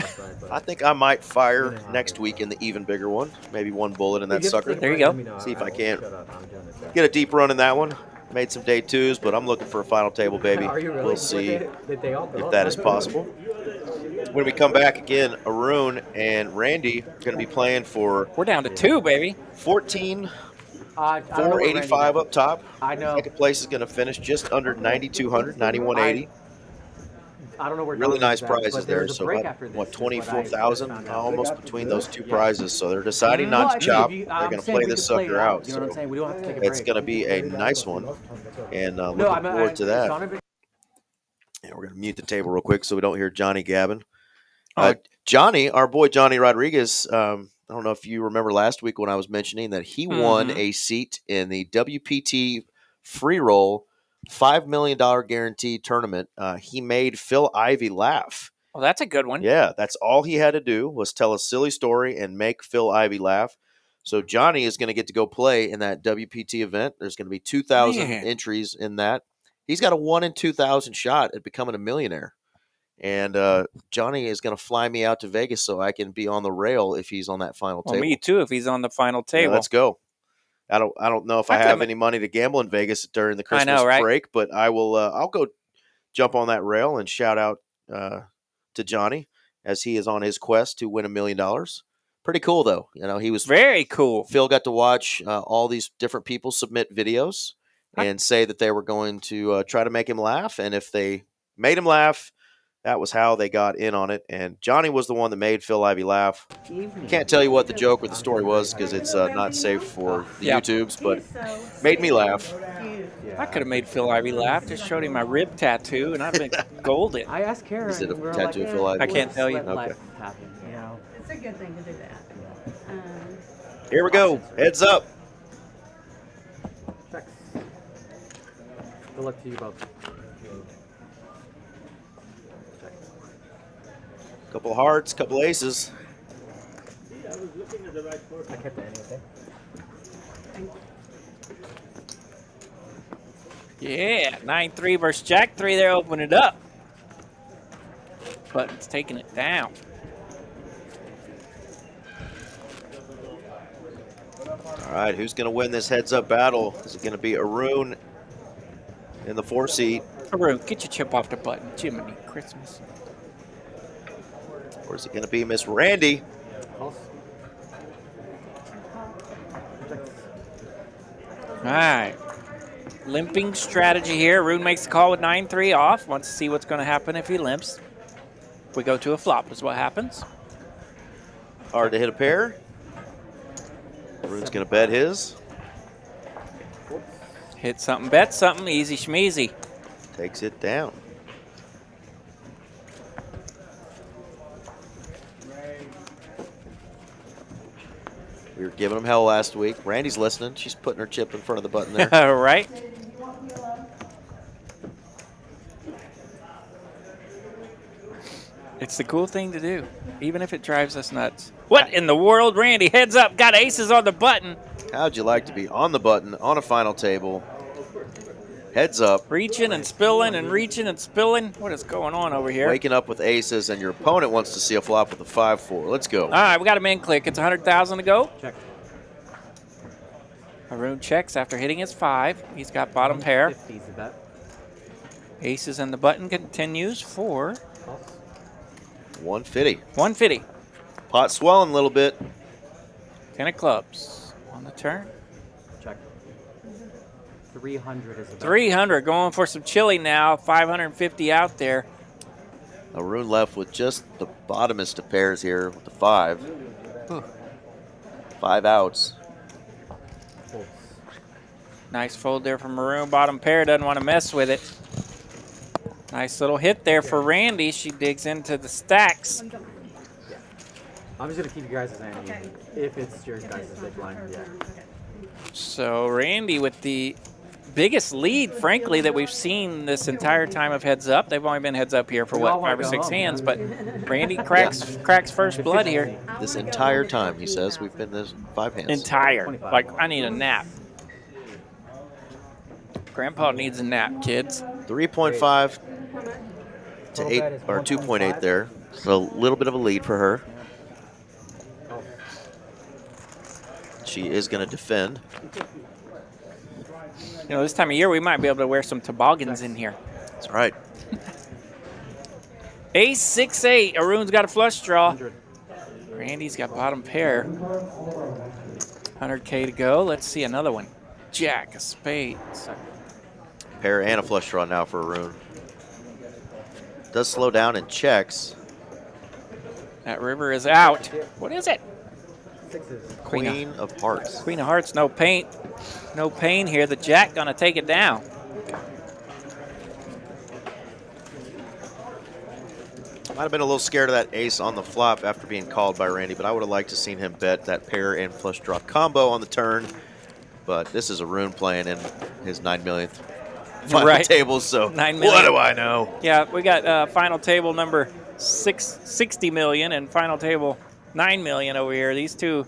I think I might fire next week in the even bigger one. Maybe one bullet in that sucker. There you go. See if I can't get a deep run in that one. Made some day 2s, but I'm looking for a final table, baby. We'll see if that is possible. When we come back again, Arun and Randy are going to be playing for. We're down to 2, baby. 14, 485 up top. I know. Second place is going to finish just under 9,200, 9,180. I don't know where really nice at, prizes there. So what 24,000 almost between those two prizes. So they're deciding not to chop. They're going to play this sucker out. You know what I'm saying? We don't have to take a it's going to be a nice one, and looking forward to that. And we're going to mute the table real quick so we don't hear Johnny gabbing. Johnny, our boy Johnny Rodriguez, I don't know if you remember last week when I was mentioning that he won a seat in the WPT free roll $5 million guaranteed tournament. He made Phil Ivey laugh. Well, that's a good one. Yeah, that's all he had to do was tell a silly story and make Phil Ivey laugh. So Johnny is going to get to go play in that WPT event. There's going to be 2,000 entries in that. He's got a 1 in 2,000 shot at becoming a millionaire. And Johnny is going to fly me out to Vegas so I can be on the rail if he's on that final table. Me too, if he's on the final table. Yeah, let's go. I don't know if I have any money to gamble in Vegas during the Christmas break, but I will. I'll go jump on that rail and shout out to Johnny as he is on his quest to win $1 million. Pretty cool, though. You know, he was very cool. Phil got to watch all these different people submit videos and say that they were going to try to make him laugh, and if they made him laugh, that was how they got in on it. And Johnny was the one that made Phil Ivey laugh. Can't tell you what the joke or the story was because it's not safe for the YouTubes, but made me laugh. I could have made Phil Ivey laugh. Just showed him my rib tattoo, and I've been golden. I asked Karen. Is it a tattoo of Phil Ivey? I can't tell you. Okay. It's a good thing to do that. Here we go. Heads up. Good luck to you both. Couple hearts, couple aces. I kept the anything. Yeah, 9-3 versus Jack 3. They're opening it up. But it's taking it down. All right, who's going to win this heads-up battle? Is it going to be Arun in the 4 seat? Arun, get your chip off the button. Jiminy Christmas. Or is it going to be Miss Randy? All right. Limping strategy here. Arun makes the call with 9-3 off. Wants to see what's going to happen if he limps. If we go to a flop is what happens. Hard to hit a pair. Arun's going to bet his. Hit something, bet something, easy schmeezy. Takes it down. We were giving him hell last week. Randy's listening. She's putting her chip in front of the button there. All right. It's the cool thing to do, even if it drives us nuts. What in the world, Randy? Heads up, got aces on the button. How'd you like to be on the button on a final table? Heads up. Reaching and spilling and reaching and spilling. What is going on over here? Waking up with aces, and your opponent wants to see a flop with a 5-4. Let's go. All right, we got him in click. It's 100,000 to go. Check. Arun checks after hitting his 5. He's got bottom pair. 50's the bet. Aces and the button continues for 150. 150. Pot swelling a little bit. 10 of clubs on the turn. Check. 300 is the bet. 300 going for some chili now. 550 out there. Arun left with just the bottomest of pairs here with the 5. Ooh. 5 outs. Folds. Nice fold there from Maroon. Bottom pair doesn't want to mess with it. Nice little hit there for Randy. She digs into the stacks. I'm just gonna keep you guys' hand if it's your guys' big line. Yeah. So Randy with the biggest lead, frankly, that we've seen this entire time of heads up. They've only been heads up here for what, 5 or 6 hands, but Randy cracks first blood here. This entire time, he says, we've been this 5 hands. Entire. Like, I need a nap. Grandpa needs a nap, kids. 3.5 to 8 or 2.8 there. So a little bit of a lead for her. She is going to defend. You know, this time of year, we might be able to wear some toboggans in here. That's right. Ace 6-8. Arun's got a flush draw. Randy's got bottom pair. 100K to go. Let's see another one. Jack of spades. Pair and a flush draw now for Arun. Does slow down and checks. That river is out. What is it? Sixes. Queen of hearts. Queen of hearts, no paint. No pain here. The jack gonna take it down. Might have been a little scared of that ace on the flop after being called by Randy, but I would have liked to seen him bet that pair and flush draw combo on the turn. But this is Arun playing in his 9 millionth final table, so 9 million. What do I know? Yeah, we got final table number 60 million and final table 9 million over here. These two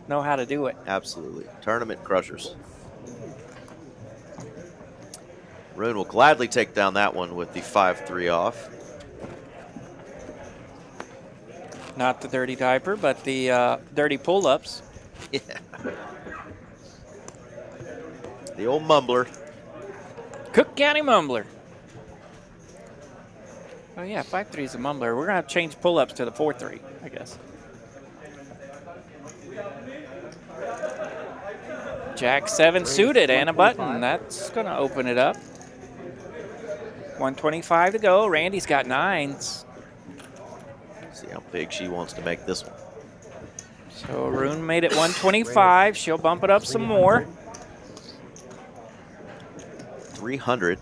know how to do it. Absolutely. Tournament crushers. Arun will gladly take down that one with the 5-3 off. Not the dirty diaper, but the dirty pull-ups. Yeah. The old mumbler. Cook County mumbler. Oh yeah, 5-3 is a mumbler. We're gonna have to change pull-ups to the 4-3, I guess. Jack 7 suited and a button. That's gonna open it up. 125 to go. Randy's got 9s. See how big she wants to make this one. So Arun made it 125. She'll bump it up some more. 300.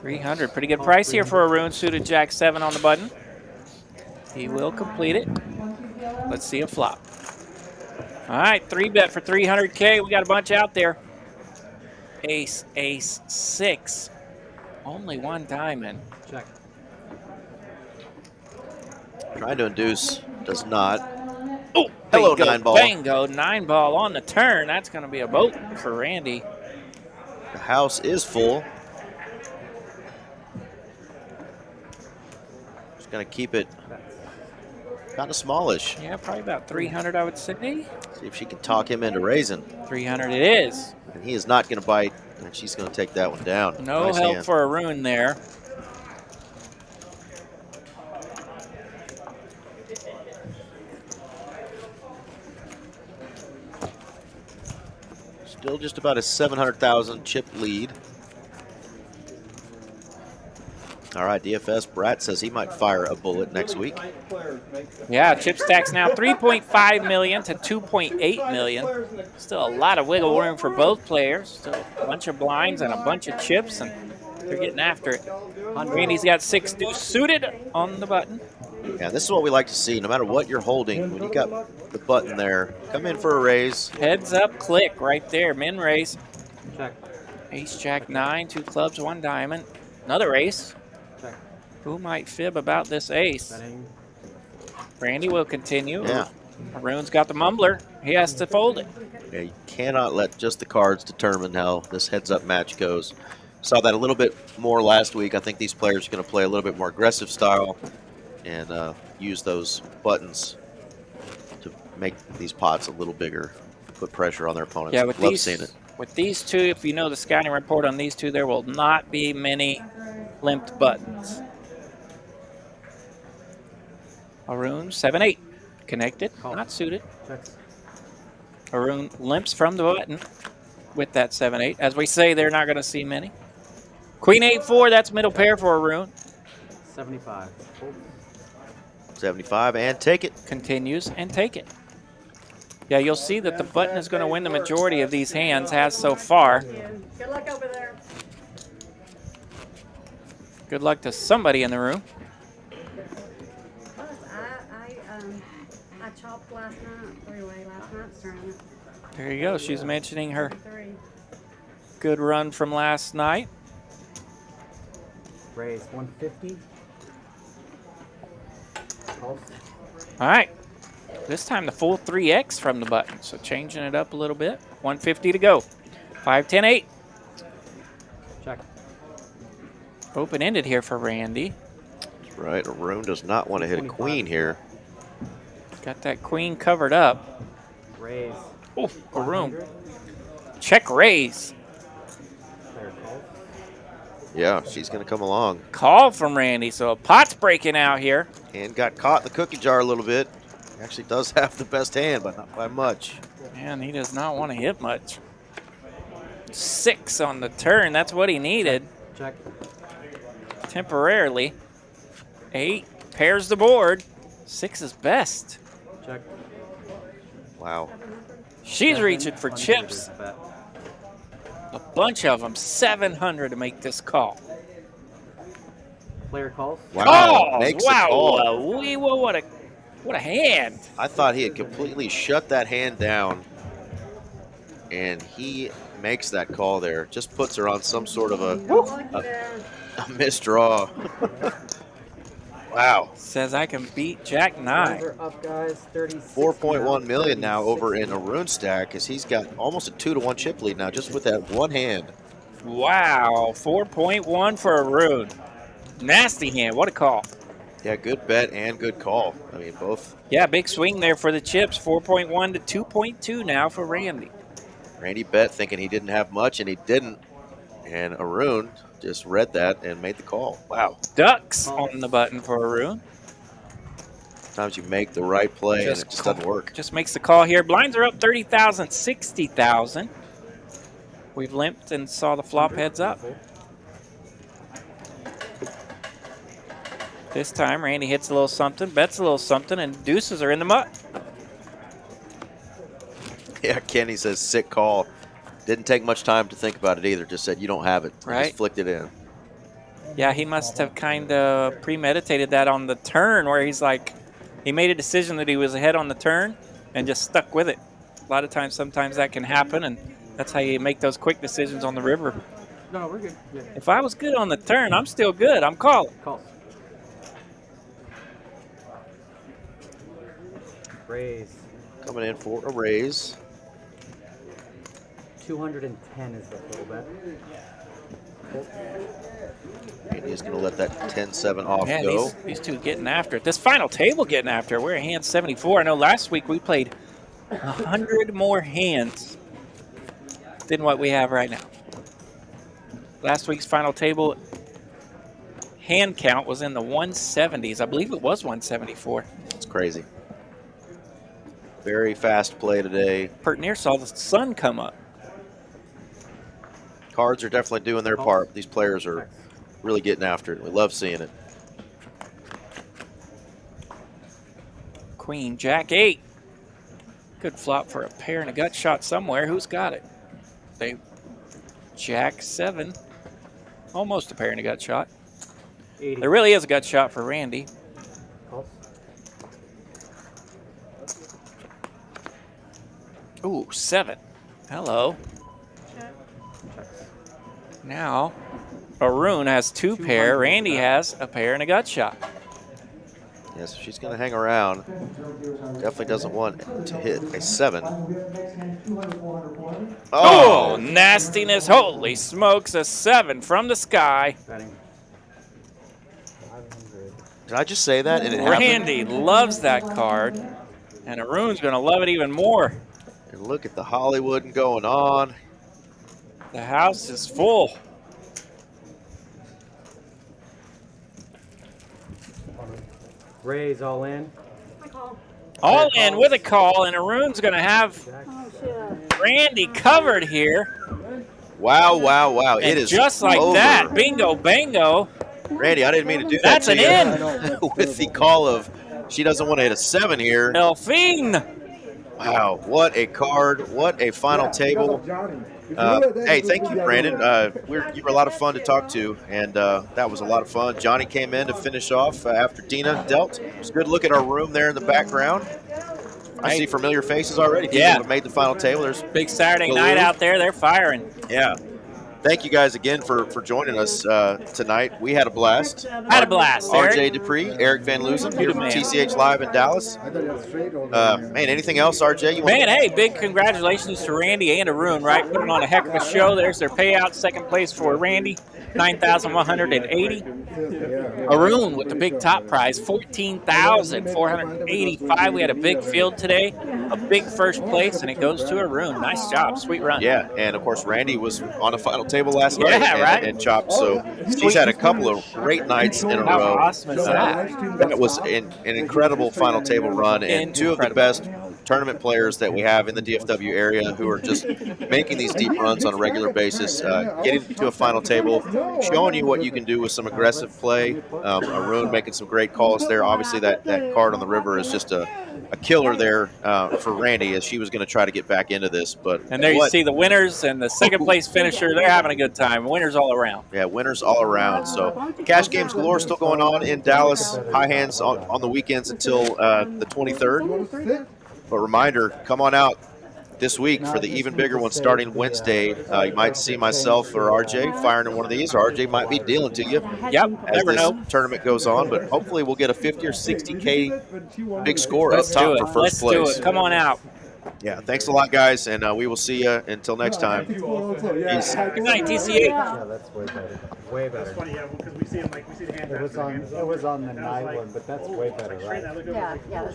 300. Pretty good price here for Arun. Suited Jack 7 on the button. He will complete it. Let's see a flop. All right, 3-bet for 300K. We got a bunch out there. Ace, ace, 6. Only one diamond. Check. Trying to induce, does not. Oh, hello, bingo, 9 ball. Bingo, 9 ball on the turn. That's going to be a boat for Randy. The house is full. Just going to keep it kind of smallish. Yeah, probably about 300, I would say. See if she can talk him into raising. 300 it is. And he is not going to bite, and she's going to take that one down. No Nice help hand. for Arun there. Still just about a 700,000 chip lead. All right, DFS Brat says he might fire a bullet next week. Yeah, chip stacks now 3.5 million to 2.8 million. Still a lot of wiggle room for both players. Still a bunch of blinds and a bunch of chips, and they're getting after it. Randy's got 6 deuce suited on the button. Yeah, this is what we like to see. No matter what you're holding, when you got the button there, come in for a raise. Heads up, click right there. Min raise. Check. Ace, Jack, 9, 2 clubs, 1 diamond. Another ace. Check. Who might fib about this ace? Betting. Randy will continue. Yeah. Haroon's got the mumbler. He has to fold it. Yeah, you cannot let just the cards determine how this heads-up match goes. Saw that a little bit more last week. I think these players are going to play a little bit more aggressive style and use those buttons to make these pots a little bigger, put pressure on their opponents. Yeah, Love seeing it. with these two, if you know the scouting report on these two, there will not be many limped buttons. Haroon, 7-8. Connected, not suited. Checks. Haroon limps from the button with that 7-8. As we say, they're not going to see many. Queen 8-4, that's middle pair for Haroon. 75. 75 and take it. Continues and take it. Yeah, you'll see that the button is going to win the majority of these hands, has so far. Good luck over there. Good luck to somebody in the room. Plus, I chopped last night, 3-way last night's tournament. There you go. She's mentioning her 3. good run from last night. Raise 150. Pulse. All right. This time the full 3X from the button, so changing it up a little bit. 150 to go. 5, 10, 8. Check. Open-ended here for Randy. That's right. Haroon does not want to hit a queen here. Got that queen covered up. Raise. Oh, Haroon. Check raise. Player call. Yeah, she's going to come along. Call from Randy, so a pot's breaking out here. And got caught in the cookie jar a little bit. Actually does have the best hand, but not by much. Man, he does not want to hit much. 6 on the turn. That's what he needed. Check. Temporarily. 8 pairs the board. 6 is best. Check. Wow. She's reaching for chips. Bet. A bunch of them. 700 to make this call. Player calls. Wow. Calls! Makes the Wow. call. What a hand. I thought he had completely shut that hand down, and he makes that call there. Just puts her on some sort of a misdraw. Wow. Says I can beat Jack 9. We're up, guys. 4.1 million now over in Haroon stack, as he's got almost a 2-to-1 chip lead now just with that one hand. Wow. 4.1 for Haroon. Nasty hand. What a call. Yeah, good bet and good call. I mean, both. Yeah, big swing there for the chips. 4.1 to 2.2 now for Randy. Randy bet thinking he didn't have much, and he didn't. And Haroon just read that and made the call. Wow. Ducks on the button for Haroon. Sometimes you make the right play and it just doesn't work. Just makes the call here. Blinds are up 30,000, 60,000. We've limped and saw the flop heads up. This time, Randy hits a little something, bets a little something, and deuces are in the muck. Yeah, Kenny says sick call. Didn't take much time to think about it either. Just said you don't have it. Right. Just flicked it in. Yeah, he must have kind of premeditated that on the turn where he's like, he made a decision that he was ahead on the turn and just stuck with it. A lot of times, sometimes that can happen, and that's how you make those quick decisions on the river. No, we're good. Yeah. If I was good on the turn, I'm still good. I'm calling. Calls. Raise. Coming in for a raise. 210 is the total bet. And he's going to let that 10-7 off Man, go. these two getting after it. This final table getting after it. We're at hand 74. I know last week we played 100 more hands than what we have right now. Last week's final table hand count was in the 170s. I believe it was 174. It's crazy. Very fast play today. Pert near saw the sun come up. Cards are definitely doing their part. These players are really getting after it. We love seeing it. Queen, Jack 8. Good flop for a pair and a gut shot somewhere. Who's got it? Jack 7. Almost a pair and a gut shot. 80. There really is a gut shot for Randy. Ooh, 7. Hello. Now, Arun has 2 pair. Randy has a pair and a gut shot. Yes, she's going to hang around. Definitely doesn't want to hit a 7. Oh, nastiness. Holy smokes, a 7 from the sky. Did I just say that? And it Randy loves that card, and Arun's going to love it even more. And look at the Hollywood going on. The house is full. Raise all in. All in with a call, and Arun's going to have Randy covered here. Wow, wow, wow. And it is just like over. that. Bingo, bango. Randy, I didn't mean to do That's that to an you. With the call of she doesn't want to hit a 7 here. Delphine. Wow, what a card. What a final table. Hey, thank you, Brandon. You were a lot of fun to talk to, and that was a lot of fun. Johnny came in to finish off after Dina dealt. It's a good look at our room there in the background. I see familiar faces already. People have made the final table. There's big Saturday night out there. They're firing. Yeah. Thank you guys again for joining us tonight. We had a blast. Had a blast, RJ Dupree, Eric Van Loosen here from TCH Live in Dallas. Man, anything else, RJ? You want Hey, big congratulations to Randy and Arun, right? Putting on a heck of a show. There's their payout. Second place for Randy, $9,180. Arun with the big top prize, $14,485. We had a big field today, a big first place, and it goes to Arun. Nice job. Sweet run. Yeah, and of course, Randy was on a final table last night and chopped. So he's had a couple of great nights in a How row. awesome is that? That was an incredible final table run, and two of the best tournament players that we have in the DFW area who are just making these deep runs on a regular basis, getting to a final table, showing you what you can do with some aggressive play. Arun making some great calls there. Obviously, that card on the river is just a killer there for Randy as she was going to try to get back into this. And there you see the winners and the second place finisher. They're having a good time. Winners all around. Yeah, winners all around. So cash games galore still going on in Dallas. High hands on the weekends until the 23rd. But reminder, come on out this week for the even bigger one starting Wednesday. You might see myself or RJ firing in one of these, or RJ might be dealing to you. Yep, as never this know. Tournament goes on, but hopefully we'll get a 50 or 60K big score up top for first place. Let's do it. Come on out. Yeah, thanks a lot, guys, and we will see you until next time. Peace. Good night, TCH. Yeah, that's way better. Way better. Funny, yeah, because we see him we see the hand. It was on the night one, but that's way better, right? Yeah.